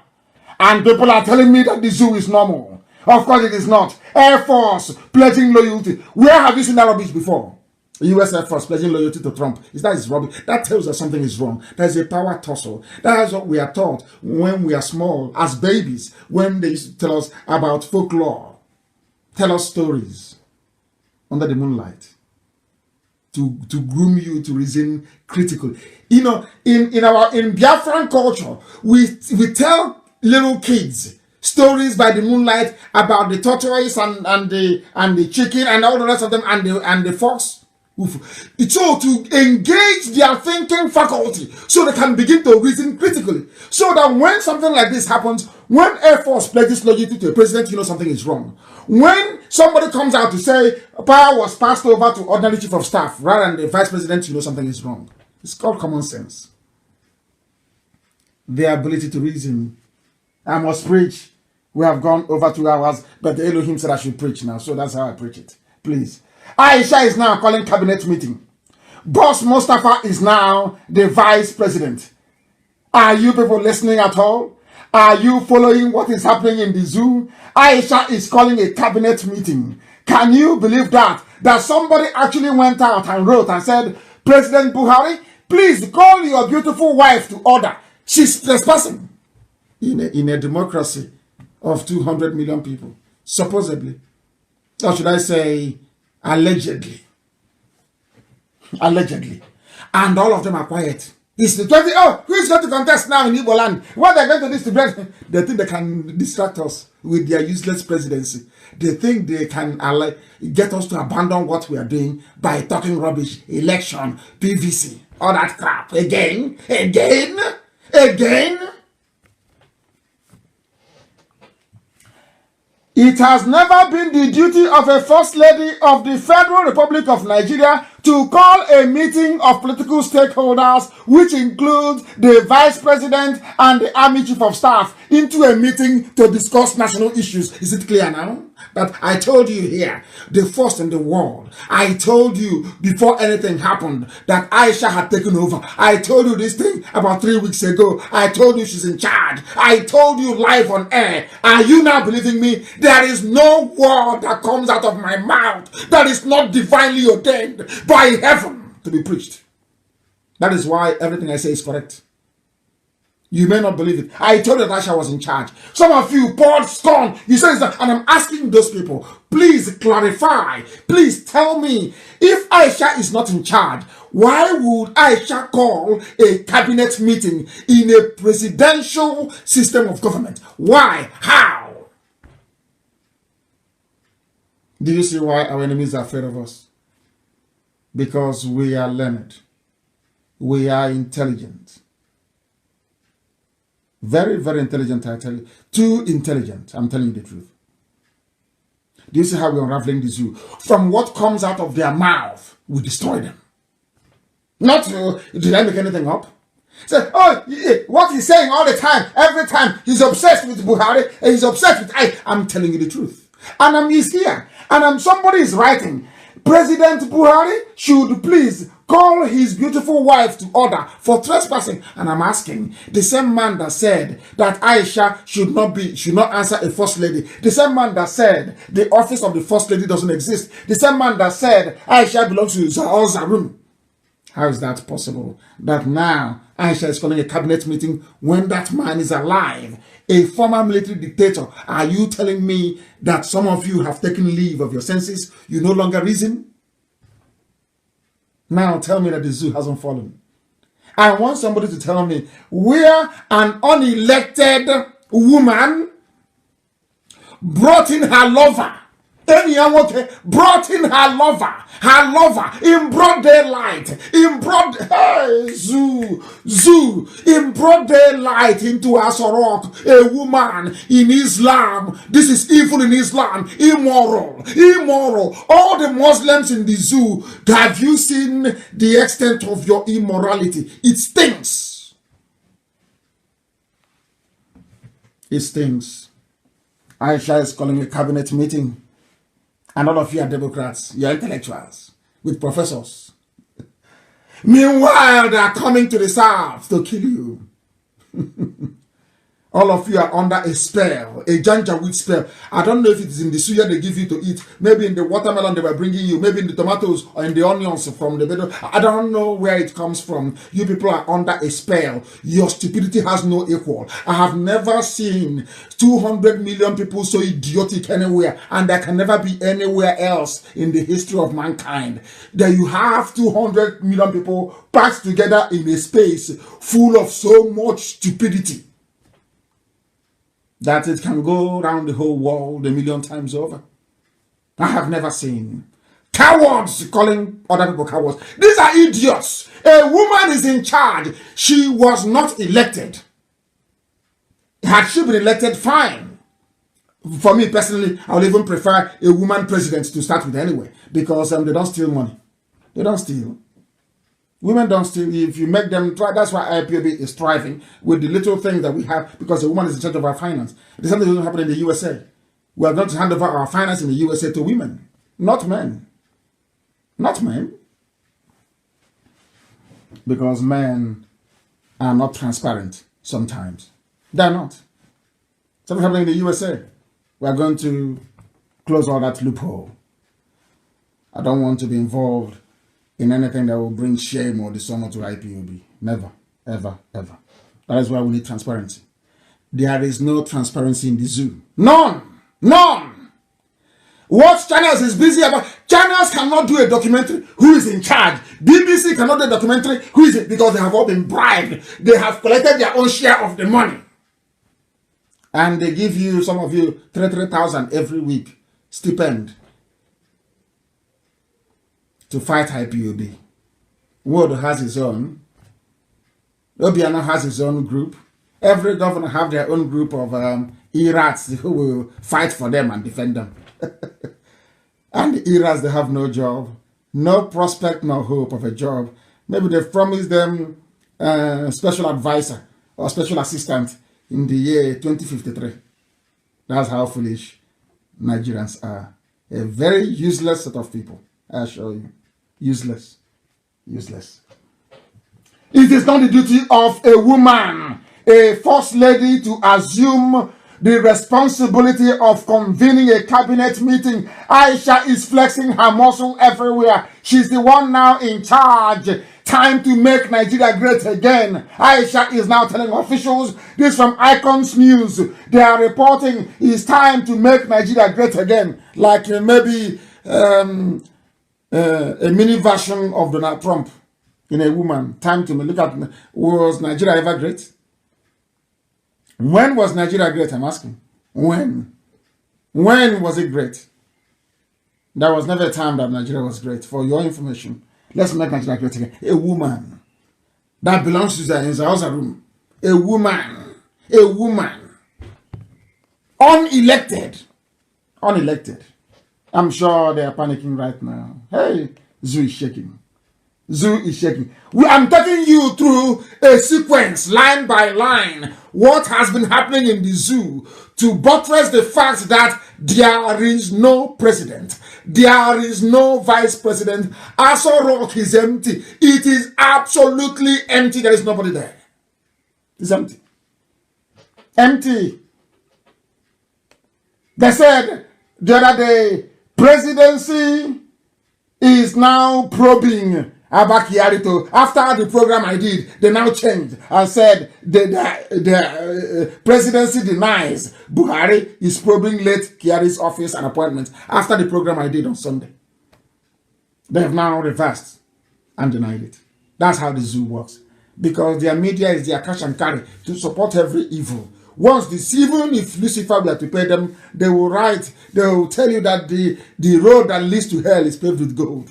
And people are telling me that the zoo is normal. Of course it is not. Air Force pledging loyalty. Where have you seen that rubbish before? US Air Force pledging loyalty to Trump. That is rubbish. That tells us something is wrong. There's a power tussle. That is what we are taught when we are small, as babies, when they used to tell us about folklore, tell us stories under the moonlight, to groom you to reason critically. You know, in Biafran culture, we tell little kids stories by the moonlight about the tortoise and the chicken and all the rest of them and the fox. So to engage their thinking faculty so they can begin to reason critically. So that when something like this happens, when Air Force pledges loyalty to a president, you know something is wrong. When somebody comes out to say power was passed over to ordinary chief of staff rather than the vice president, you know something is wrong. It's called common sense. Their ability to reason. I must preach. We have gone over 2 hours, but the Elohim said I should preach now, so that's how I preach it. Please. Aisha is now calling cabinet meeting. Boss Mustafa is now the vice president. Are you people listening at all? Are you following what is happening in the zoo? Aisha is calling a cabinet meeting. Can you believe that? That somebody actually went out and wrote and said, President Buhari, please call your beautiful wife to order. She's trespassing. In a democracy of 200 million people, supposedly. Or should I say, allegedly. Allegedly. And all of them are quiet. It's the 20. Oh, who is going to contest now in Igbo land? What they're going to distribute? They think they can distract us with their useless presidency. They think they can get us to abandon what we are doing by talking rubbish, election, PVC, all that crap. Again. It has never been the duty of a First Lady of the Federal Republic of Nigeria to call a meeting of political stakeholders, which includes the Vice President and the Army Chief of Staff, into a meeting to discuss national issues. Is it clear now? But I told you here, the first in the world. I told you before anything happened that Aisha had taken over. I told you this thing about 3 weeks ago. I told you she's in charge. I told you live on air. Are you now believing me? There is no word that comes out of my mouth that is not divinely ordained by heaven to be preached. That is why everything I say is correct. You may not believe it. I told you that Aisha was in charge. Some of you poured scorn. You said that, and I'm asking those people, please clarify. Please tell me, if Aisha is not in charge, why would Aisha call a cabinet meeting in a presidential system of government? Why? How? Do you see why our enemies are afraid of us? Because we are learned. We are intelligent. Very, very intelligent, I tell you. Too intelligent, I'm telling you the truth. Do you see how we're unraveling the zoo? From what comes out of their mouth, we destroy them. Not, did I make anything up? Say, oh, what he's saying all the time, every time, he's obsessed with Buhari, and he's obsessed with I'm telling you the truth. And he's here. And somebody is writing, President Buhari should please call his beautiful wife to order for trespassing. And I'm asking, the same man that said that Aisha should not answer a first lady, the same man that said the office of the first lady doesn't exist, the same man that said Aisha belongs to Zarun. How is that possible? That now Aisha is calling a cabinet meeting when that man is alive, a former military dictator. Are you telling me that some of you have taken leave of your senses? You no longer reason? Now tell me that the zoo hasn't fallen. I want somebody to tell me where an unelected woman brought in her lover. Brought in her lover in broad daylight, in broad in broad daylight into Asorok, a woman in Islam. This is evil in Islam, immoral. All the Muslims in the zoo, have you seen the extent of your immorality? It stinks. It stinks. Aisha is calling a cabinet meeting. And all of you are Democrats, you're intellectuals, with professors. Meanwhile, they are coming to the South to kill you. All of you are under a spell, a Janjaweed spell. I don't know if it is in the suya they give you to eat, maybe in the watermelon they were bringing you, maybe in the tomatoes or in the onions from the middle. I don't know where it comes from. You people are under a spell. Your stupidity has no equal. I have never seen 200 million people so idiotic anywhere, and there can never be anywhere else in the history of mankind. That you have 200 million people packed together in a space full of so much stupidity that it can go around the whole world 1,000,000 times over. I have never seen cowards calling other people cowards. These are idiots. A woman is in charge. She was not elected. Had she been elected, fine. For me personally, I would even prefer a woman president to start with anyway, because they don't steal money. They don't steal. Women don't steal. If you make them try, that's why IPOB is thriving with the little things that we have, because a woman is in charge of our finance. The same thing doesn't happen in the USA. We are going to hand over our finance in the USA to women, not men. Not men. Because men are not transparent sometimes. They're not. Something happening in the USA. We are going to close all that loophole. I don't want to be involved in anything that will bring shame or dishonor to IPOB. Never, ever, ever. That is why we need transparency. There is no transparency in the zoo. None! None! What channels is busy about? Channels cannot do a documentary. Who is in charge? BBC cannot do a documentary. Who is it? Because they have all been bribed. They have collected their own share of the money. And they give you, some of you, 3,000 every week stipend to fight IPOB. World has his own. Obiano has his own group. Every governor have their own group of E-rats who will fight for them and defend them. And the E-rats, they have no job, no prospect, no hope of a job. Maybe they've promised them special advisor or special assistant in the year 2053. That's how foolish Nigerians are. A very useless set of people, I assure you. Useless. Useless. It is not the duty of a woman, a first lady, to assume the responsibility of convening a cabinet meeting. Aisha is flexing her muscle everywhere. She's the one now in charge. Time to make Nigeria great again. Aisha is now telling officials, this from Icons News, they are reporting it's time to make Nigeria great again. Like maybe a mini version of Donald Trump in a woman. Time to look at, was Nigeria ever great? When was Nigeria great, I'm asking? When? When was it great? There was never a time that Nigeria was great. For your information, let's make Nigeria great again. A woman that belongs to the house room. A woman. A woman. Unelected. Unelected. I'm sure they are panicking right now. Hey, Zoo is shaking. Zoo is shaking. I'm taking you through a sequence, line by line, what has been happening in the zoo to buttress the fact that there is no president. there is no vice president. Aso Rock is empty. It is absolutely empty. There is nobody there. It's empty. Empty. They said the other day, presidency is now probing Abba Kyari to, after the program I did, they now changed and said the presidency denies Buhari is probing late Kyari's office and appointments after the program I did on Sunday. They have now reversed and denied it. That's how the zoo works. Because their media is their cash and carry to support every evil. Once this, even if Lucifer were to pay them, they will tell you that the road that leads to hell is paved with gold.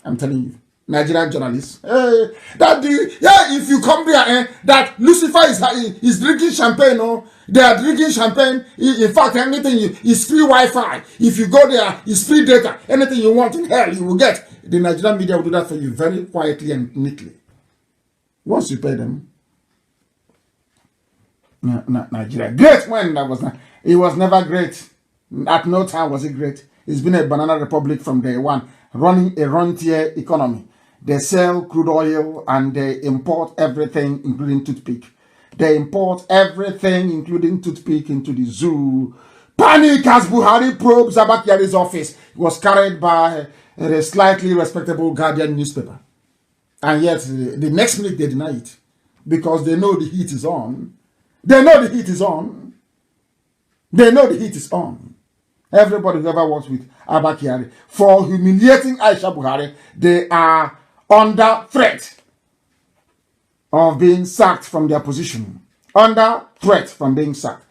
I'm telling you, Nigerian journalists. If you come there, that Lucifer is drinking champagne, they are drinking champagne. In fact, anything is free Wi-Fi. If you go there, it's free data. Anything you want in hell, you will get. The Nigerian media will do that for you very quietly and neatly. Once you pay them. Nigeria. Great when that was not. It was never great. At no time was it great. It's been a banana republic from day one, running a rentier economy. They sell crude oil and they import everything, including toothpick. They import everything, including toothpick, into the zoo. Panic as Buhari probes Abba Kyari's office. It was carried by a slightly respectable Guardian newspaper. And yet, the next minute they deny it. Because they know the heat is on. They know the heat is on. They know the heat is on. Everybody who ever works with Abba Kyari, for humiliating Aisha Buhari, they are under threat of being sacked from their position. Under threat from being sacked.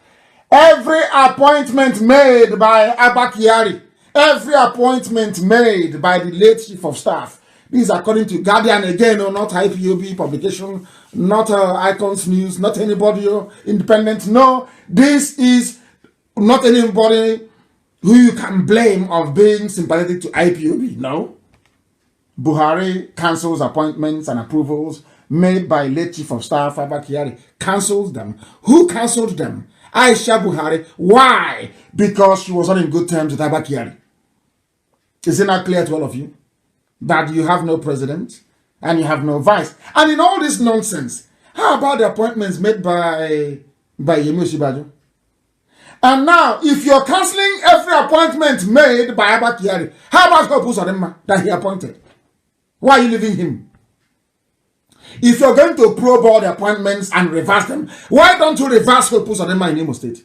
Every appointment made by Abba Kyari, every appointment made by the late chief of staff, this is according to Guardian again, not IPOB publication, not Icons News, not anybody independent. No, this is not anybody who you can blame of being sympathetic to IPOB. No. Buhari cancels appointments and approvals made by late chief of staff Abba Kyari. Cancels them. Who cancelled them? Aisha Buhari. Why? Because she was not in good terms with Abba Kyari. Is it not clear to all of you that you have no president and you have no vice? And in all this nonsense, how about the appointments made by Yemi Osinbajo? And now, if you're cancelling every appointment made by Abba Kyari, how about Hope Uzodinma that he appointed? Why are you leaving him? If you're going to probe all the appointments and reverse them, why don't you reverse Hope Uzodinma in Imo State,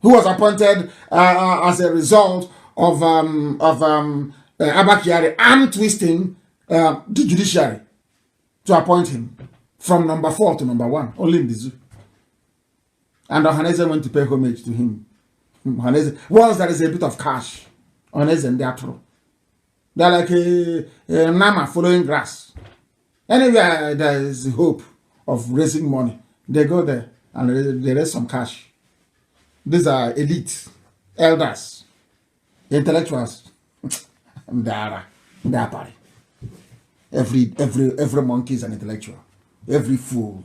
who was appointed as a result of Abba Kyari arm twisting the judiciary to appoint him from number 4 to number 1, only in the zoo. And Ohaneze went to pay homage to him. Once there is a bit of cash, Ohaneze and their throw. They're like a Nama following grass. Anywhere there is hope of raising money, they go there and they raise some cash. These are elite, elders, intellectuals. They are party. Every monkey is an intellectual. Every fool.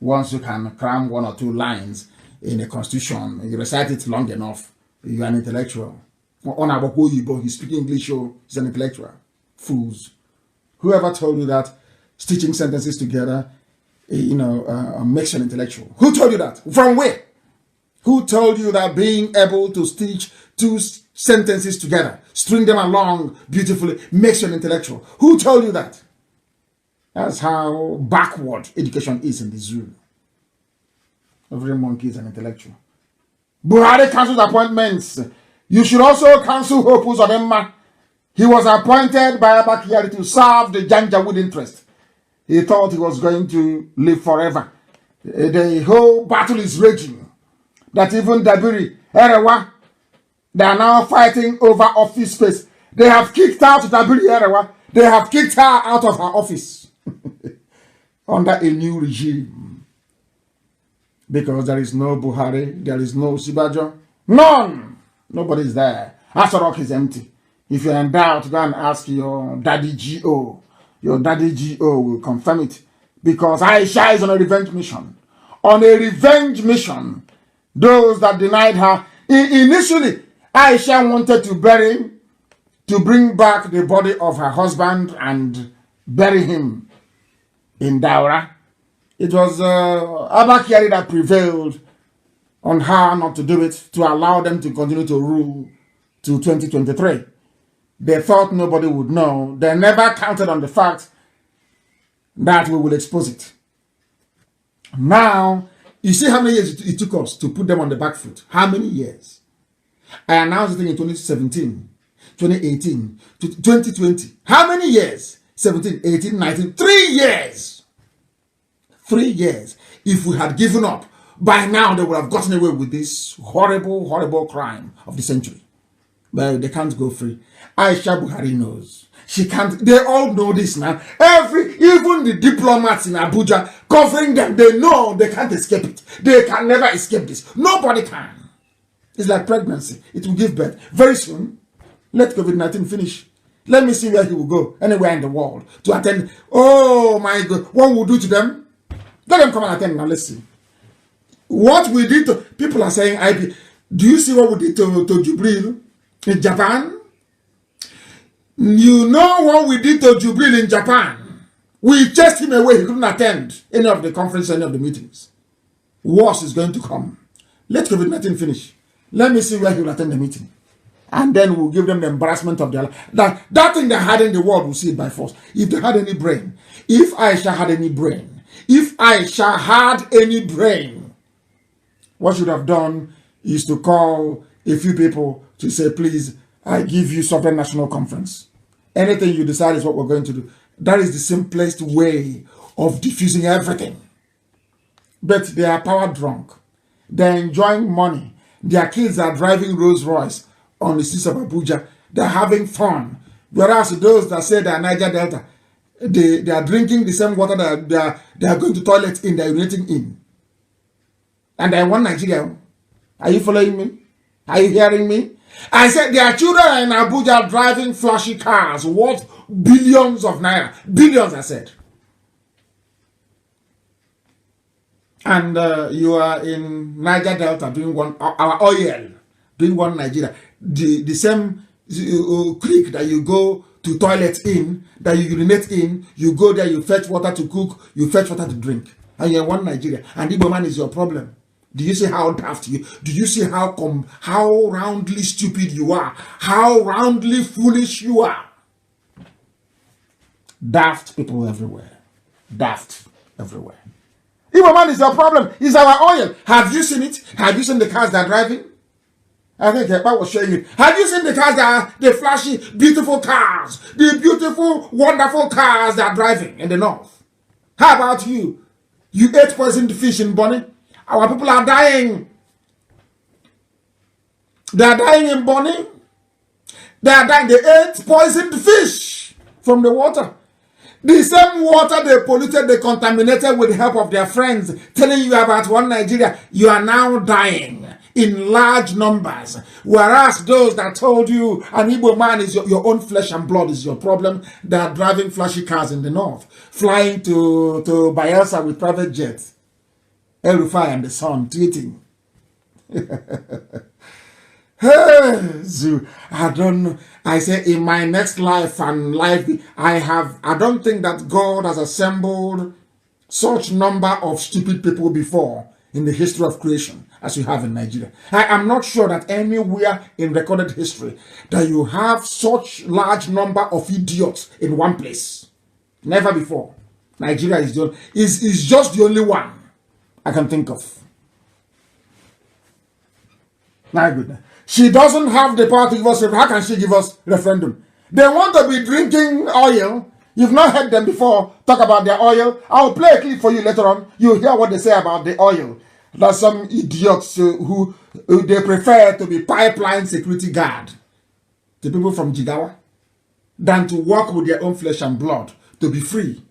Once you can cram 1 or 2 lines in a constitution, you recite it long enough, you are an intellectual. You speak English, he's an intellectual. Fools. Whoever told you that stitching sentences together, makes you an intellectual? Who told you that? From where? Who told you that being able to stitch 2 sentences together, string them along beautifully, makes you an intellectual? Who told you that? That's how backward education is in the zoo. Every monkey is an intellectual. Buhari cancels appointments. You should also cancel Hope Uzodinma. He was appointed by Abba Kyari to serve the Janjaweed interest. He thought he was going to live forever. The whole battle is raging. That even Dabiri, Erewa, they are now fighting over office space. They have kicked out Dabiri Erewa. They have kicked her out of her office. Under a new regime. Because there is no Buhari, there is no Osinbajo. None! Nobody is there. Aso Rock is empty. If you're in doubt, go and ask your daddy GO. Your daddy GO will confirm it. Because Aisha is on a revenge mission. On a revenge mission. Those that denied her. Initially, Aisha wanted to bury to bring back the body of her husband and bury him in Daura. It was Abakari that prevailed on her not to do it, to allow them to continue to rule to 2023. They thought nobody would know. They never counted on the fact that we will expose it. Now, you see how many years it took us to put them on the back foot. How many years? I announced it in 2017, 2018, 2020. How many years? 17, 18, 19, 3 years. 3 years. If we had given up, by now they would have gotten away with this horrible, horrible crime of the century. But they can't go free. Aisha Buhari knows. She can't. They all know this now. Even the diplomats in Abuja covering them, they know they can't escape it. They can never escape this. Nobody can. It's like pregnancy. It will give birth. Very soon, let COVID-19 finish. Let me see where he will go, anywhere in the world, to attend. Oh my God. What will we do to them? Let them come and attend now. Let's see. What we did to, people are saying, do you see what we did to Jubril in Japan? You know what we did to Jubril in Japan? We chased him away. He couldn't attend any of the conference, any of the meetings. Worse is going to come. Let COVID-19 finish. Let me see where he will attend the meeting. And then we'll give them the embarrassment of their life. That thing they had in the world, will see it by force. If they had any brain, if Aisha had any brain, what should have done is to call a few people to say, please, I give you Sovereign National Conference. Anything you decide is what we're going to do. That is the simplest way of diffusing everything. But they are power drunk. They're enjoying money. Their kids are driving Rolls Royce on the streets of Abuja. They're having fun. Whereas those that say they are Niger Delta, they are drinking the same water that they are going to toilet in, they're urinating in. And I want Nigeria. Are you following me? Are you hearing me? I said their children in Abuja driving flashy cars worth billions of naira. Billions, I said. And you are in Niger Delta doing our oil, doing one Nigeria. The same creek that you go to toilet in, that you urinate in, you go there, you fetch water to cook, you fetch water to drink. And you're one Nigeria. And Igbo man is your problem. Do you see how daft you? Do you see how roundly stupid you are? How roundly foolish you are? Daft people everywhere. Daft everywhere. Igbo man is your problem. It's our oil. Have you seen it? Have you seen the cars they're driving? I think Ekpa was showing it. Have you seen the cars that are the flashy, beautiful cars? The beautiful, wonderful cars that are driving in the north? How about you? You ate poisoned fish in Bonny? Our people are dying. They are dying in Bonny. They are dying. They ate poisoned fish from the water. The same water they polluted, they contaminated with the help of their friends, telling you about one Nigeria. You are now dying in large numbers. Whereas those that told you an Igbo man is your own flesh and blood is your problem, they are driving flashy cars in the north, flying to Biarfra with private jets. El Rufai and the son tweeting. Hey, Zoo, I don't know. I say in my next life and life, I don't think that God has assembled such number of stupid people before in the history of creation as you have in Nigeria. I am not sure that anywhere in recorded history that you have such large number of idiots in one place. Never before. Nigeria is just the only one I can think of. My goodness. She doesn't have the power to give us referendum. How can she give us referendum? They want to be drinking oil. You've not heard them before talk about their oil. I'll play a clip for you later on. You'll hear what they say about the oil. There's some idiots who they prefer to be pipeline security guard, the people from Jigawa, than to work with their own flesh and blood to be free.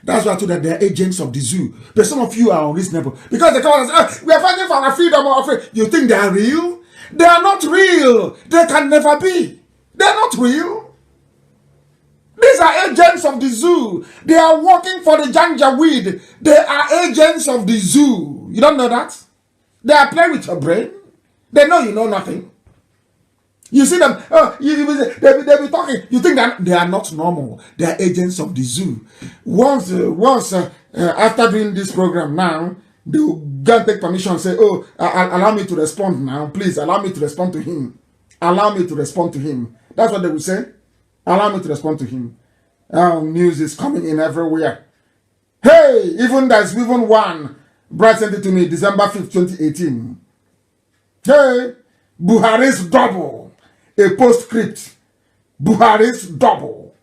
That's why I told that they're agents of the zoo. But some of you are unreasonable. Because they come and say, we are fighting for our freedom or free. You think they are real? They are not real. They can never be. They are not real. These are agents of the zoo. They are working for the Janjaweed. They are agents of the zoo. You don't know that? They are playing with your brain. They know you know nothing. You see them, they be talking. You think that they are not normal. They are agents of the zoo. Once after doing this program now, they will go and take permission and say, oh, allow me to respond now. Please, allow me to respond to him. Allow me to respond to him. That's what they will say. Allow me to respond to him. News is coming in everywhere. Hey, there's even one. Brad sent it to me December 5th, 2018. Hey, Buhari's double. A postscript. Buhari's double.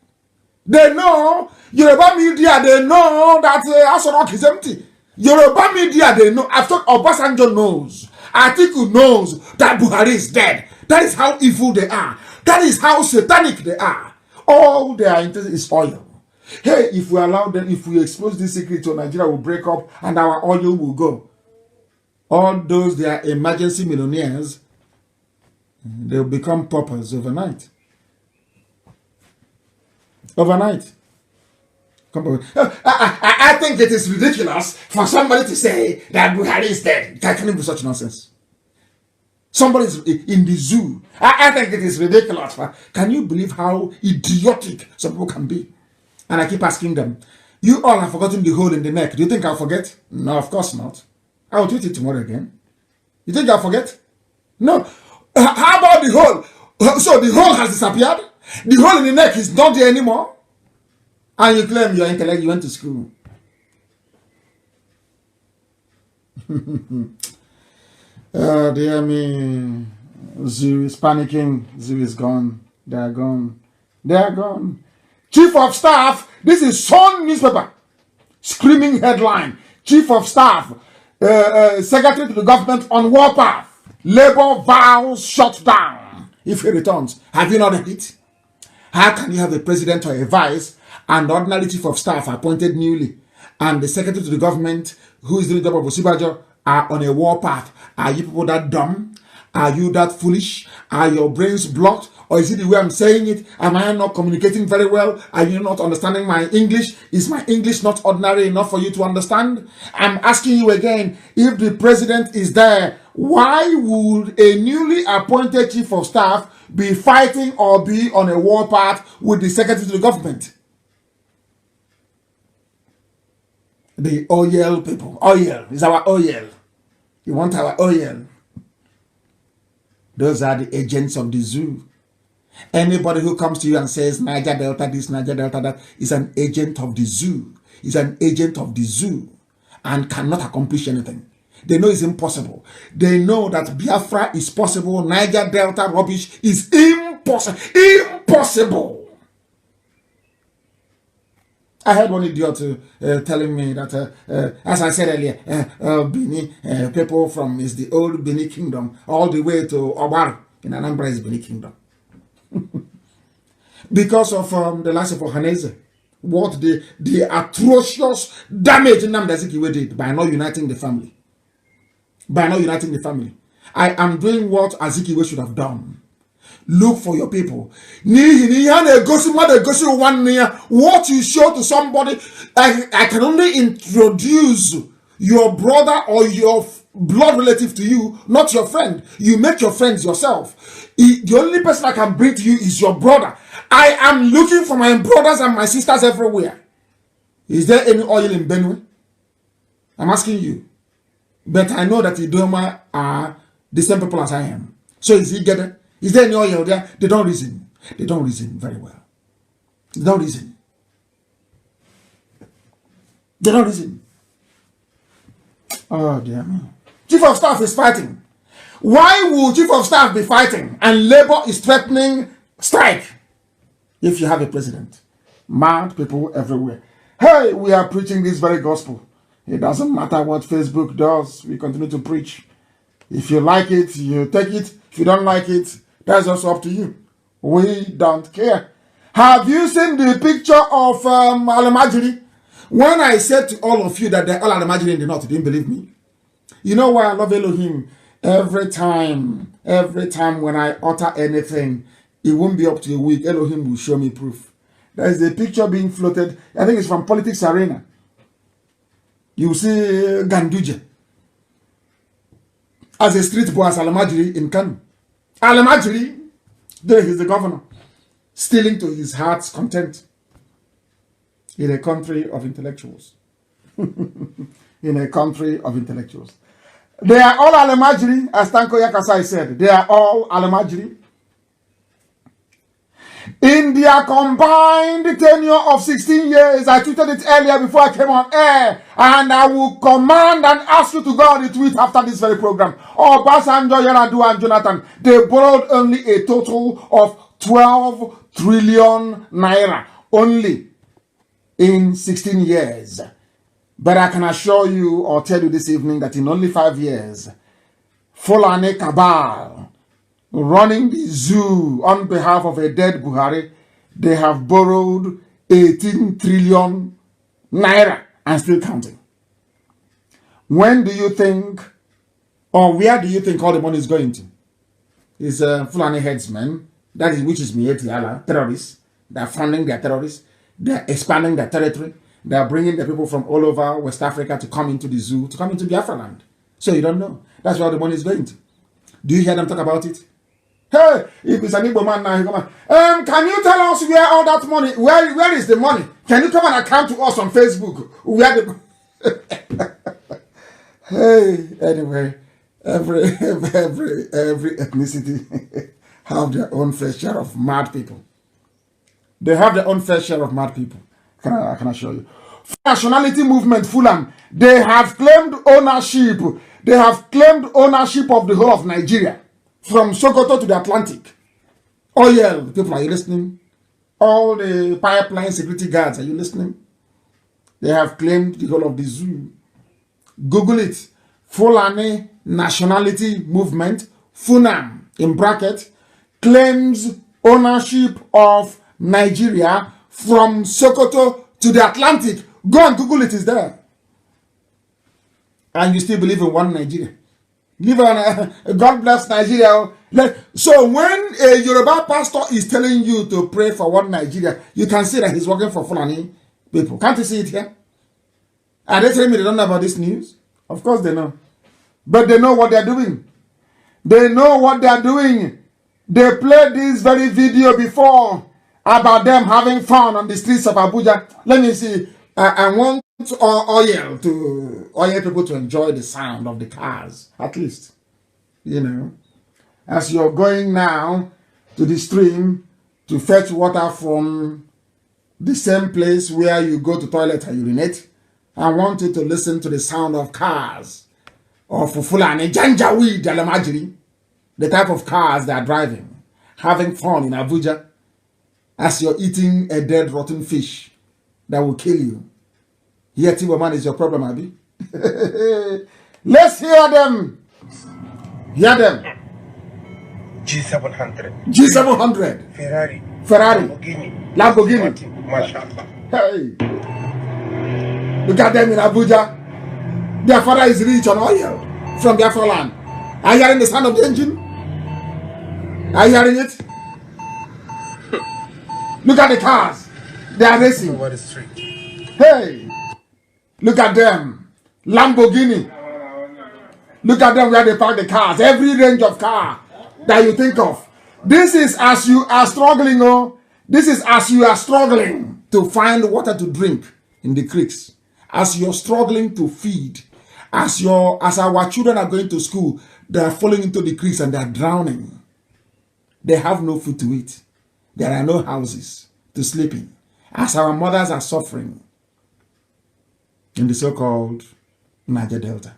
They know, Yoruba media, they know that Asorok is empty. Yoruba media, they know. After Obasanjo knows. Atiku knows that Buhari is dead. That is how evil they are. That is how satanic they are. All they are interested is oil. Hey, if we allow them, if we expose this secret to Nigeria, will break up and our oil will go. All those, they are emergency millionaires. They'll become paupers overnight. Overnight. I think it is ridiculous for somebody to say that Buhari is dead. Can it be such nonsense? Somebody is in the zoo. I think it is ridiculous. Can you believe how idiotic some people can be? And I keep asking them, you all have forgotten the hole in the neck. Do you think I'll forget? No, of course not. I'll tweet it tomorrow again. You think I'll forget? No. How about the hole? So the hole has disappeared? The hole in the neck is not there anymore? And you claim your intellect, you went to school. Oh, dear me. Zoo is panicking. Zoo is gone. They are gone. They are gone. Chief of Staff, this is Sun newspaper. Screaming headline. Chief of Staff, Secretary to the government on warpath. Labour vows shut down if he returns. Have you not read it? How can you have a president or a vice and the ordinary chief of staff appointed newly and the secretary to the government who is doing the job of Osibajo are on a warpath? Are you people that dumb? Are you that foolish? Are your brains blocked? Or is it the way I'm saying it? Am I not communicating very well? Are you not understanding my English? Is my English not ordinary enough for you to understand? I'm asking you again, if the president is there, why would a newly appointed chief of staff be fighting or be on a warpath with the secretary to the government? The oil people. Oil is our oil. You want our oil. Those are the agents of the zoo. Anybody who comes to you and says Niger Delta this, Niger Delta that is an agent of the zoo. Is an agent of the zoo and cannot accomplish anything. They know it's impossible. They know that Biafra is possible. Niger Delta rubbish is impossible. Impossible. I heard one idiot telling me that, as I said earlier, Bini, people from is the old Bini kingdom, all the way to Obar in Anambra is Bini kingdom. Because of the last of Ohaneze, what the atrocious damage Nnamdi did by not uniting the family. By not uniting the family. I am doing what Azikiwe should have done. Look for your people. What you show to somebody, I can only introduce your brother or your blood relative to you, not your friend. You make your friends yourself. The only person I can bring to you is your brother. I am looking for my brothers and my sisters everywhere. Is there any oil in Benue? I'm asking you. But I know that Idoma are the same people as I am. So is he getting? Is there any oil there? They don't reason. They don't reason very well. They don't reason. They don't reason. Oh, dear me. Chief of Staff is fighting. Why would Chief of Staff be fighting and Labour is threatening strike if you have a president? Mad people everywhere. Hey, we are preaching this very gospel. It doesn't matter what Facebook does. We continue to preach. If you like it, you take it. If you don't like it, that's also up to you. We don't care. Have you seen the picture of Alamajiri? When I said to all of you that they're all Alamajiri in the north, you didn't believe me. You know why I love Elohim? Every time when I utter anything, it won't be up to a week. Elohim will show me proof. There is a picture being floated. I think it's from Politics Arena. You see Ganduje as a street boy as Alamajiri in Kanu. Alamajiri, There he's the governor, stealing to his heart's content in a country of intellectuals. In a country of intellectuals. They are all Alemajiri, as Tanko Yakasai said. They are all Alemajiri. In their combined tenure of 16 years, I tweeted it earlier before I came on air, and I will command and ask you to go on the tweet after this very program. Obasanjo, Yar'Adua, and Jonathan, they borrowed only a total of 12 trillion naira, only in 16 years. But I can assure you or tell you this evening that in only 5 years, Fulani cabal running the zoo on behalf of a dead Buhari, they have borrowed 18 trillion naira and still counting. When do you think, or where do you think all the money is going to? It's Fulani headsmen, that is, which is Mietiala, terrorists. They are funding their terrorists. They are expanding their territory. They are bringing the people from all over West Africa to come into the zoo, to come into Biafra land. So you don't know. That's where the money is going to. Do you hear them talk about it? Hey, if it's an Igbo man now, he come can you tell us where all that money, where is the money? Can you come and account to us on Facebook? Where the Hey, anyway, every ethnicity have their own fair share of mad people. They have their own fair share of mad people. I can assure you. Nationality movement, Fulham, they have claimed ownership. They have claimed ownership of the whole of Nigeria, from Sokoto to the Atlantic. Oil, people, are you listening? All the pipeline security guards, are you listening? They have claimed the whole of the zoo. Google it. Fulani Nationality Movement, FUNAM, in bracket, claims ownership of Nigeria from Sokoto to the Atlantic. Go and Google it, it's there. And you still believe in one Nigeria. Live on God bless Nigeria. So when a Yoruba pastor is telling you to pray for one Nigeria, you can see that he's working for Fulani people. Can't you see it here? Are they telling me they don't know about this news? Of course they know. But they know what they're doing. They know what they're doing. They played this very video before about them having fun on the streets of Abuja. Let me see. I want oil people to enjoy the sound of the cars, at least. You know, as you're going now to the stream to fetch water from the same place where you go to toilet and urinate, I want you to listen to the sound of cars of Fulani Janjaweed Alamajiri, the type of cars they are driving, having fun in Abuja, as you're eating a dead rotten fish that will kill you. Yet, man is your problem, Abi. Let's hear them. Hear them. G700. Ferrari. Lamborghini. Mashallah. Hey. Look at them in Abuja. Their father is rich on oil from Biafra land. Are you hearing the sound of the engine? Are you hearing it? Look at the cars. They are racing. Over the street. Hey. Look at them. Lamborghini. Look at them where they park the cars. Every range of car that you think of. This is as you are struggling, this is as you are struggling to find water to drink in the creeks. As you're struggling to feed. As our children are going to school, they are falling into the creeks and they are drowning. They have no food to eat. There are no houses to sleep in. As our mothers are suffering in the so-called Niger Delta.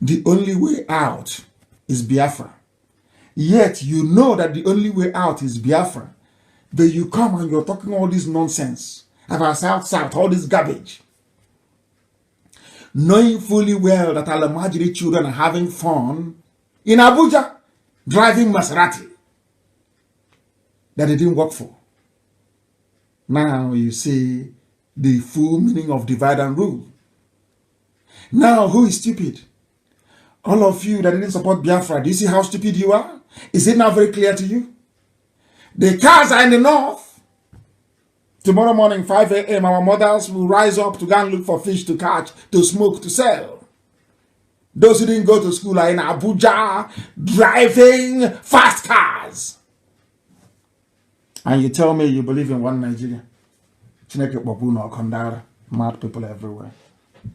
The only way out is Biafra. Yet you know that the only way out is Biafra. But you come and you're talking all this nonsense about South, all this garbage. Knowing fully well that Alamajiri children are having fun in Abuja, driving Maserati that they didn't work for. Now you see the full meaning of divide and rule. Now, who is stupid? All of you that didn't support Biafra, do you see how stupid you are? Is it now very clear to you? The cars are in the north. Tomorrow morning, 5 a.m., our mothers will rise up to go and look for fish to catch, to smoke, to sell. Those who didn't go to school are in Abuja, driving fast cars. And you tell me you believe in one Nigeria. Mad people everywhere.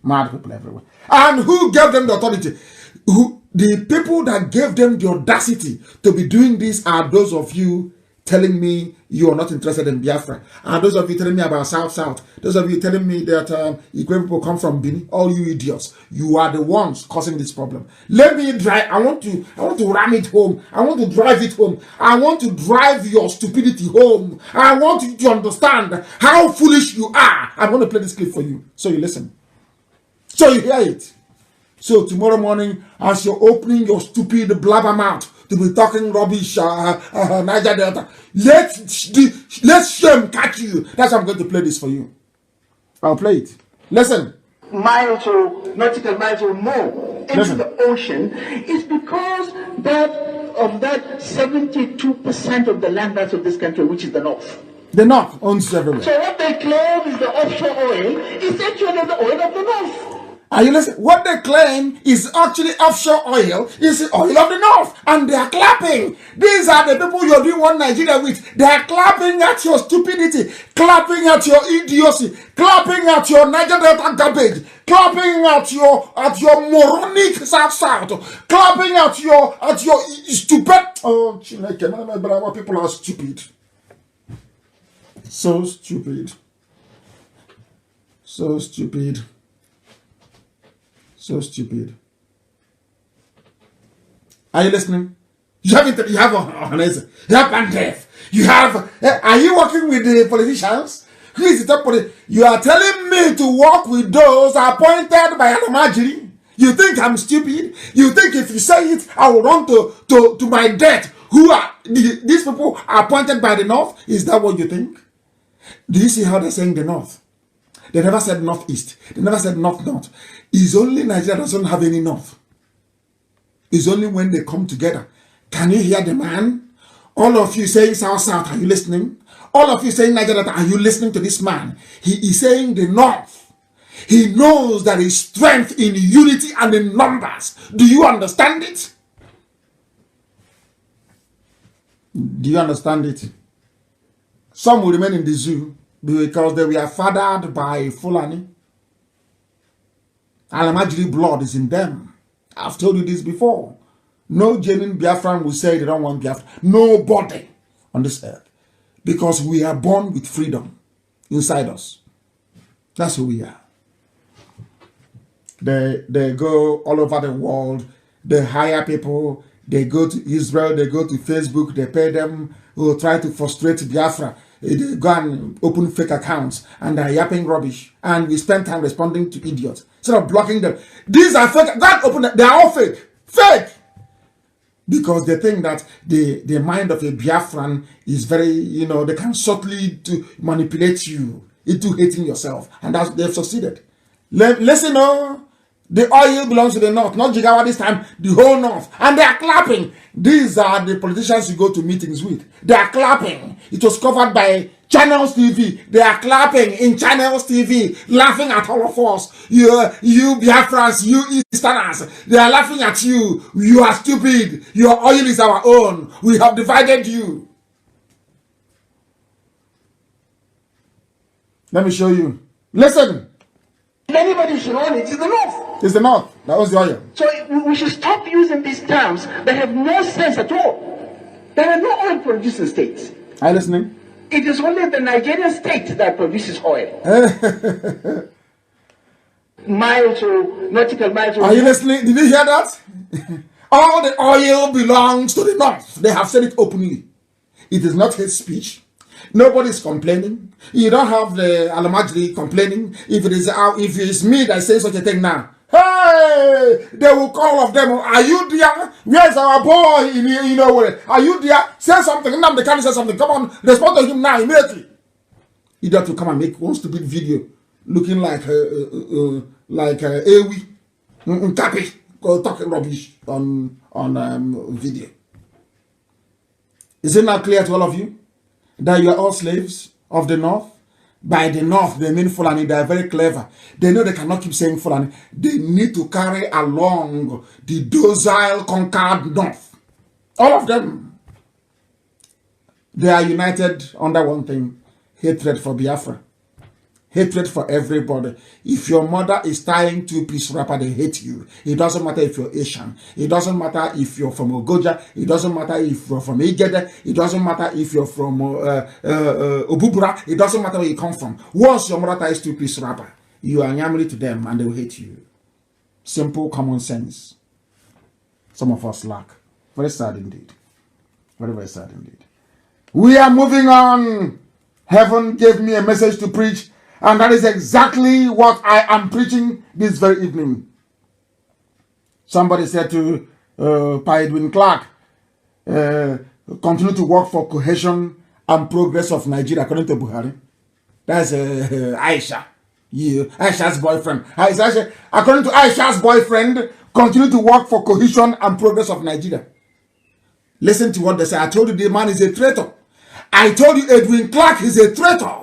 Mad people everywhere. And who gave them the authority? The people that gave them the audacity to be doing this are those of you telling me you are not interested in Biafra. And those of you telling me about South. Those of you telling me that Igwe people come from Bini. All you idiots. You are the ones causing this problem. Let me drive. I want to ram it home. I want to drive it home. I want to drive your stupidity home. I want you to understand how foolish you are. I'm going to play this clip for you so you listen. So you hear it. So tomorrow morning, as you're opening your stupid blabber mouth to be talking rubbish, Niger Delta, let shame catch you. That's why I'm going to play this for you. I'll play it. Listen. Miles or nautical miles or more into the ocean is because of that 72% of the land mass of this country, which is the North. The North owns everywhere. So what they claim is the offshore oil is actually the oil of the North. Are you listening? What they claim is actually offshore oil, is the oil of the North. And they are clapping. These are the people you're doing one Nigeria with. They are clapping at your stupidity, clapping at your idiocy, clapping at your Niger Delta garbage, clapping at your moronic South, clapping at your stupid. Oh, Chineke, people are stupid. So stupid. So stupid. So stupid. Are you listening? You have Bandef. You have. Are you working with the politicians? Who is the top politician? You are telling me to work with those appointed by Nnamdi. You think I'm stupid? You think if you say it, I will run to my death? Who are these people appointed by the North? Is that what you think? Do you see how they're saying the North? They never said Northeast. They never said North. It's only Nigeria doesn't have any North. It's only when they come together. Can you hear the man? All of you saying South, are you listening? All of you saying Nigeria, are you listening to this man? He is saying the North. He knows there is strength in unity and in numbers. Do you understand it? Do you understand it? Some will remain in the zoo because they were fathered by Fulani. Nnamdi blood is in them. I've told you this before. No genuine Biafran will say they don't want Biafra. Nobody on this earth. Because we are born with freedom inside us. That's who we are. They go all over the world. They hire people. They go to Israel. They go to Facebook. They pay them who try to frustrate Biafra. They go and open fake accounts and they're yapping rubbish. And we spend time responding to idiots instead of blocking them. These are fake. God open them. They are all fake. Fake. Because they think that the mind of a Biafran is very, they can subtly to manipulate you into hating yourself. And that's, they've succeeded. Listen, the oil belongs to the North, not Jigawa this time, the whole North. And they are clapping. These are the politicians you go to meetings with. They are clapping. It was covered by Channels TV. They are clapping in Channels TV, laughing at all of us. You Biafrans, you Easterners. They are laughing at you. You are stupid. Your oil is our own. We have divided you. Let me show you. Listen. If anybody should own it, it's the North. It's the North. That was the oil. So we should stop using these terms that have no sense at all. There are no oil producing states. Are you listening? It is only the Nigerian state that produces oil. Nautical miles. Are you listening? Did you hear that? All the oil belongs to the North. They have said it openly. It is not hate speech. Nobody's complaining. You don't have the Nnamdi complaining. If it is me that says such a thing now, hey, they will call all of them. Are you there? Where's our boy? Are you there? Say something. Nnamdi Kanu say something. Come on, respond to him now immediately. He does to come and make one stupid video looking like Ewi Nkapi talking rubbish on video. Is it not clear to all of you that you are all slaves of the North? By the North, they mean Fulani. They are very clever. They know they cannot keep saying Fulani. They need to carry along the docile, conquered North. All of them. They are united under one thing: hatred for Biafra. Hatred for everybody. If your mother is tying two-piece wrapper, they hate you. It doesn't matter if you're Asian. It doesn't matter if you're from Ogoja. It doesn't matter if you're from Igede. It doesn't matter if you're from Obubura. It doesn't matter where you come from. Once your mother ties two-piece wrapper, you are Nyamri to them and they will hate you. Simple common sense. Some of us lack. Very sad indeed. Very, very sad indeed. We are moving on. Heaven gave me a message to preach, and that is exactly what I am preaching this very evening. Somebody said to Pa Edwin Clark, continue to work for cohesion and progress of Nigeria, according to Buhari. That's Aisha. Yeah, Aisha's boyfriend. According to Aisha's boyfriend, continue to work for cohesion and progress of Nigeria. Listen to what they say. I told you the man is a traitor. I told you Edwin Clark is a traitor.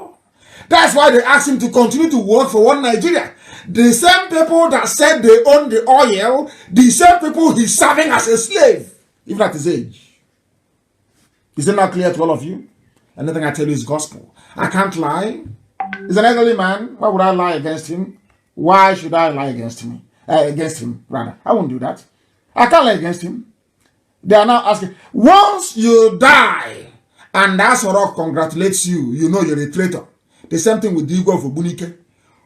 That's why they asked him to continue to work for one Nigeria. The same people that said they own the oil, the same people he's serving as a slave, even at his age. Is it not clear to all of you? Anything I tell you is gospel. I can't lie. He's an elderly man. Why would I lie against him? Why should I lie against him? Rather. I won't do that. I can't lie against him. They are now asking, once you die, and Asorok congratulates you, you know you're a traitor. The same thing with the Igbo of Obunike.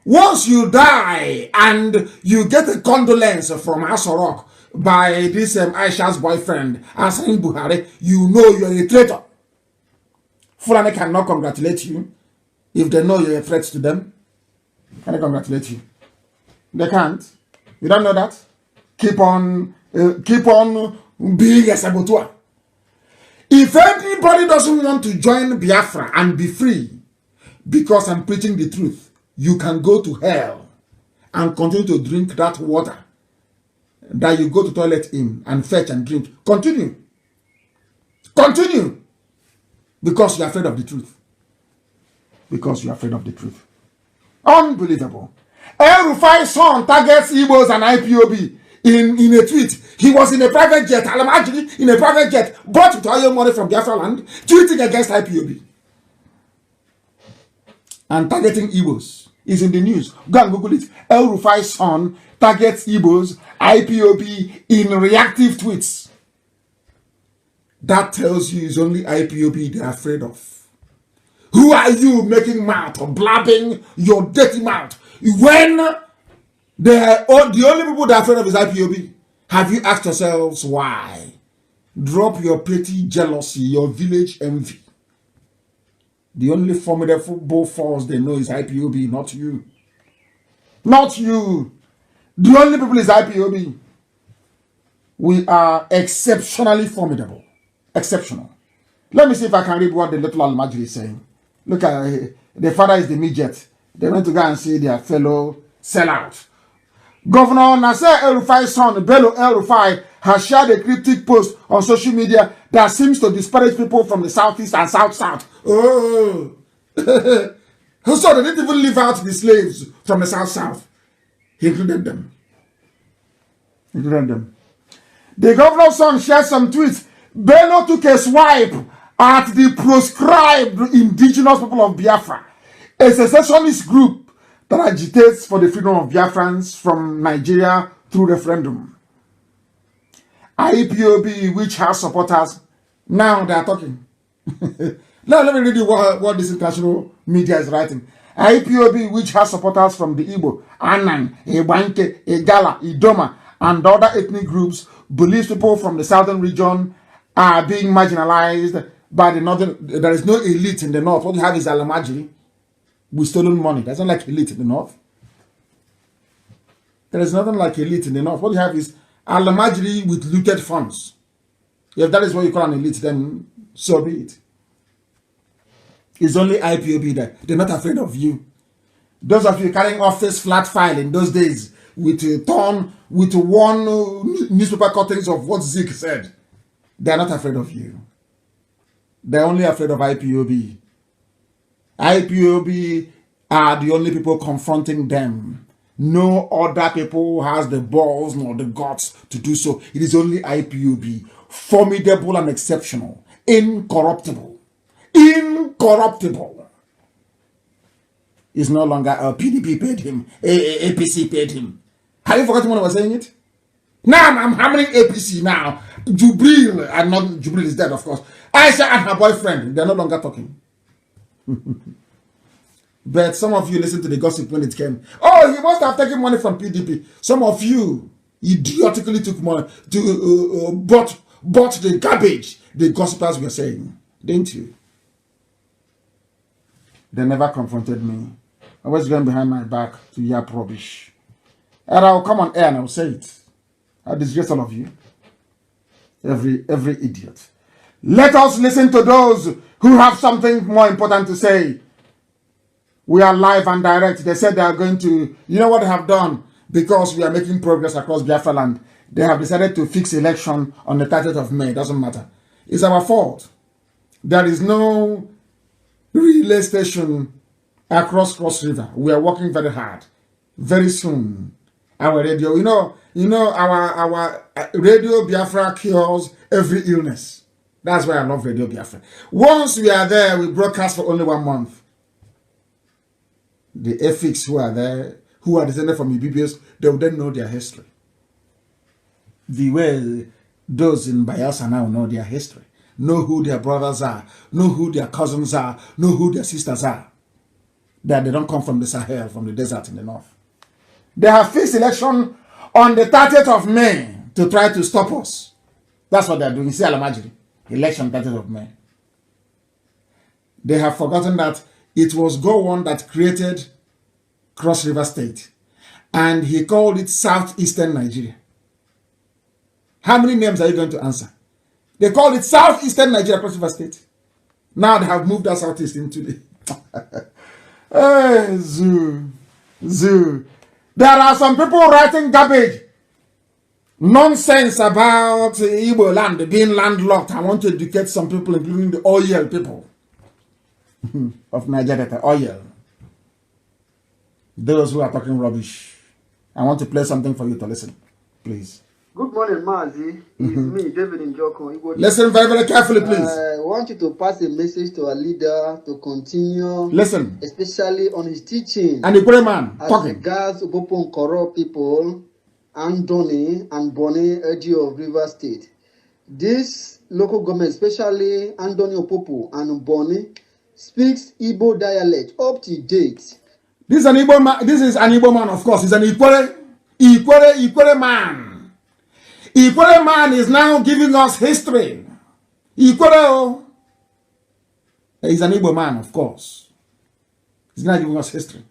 Once you die and you get a condolence from Asorok by this Aisha's boyfriend, Asain Buhari, you know you're a traitor. Fulani cannot congratulate you if they know you're a threat to them. Can they congratulate you? They can't. You don't know that? Keep on being a saboteur. If anybody doesn't want to join Biafra and be free because I'm preaching the truth, you can go to hell and continue to drink that water that you go to toilet in and fetch and drink. Continue. Continue. Because you're afraid of the truth. Because you're afraid of the truth. Unbelievable. El Rufai's son targets Igbos and IPOB in a tweet. He was in a private jet, actually in a private jet, bought with oil money from Biafra land, tweeting against IPOB. And targeting Igbos is in the news. Go and Google it. El Rufai's son targets Igbos, IPOB in reactive tweets. That tells you it's only IPOB they're afraid of. Who are you making mouth or blabbing your dirty mouth when the only people they're afraid of is IPOB? Have you asked yourselves why? Drop your petty jealousy, your village envy. The only formidable force they know is IPOB, not you. Not you. The only people is IPOB. We are exceptionally formidable. Exceptional. Let me see if I can read what the little Al-Majri is saying. Look at the father is the midget. They went to go and see their fellow sellout. Governor Nasser El-Rufai's son, Bello El-Rufai, has shared a cryptic post on social media that seems to disparage people from the southeast and south-south. Oh! So they didn't even leave out the slaves from the south-south. He included them. The governor's son shared some tweets. Bello took a swipe at the proscribed indigenous people of Biafra, a secessionist group that agitates for the freedom of Biafrans from Nigeria through referendum. IPOB, which has supporters, now they are talking. Now let me read you what this international media is writing. IPOB, which has supporters from the Igbo, Anan, Ebanke, Igala, Idoma, and other ethnic groups, believes people from the southern region are being marginalized by the northern. There is no elite in the north. What you have is Al-Majri with stolen money. There's not like elite in the north. There is nothing like elite in the north. What you have is Al-Majri with looted funds. If that is what you call an elite, then so be it. It's only IPOB there. They're not afraid of you. Those of you carrying office flat file in those days with one newspaper cuttings of what Zeke said, they're not afraid of you. They're only afraid of IPOB. IPOB are the only people confronting them. No other people has the balls nor the guts to do so. It is only IPOB. Formidable and exceptional. Incorruptible. incorruptible. Is no longer PDP paid him, APC paid him. Have you forgotten when I was saying it? Now I'm hammering APC now. Jubril, and not Jubril is dead, of course. Aisha and her boyfriend, they're no longer talking. But some of you listen to the gossip when it came. Oh, he must have taken money from PDP. Some of you idiotically took money to bought the garbage the gossipers were saying, didn't you? They never confronted me. I was going behind my back to yap rubbish. And I'll come on air and I'll say it. I disgrace all of you. Every idiot. Let us listen to those who have something more important to say. We are live and direct. They said they are going to, you know what they have done? Because we are making progress across Biafra land. They have decided to fix election on the 30th of May. It doesn't matter. It's our fault. There is no relay station across Cross River. We are working very hard. Very soon, our radio, you know, our Radio Biafra cures every illness. That's why I love Radio Biafra. Once we are there, we broadcast for only 1 month. The ethics who are there, who are descended from Ibibios, they will then know their history. The way those in Bielsa now know their history, know who their brothers are, know who their cousins are, know who their sisters are. That they don't come from the Sahel, from the desert in the north. They have fixed election on the 30th of May to try to stop us. That's what they're doing. You see Alamajiri, election 30th of May. They have forgotten that it was Gowon that created Cross River State. And he called it Southeastern Nigeria. How many names are you going to answer? They called it Southeastern Nigeria, Cross River State. Now they have moved that Southeast into the... Hey, Zoo. There are some people writing garbage. Nonsense about Igbo land being landlocked. I want to educate some people, including the oil people of Nigeria, oil. Those who are talking rubbish. I want to play something for you to listen, please. Good morning, Mazi. It's me, David Njoko. Listen very, very carefully, please. I want you to pass a message to our leader to continue. Listen. Especially on his teaching. And the great man talking. As regards Ubopon corrupt people, Andoni and Bonny Eji of River State. This local government, especially Andoni Opopo and Bonny, speaks Igbo dialect up to date. This is an Igbo man. This is an Igbo man, of course. He's an Ikwere man. Ikwere man is now giving us history. Ikwere, he's an Igbo man, of course. He's now giving us history.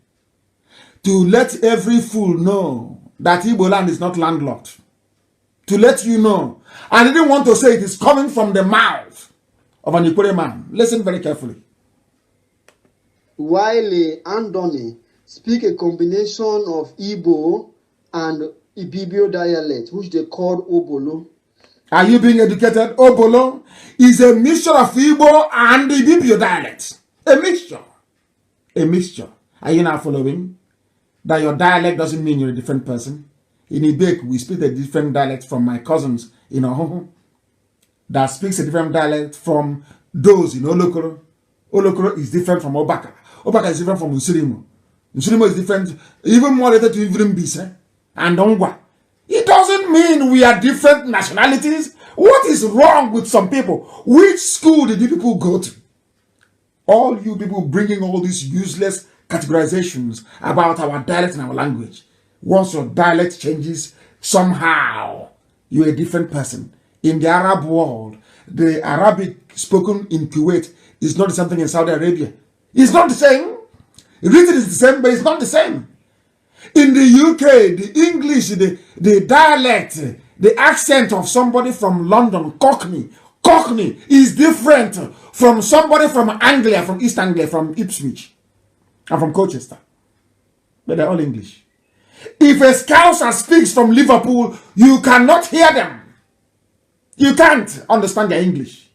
To let every fool know that Igbo land is not landlocked. To let you know. I didn't want to say it is coming from the mouth of an Ikwere man. Listen very carefully. While Andoni speak a combination of Igbo and Ibibio dialect, which they call Obolo. Are you being educated? Obolo is a mixture of Igbo and Ibibio dialect. A mixture. A mixture. Are you now following? That your dialect doesn't mean you're a different person. In Ibek, we speak a different dialect from my cousins in Ohoho. That speaks a different dialect from those in Olokoro. Olokoro is different from Obaka. Obaka is different from Usurimo. Usurimo is different, even more related to Ivrimbise and Ongwa. It doesn't mean we are different nationalities. What is wrong with some people? Which school did you people go to? All you people bringing all these useless categorizations about our dialect and our language. Once your dialect changes, somehow you're a different person. In the Arab world, the Arabic spoken in Kuwait is not the same thing in Saudi Arabia. It's not the same. Written is the same, but it's not the same. In the UK, the English, the dialect, the accent of somebody from London, Cockney is different from somebody from Anglia, from East Anglia, from Ipswich, and from Colchester. But they're all English. If a Scouser speaks from Liverpool, you cannot hear them. You can't understand their English.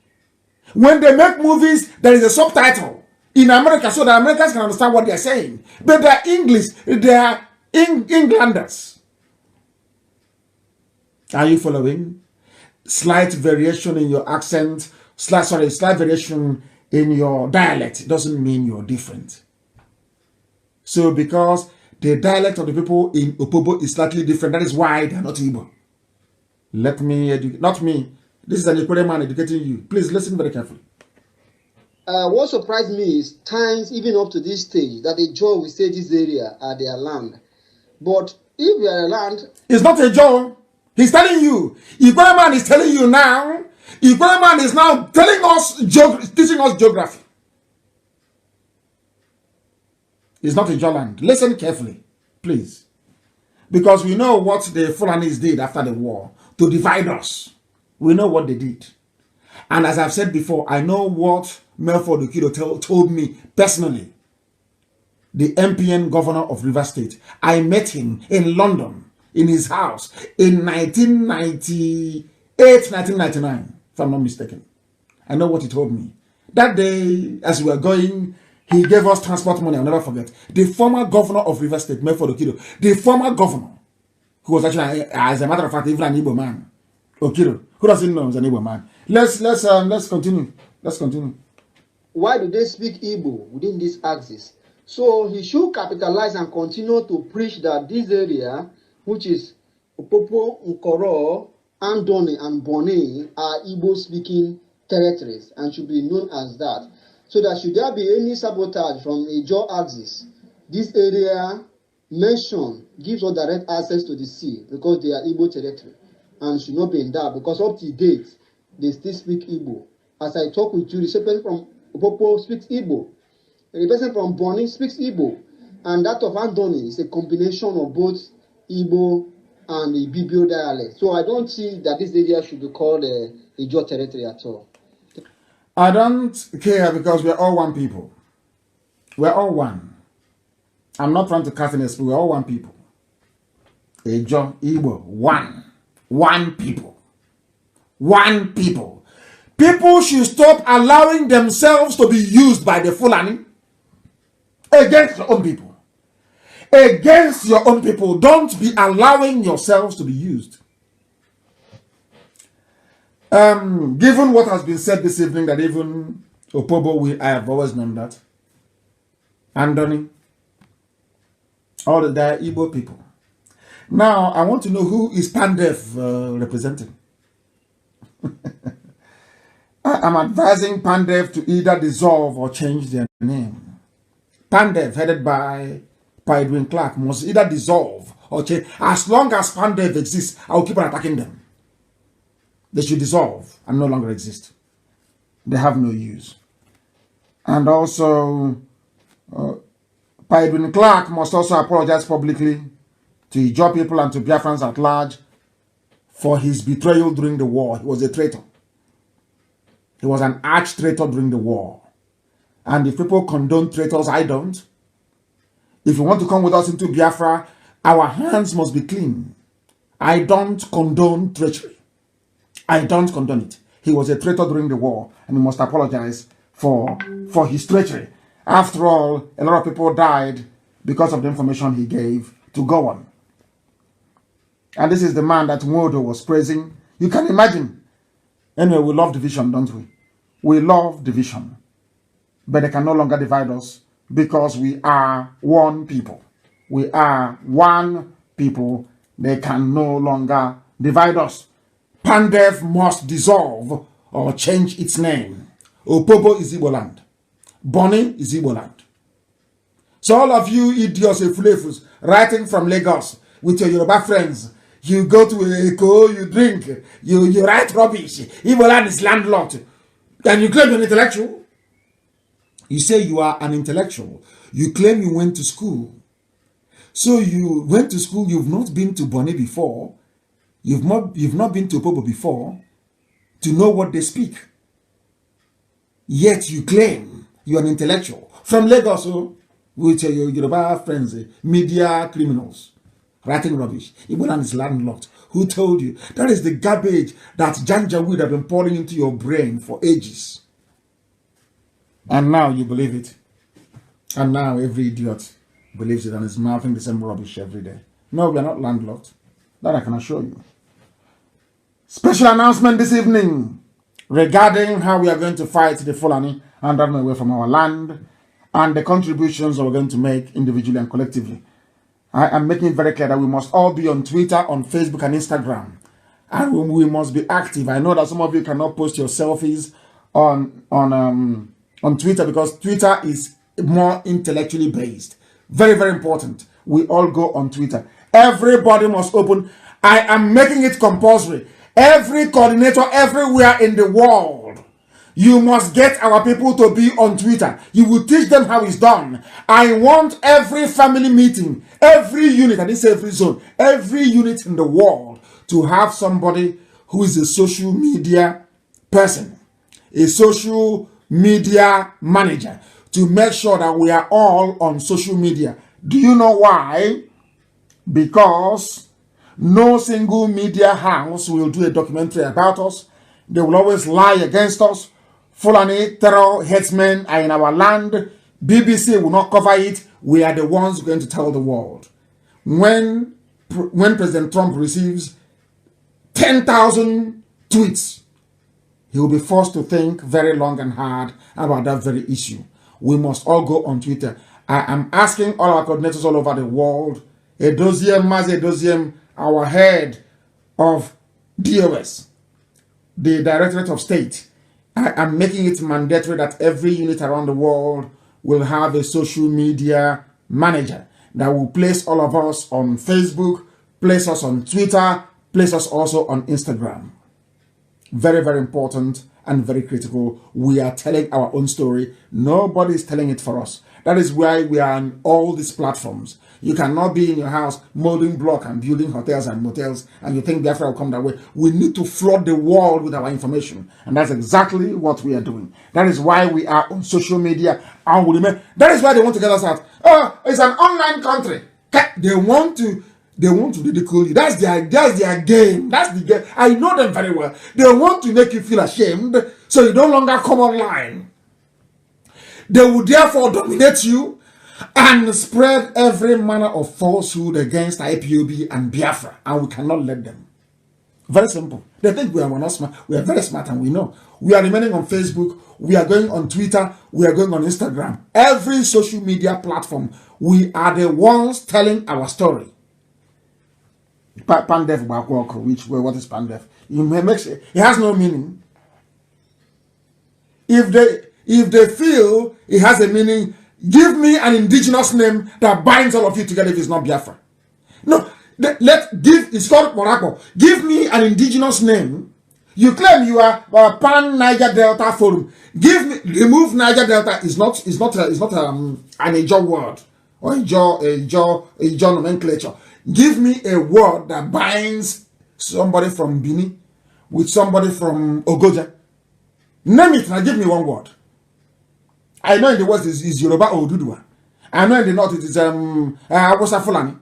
When they make movies, there is a subtitle in America so the Americans can understand what they're saying. But they're English, they're Englanders. Are you following? Slight variation in your accent, slight variation in your dialect doesn't mean you're different. So because the dialect of the people in Opobo is slightly different, that is why they're not Igbo. Let me educate, not me. This is an Equatorial man educating you. Please listen very carefully. What surprised me is times, even up to this stage, that the Jaw will say this area are their land. But if we are a land... It's not a Jaw. He's telling you. Equatorial man is telling you now. Equatorial man is now telling us, teaching us geography. It's not a Jaw land. Listen carefully, please. Because we know what the Fulanis did after the war to divide us. We know what they did. And as I've said before, I know what Melford Okido told me personally. The MPN governor of Rivers State. I met him in London, in his house, in 1998, 1999, if I'm not mistaken. I know what he told me. That day, as we were going, he gave us transport money, I'll never forget. The former governor of Rivers State, Melford Okido, the former governor, who was actually, as a matter of fact, even an Igbo man, Okido, who doesn't know he's an Igbo man. Let's continue. Let's continue. Why do they speak Igbo within this axis? So he should capitalize and continue to preach that this area, which is Opopo, Nkoro, Andoni, and Boni, are Igbo-speaking territories and should be known as that. So that should there be any sabotage from a jaw axis, this area mentioned gives us direct access to the sea because they are Igbo territory and should not be in that because up to date they still speak Igbo. As I talk with you, the person from Opopo speaks Igbo, the person from Boni speaks Igbo, and that of Andoni is a combination of both Igbo and the Ibibio dialect. So I don't see that this area should be called a jaw territory at all. I don't care because we're all one people. We're all one. I'm not trying to cast an spell. We're all one people. Ejo, Igbo, one. One people. One people. People should stop allowing themselves to be used by the Fulani against your own people. Against your own people. Don't be allowing yourselves to be used. Given what has been said this evening, that even Opobo, I have always known that. Andoni, all the Igbo people. Now, I want to know who is Pandev representing. I'm advising Pandev to either dissolve or change their name. Pandev, headed by Edwin Clark, must either dissolve or change. As long as Pandev exists, I will keep on attacking them. They should dissolve and no longer exist. They have no use. And also, Edwin Clark must also apologize publicly to Ijaw people and to Biafrans at large for his betrayal during the war. He was a traitor. He was an arch-traitor during the war. And if people condone traitors, I don't. If you want to come with us into Biafra, our hands must be clean. I don't condone treachery. I don't condone it. He was a traitor during the war, and he must apologize for his treachery. After all, a lot of people died because of the information he gave to go on. And this is the man that Nwodo was praising. You can imagine. Anyway, we love division, don't we? We love division. But they can no longer divide us because we are one people. We are one people. They can no longer divide us. Pandev must dissolve or change its name. Opobo is Igbo land. Boni is Igbo land. So all of you idiots and fulefus writing from Lagos with your Yoruba friends, you go to Eko, you drink, you write rubbish. Igbo land is landlocked. And you claim you're an intellectual. You say you are an intellectual. You claim you went to school. So you went to school, you've not been to Boni before. You've not been to Opobo before to know what they speak. Yet you claim you're an intellectual. From Lagos, with your Yoruba friends, media criminals, writing rubbish. Igbo land is landlocked. Who told you? That is the garbage that Janjaweed have been pouring into your brain for ages. And now you believe it. And now every idiot believes it and is mouthing the same rubbish every day. No, we are not landlocked. That I can assure you. Special announcement this evening regarding how we are going to fight the Fulani and run away from our land, and the contributions we're going to make individually and collectively. I am making it very clear that we must all be on Twitter, on Facebook, and Instagram. And we must be active. I know that some of you cannot post your selfies on Twitter because Twitter is more intellectually based. Very, very important. We all go on Twitter. Everybody must open. I am making it compulsory. Every coordinator everywhere in the world, you must get our people to be on Twitter. You will teach them how it's done. I want every family meeting, every unit, and it's every zone, every unit in the world to have somebody who is a social media person, a social media manager, to make sure that we are all on social media. Do you know why? Because no single media house will do a documentary about us. They will always lie against us. Fulani terror headsmen are in our land. BBC will not cover it. We are the ones going to tell the world. When President Trump receives 10,000 tweets, he will be forced to think very long and hard about that very issue. We must all go on Twitter. I am asking all our coordinators all over the world, Edoziem, our head of DOS, the Directorate of State, I am making it mandatory that every unit around the world will have a social media manager that will place all of us on Facebook, place us on Twitter, place us also on Instagram. Very, very important and very critical. We are telling our own story. Nobody is telling it for us. That is why we are on all these platforms. You cannot be in your house molding block and building hotels and motels and you think Biafra will come that way. We need to flood the world with our information. And that's exactly what we are doing. That is why we are on social media. And that is why they want to get us out. Oh, it's an online country. They want to ridicule you. That's their game. That's the game. I know them very well. They want to make you feel ashamed so you no longer come online. They will therefore dominate you and spread every manner of falsehood against IPOB and Biafra, and we cannot let them. Very simple. They think we are not smart. We are very smart, and we know. We are remaining on Facebook. We are going on Twitter. We are going on Instagram. Every social media platform, we are the ones telling our story. Pandef, what is Pandef? It has no meaning. If they feel it has a meaning, give me an indigenous name that binds all of you together if it's not Biafra. No, it's called Morocco. Give me an indigenous name. You claim you are Pan Niger Delta Forum. Remove Niger Delta is not an Ijaw word or Ijaw nomenclature. Give me a word that binds somebody from Bini with somebody from Ogoja. Name it and give me one word. I know in the west is Yoruba or Dudua. I know in the north it is Awusa Fulani.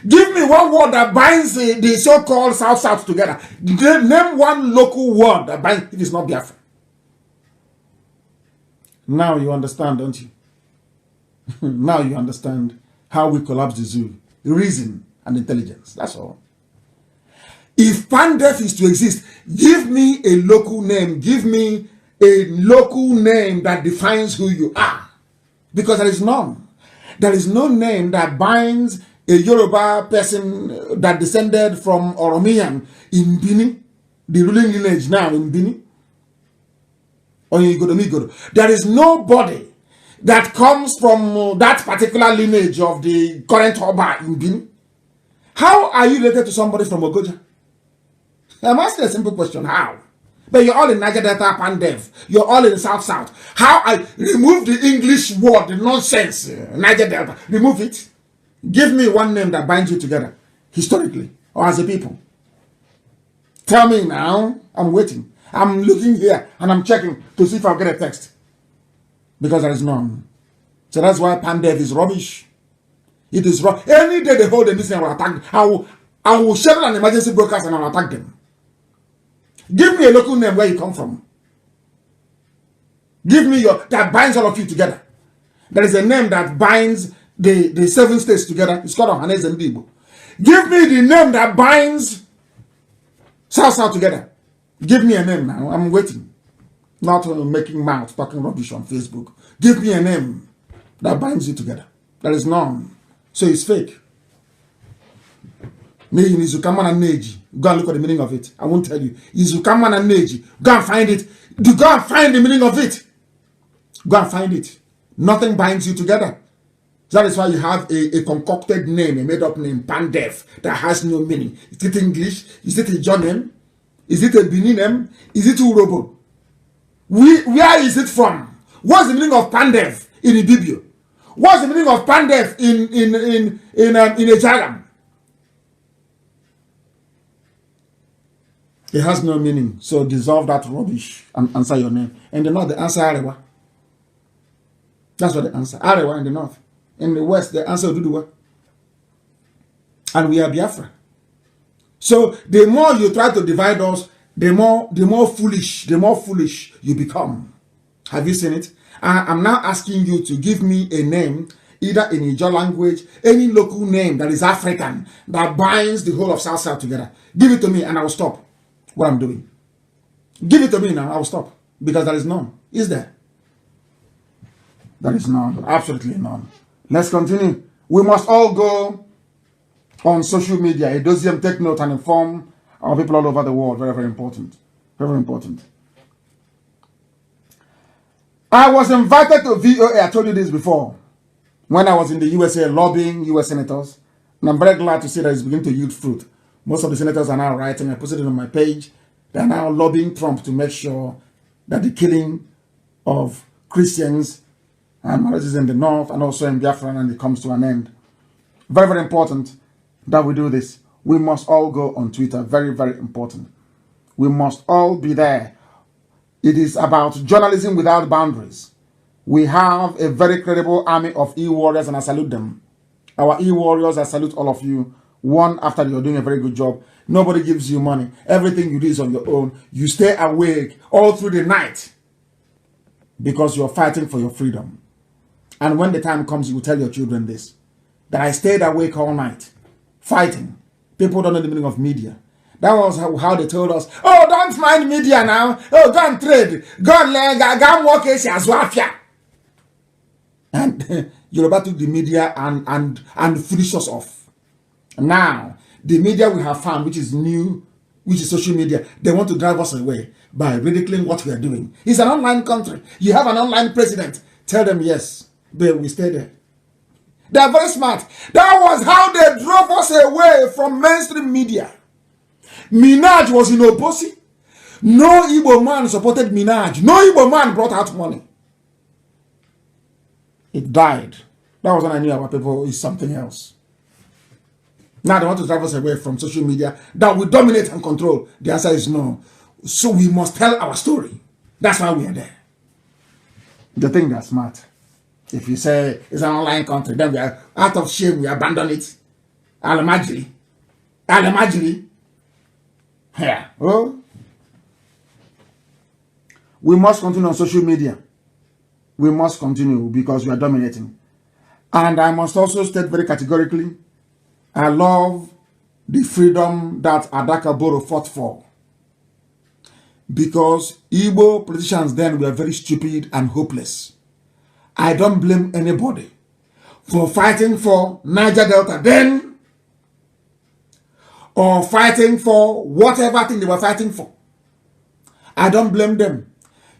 Give me one word that binds the so-called South together. Name one local word that binds. It is not Biafra. Now you understand, don't you? Now you understand how we collapse the zoo. Reason and intelligence. That's all. If Pandef is to exist, give me a local name. Give me a local name that defines who you are. Because there is none. There is no name that binds a Yoruba person that descended from Oromiyan in Bini, the ruling lineage now in Bini. Or in Igodo. There is nobody that comes from that particular lineage of the current Oba in Bini. How are you related to somebody from Ogoja? I'm asking a simple question. How? But you're all in Niger Delta, Pandev. You're all in South. How I remove the English word, the nonsense, Niger Delta. Remove it. Give me one name that binds you together, historically, or as a people. Tell me now. I'm waiting. I'm looking here, and I'm checking to see if I'll get a text. Because there is none. So that's why Pandev is rubbish. It is wrong. Any day they hold a meeting, I will attack them. I will schedule an emergency broadcast and I will attack them. Give me a local name where you come from. Give me that binds all of you together. There is a name that binds the 7 states together. It's called Ohaneze Ndigbo. Give me the name that binds South together. Give me a name now. I'm waiting. not making mouth, talking rubbish on Facebook. Give me a name that binds you together. There is none. So it's fake. Izukaman and Neji. Go and look at the meaning of it. I won't tell you. Izukaman and Neji. Go and find it. Go and find the meaning of it. Go and find it. Nothing binds you together. That is why you have a concocted name, a made-up name, Pandef, that has no meaning. Is it English? Is it a John name? Is it a Benin name? Is it Urobo? Where is it from? What's the meaning of Pandef in Ibibio? What's the meaning of Pandef in a Jagam? It has no meaning. So dissolve that rubbish and answer your name. In the north, the answer Arewa. That's what the answer. Arewa in the north. In the west, the answer Duduwa. And we are Biafra. So the more you try to divide us, the more foolish you become. Have you seen it? I'm now asking you to give me a name, either in Ijaw language, any local name that is African, that binds the whole of South together. Give it to me and I will stop what I'm doing. Give it to me now, I will stop. Because there is none. Is there? There is none. Absolutely none. Let's continue. We must all go on social media. Edosium, take note and inform our people all over the world. Very, very important. Very, very important. I was invited to VOA. I told you this before. When I was in the USA lobbying US senators. And I'm very glad to see that it's beginning to yield fruit. Most of the senators are now writing. I posted it on my page. They're now lobbying Trump to make sure that the killing of Christians and marriages in the north and also in Biafra and it comes to an end. Very, very important that we do this. We must all go on Twitter. Very, very important. We must all be there. It is about journalism without boundaries. We have a very credible army of e-warriors and I salute them. Our e-warriors, I salute all of you. One after you're doing a very good job. Nobody gives you money. Everything you do is on your own. You stay awake all through the night because you're fighting for your freedom. And when the time comes, you will tell your children this, that I stayed awake all night, fighting. People don't know the meaning of media. That was how they told us, oh, don't mind media now. Oh, go and trade. Go and work as Wafia. And Yoruba took the media and finish us off. Now, the media we have found, which is new, which is social media, they want to drive us away by ridiculing what we are doing. It's an online country. You have an online president. Tell them yes. But we stay there. They are very smart. That was how they drove us away from mainstream media. Minaj was in Oposi. No Igbo man supported Minaj. No Igbo man brought out money. It died. That was when I knew our people is something else. Now they want to drive us away from social media that will dominate and control. The answer is no. So we must tell our story. That's why we are there. They think they're smart. If you say it's an online country, then we are out of shame, we abandon it. Alamajiri. Alamajiri. Yeah. Oh. We must continue on social media. We must continue because we are dominating. And I must also state very categorically, I love the freedom that Adaka Boro fought for. Because Igbo politicians then were very stupid and hopeless. I don't blame anybody for fighting for Niger Delta then, or fighting for whatever thing they were fighting for. I don't blame them.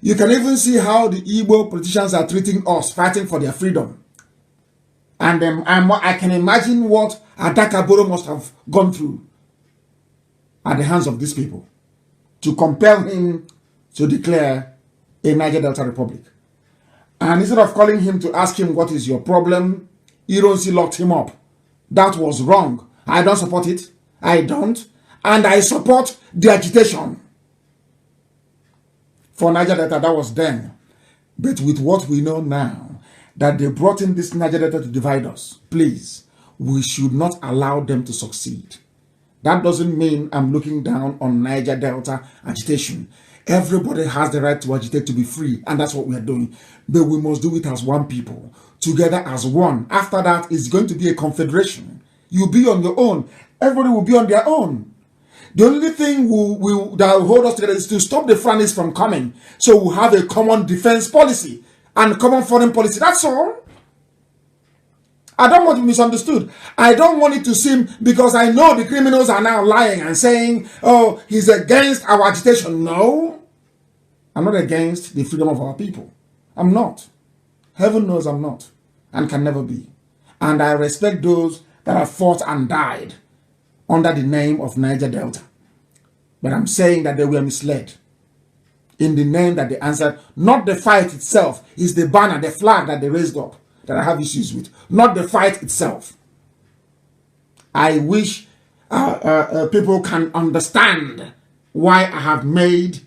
You can even see how the Igbo politicians are treating us, fighting for their freedom. And I can imagine what Adaka Boro must have gone through at the hands of these people to compel him to declare a Niger Delta Republic. And instead of calling him to ask him what is your problem, Ironsi locked him up. That was wrong. I don't support it. I don't. And I support the agitation for Niger Delta. That was then. But with what we know now, that they brought in this Niger Delta to divide us, please, we should not allow them to succeed. That doesn't mean I'm looking down on Niger Delta agitation. Everybody has the right to agitate to be free, and that's what we are doing. But we must do it as one people, together as one. After that, it's going to be a confederation. You'll be on your own. Everybody will be on their own. The only thing that will hold us together is to stop the Fulanis from coming. So we'll have a common defense policy and common foreign policy. That's all. I don't want to be misunderstood. I don't want it to seem, because I know the criminals are now lying and saying, oh, he's against our agitation. No, I'm not against the freedom of our people. I'm not. Heaven knows I'm not and can never be. And I respect those that have fought and died under the name of Niger Delta. But I'm saying that they were misled in the name that they answered. Not the fight itself, is the banner, the flag that they raised up that I have issues with. Not the fight itself. I wish people can understand why I have made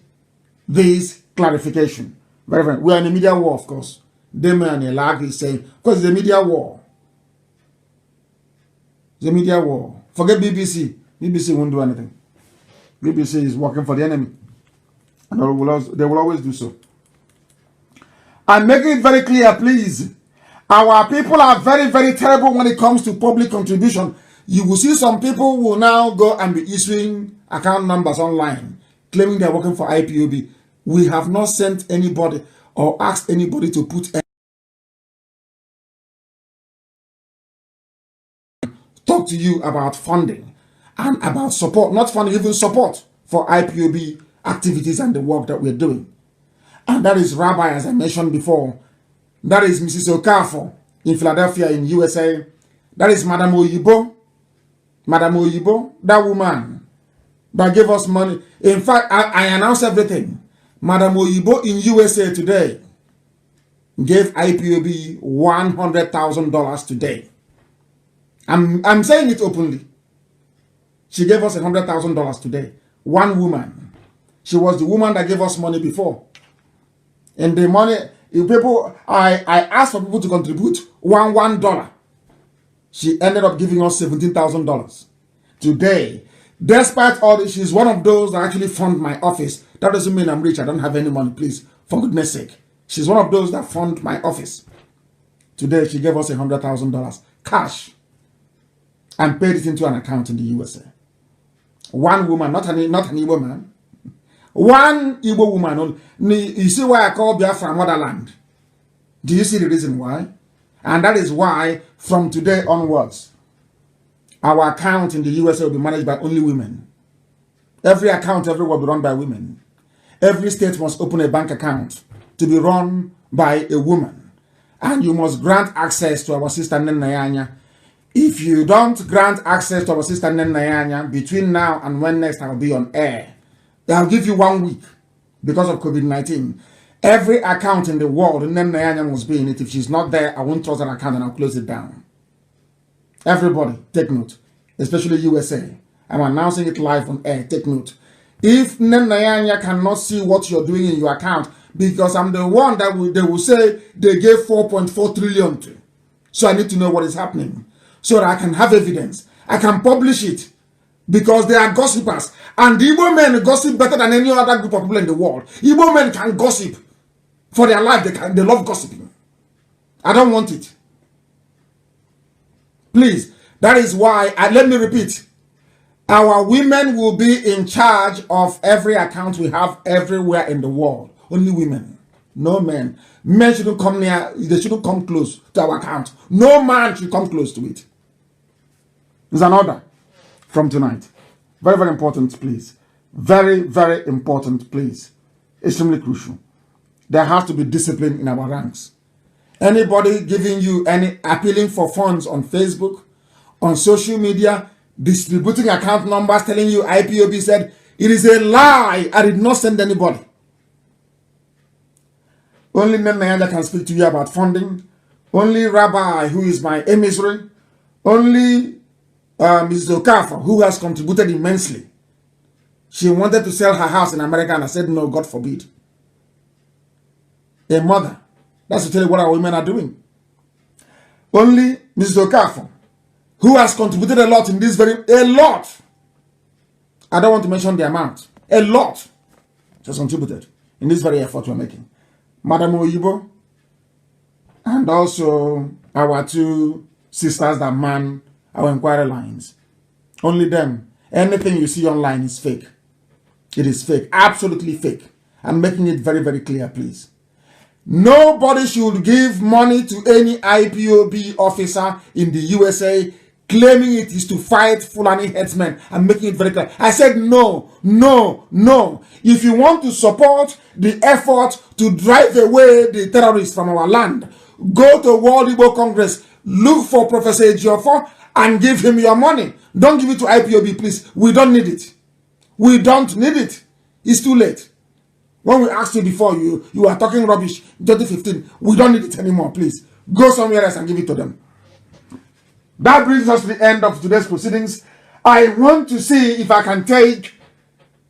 this clarification. Very, we are in a media war, of course. Deme and Elag is saying, because it's a media war. It's a media war. Forget BBC. BBC won't do anything. BBC is working for the enemy. And they will always do so. I'm making it very clear, please. Our people are very, very terrible when it comes to public contribution. You will see some people will now go and be issuing account numbers online, claiming they're working for IPOB. We have not sent anybody or asked anybody to put talk to you about funding and about support, not funding, even support for IPOB activities and the work that we're doing. And that is Rabbi, as I mentioned before. That is Mrs. Okafor in Philadelphia in USA. That is Madam Oyibo. Madam Oyibo, that woman that gave us money. In fact, I announced everything. Madam Oyibo in USA today gave IPOB $100,000 today. I'm saying it openly. She gave us $100,000 today. One woman. She was the woman that gave us money before. And the money, people, I asked for people to contribute $1. She ended up giving us $17,000 today. Despite all this, she's one of those that actually fund my office. That doesn't mean I'm rich. I don't have any money, please. For goodness sake. She's one of those that fund my office. Today, she gave us $100,000 cash and paid it into an account in the USA. One woman, not an Igbo man. One Igbo woman. You see why I call Biarfra motherland? Do you see the reason why? And that is why, from today onwards, our account in the USA will be managed by only women. Every account everywhere will be run by women. Every state must open a bank account to be run by a woman. And you must grant access to our sister Nnamdi. If you don't grant access to our sister Nnamdi between now and when next I'll be on air, I'll give you 1 week because of COVID-19. Every account in the world, Nnamdi must be in it. If she's not there, I won't trust that account and I'll close it down. Everybody, take note, especially USA. I'm announcing it live on air. Take note. If Nnamdi cannot see what you're doing in your account, because I'm the one that they will say they gave 4.4 trillion to. So I need to know what is happening so that I can have evidence. I can publish it because they are gossipers. And the Igbo men gossip better than any other group of people in the world. Igbo men can gossip for their life. They love gossiping. I don't want it. Please, that is why, let me repeat, our women will be in charge of every account we have everywhere in the world. Only women, no men. Men shouldn't come near, they shouldn't come close to our account. No man should come close to it. It's an order from tonight. Very, very important, please. Very, very important, please. Extremely crucial. There has to be discipline in our ranks. Anybody giving you any appealing for funds on Facebook, on social media, distributing account numbers, telling you IPOB said, it is a lie. I did not send anybody. Only Nnamdi can speak to you about funding. Only Rabbi, who is my emissary. Only Mrs. Okafor, who has contributed immensely. She wanted to sell her house in America and I said, no, God forbid. A mother. That's to tell you what our women are doing. Only Mrs. Okafor, who has contributed a lot in this a lot. I don't want to mention the amount. A lot. Just contributed in this very effort we're making. Madam Oyibo, and also our two sisters that man our inquiry lines. Only them. Anything you see online is fake. It is fake, absolutely fake. I'm making it very, very clear, please. Nobody should give money to any IPOB officer in the USA claiming it is to fight Fulani headsmen. I'm making it very clear. I said no, no, no. If you want to support the effort to drive away the terrorists from our land, go to World Igbo Congress, look for Professor Ejiofor and give him your money. Don't give it to IPOB, please. We don't need it. We don't need it. It's too late. When we asked you before, you were talking rubbish. 2015, we don't need it anymore, please. Go somewhere else and give it to them. That brings us to the end of today's proceedings. I want to see if I can take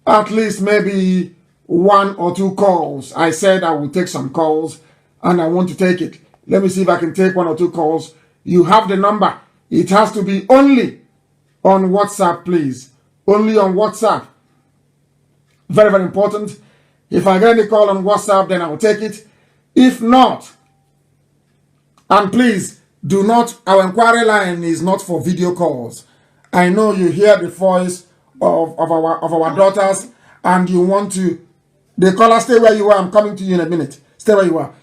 at least maybe 1 or 2 calls. I said I will take some calls, and I want to take it. Let me see if I can take 1 or 2 calls. You have the number. It has to be only on WhatsApp, please. Only on WhatsApp. Very, very important. If I get any call on WhatsApp, then I will take it. If not, and please do not, our inquiry line is not for video calls. I know you hear the voice of our daughters and you want to, the caller, stay where you are. I'm coming to you in a minute. Stay where you are.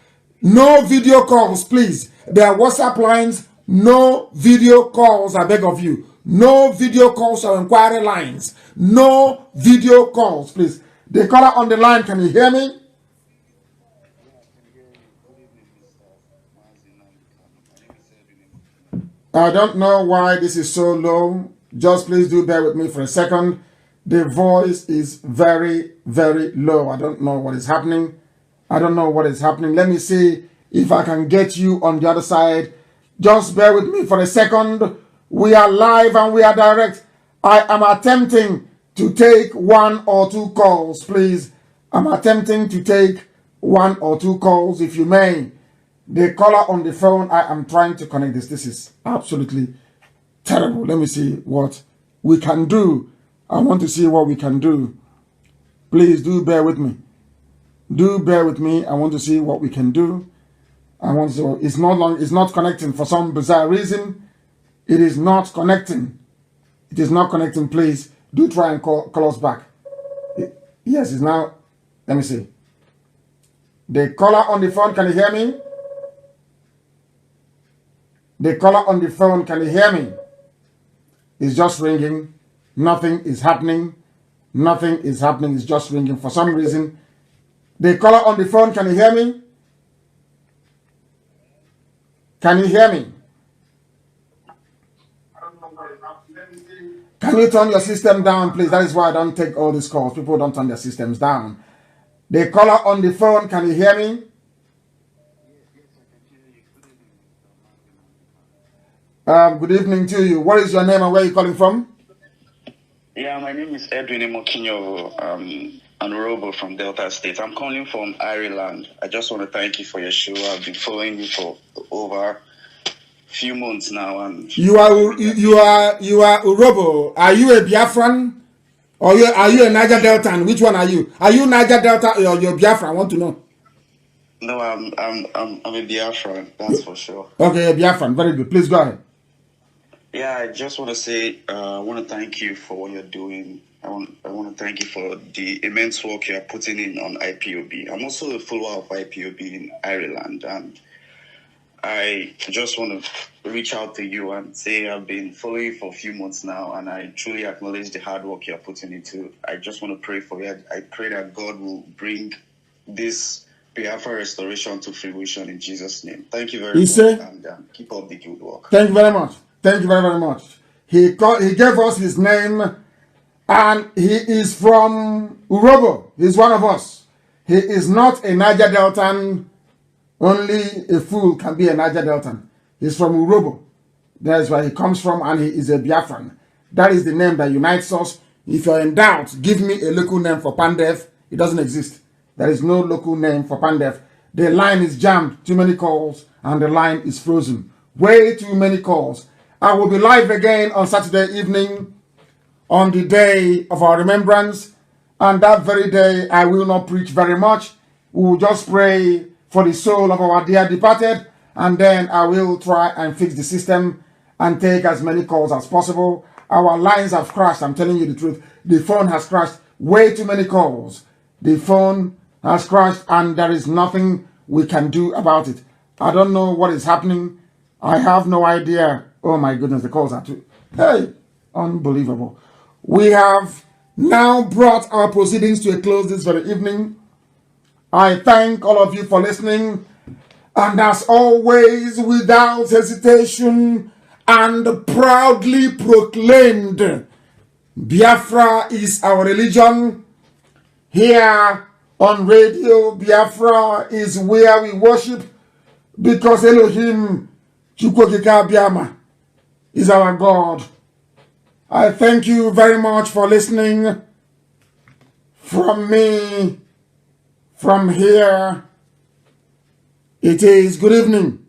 No video calls, please. There are WhatsApp lines. No video calls, I beg of you. No video calls or inquiry lines. No video calls, please. The caller on the line, can you hear me? I don't know why this is so low. Just please do bear with me for a second. The voice is very, very low. I don't know what is happening. I don't know what is happening. Let me see if I can get you on the other side. Just bear with me for a second. We are live and we are direct. I am attempting to take 1 or 2 calls, please. I'm attempting to take 1 or 2 calls, if you may. The caller on the phone, I am trying to connect this. This is absolutely terrible. Let me see what we can do. I want to see what we can do. Please do bear with me. Do bear with me. I want to see what we can do. I want to. It's not connecting for some bizarre reason. It is not connecting. It is not connecting. Please do try and call us back. Yes, it's now. Let me see. The caller on the phone, can you hear me? The caller on the phone, can you hear me? It's just ringing. Nothing is happening. Nothing is happening. It's just ringing for some reason. The caller on the phone, can you hear me? Can you hear me? Can you turn your system down, please? That is why I don't take all these calls. People don't turn their systems down. The caller on the phone, can you hear me? Good evening to you. What is your name and where are you calling from? Yeah, my name is Edwin Emokinyo, Anorobo from Delta State. I'm calling from Ireland. I just want to thank you for your show. I've been following you for over a few months now. And you are Urobo. Are you a Biafran or are you a Niger Deltan? Which one are you? Are you Niger Delta or you're Biafran? I want to know. No, I'm a Biafran. That's for sure. Okay, a Biafran. Very good. Please go ahead. Yeah, I just want to say I want to thank you for what you're doing. I want to thank you for the immense work you're putting in on IPOB. I'm also a follower of IPOB in Ireland, and I just want to reach out to you and say I've been following you for a few months now, and I truly acknowledge the hard work you're putting into. I just want to pray for you. I pray that God will bring this Biafra restoration to fruition in Jesus' name. Thank you very much, and keep up the good work. Thank you very much. Thank you very, very much. He gave us his name, and he is from Urobo. He's one of us. He is not a Niger Deltan. Only a fool can be a Niger Deltan. He's from Urobo. That is where he comes from, and he is a Biafran. That is the name that unites us. If you're in doubt, give me a local name for Pandef. It doesn't exist. There is no local name for Pandef. The line is jammed. Too many calls, and the line is frozen. Way too many calls. I will be live again on Saturday evening on the day of our remembrance. And that very day, I will not preach very much. We will just pray for the soul of our dear departed. And then I will try and fix the system and take as many calls as possible. our lines have crashed. I'm telling you the truth. The phone has crashed. Way too many calls. The phone has crashed and there is nothing we can do about it. I don't know what is happening. I have no idea. Oh my goodness, the calls are too... Hey, unbelievable. We have now brought our proceedings to a close this very evening. I thank all of you for listening. And as always, without hesitation and proudly proclaimed, Biafra is our religion. Here on Radio Biafra is where we worship, because Elohim Chukwokika Biama is our God. I thank you very much for listening. From me, from here, it is good evening.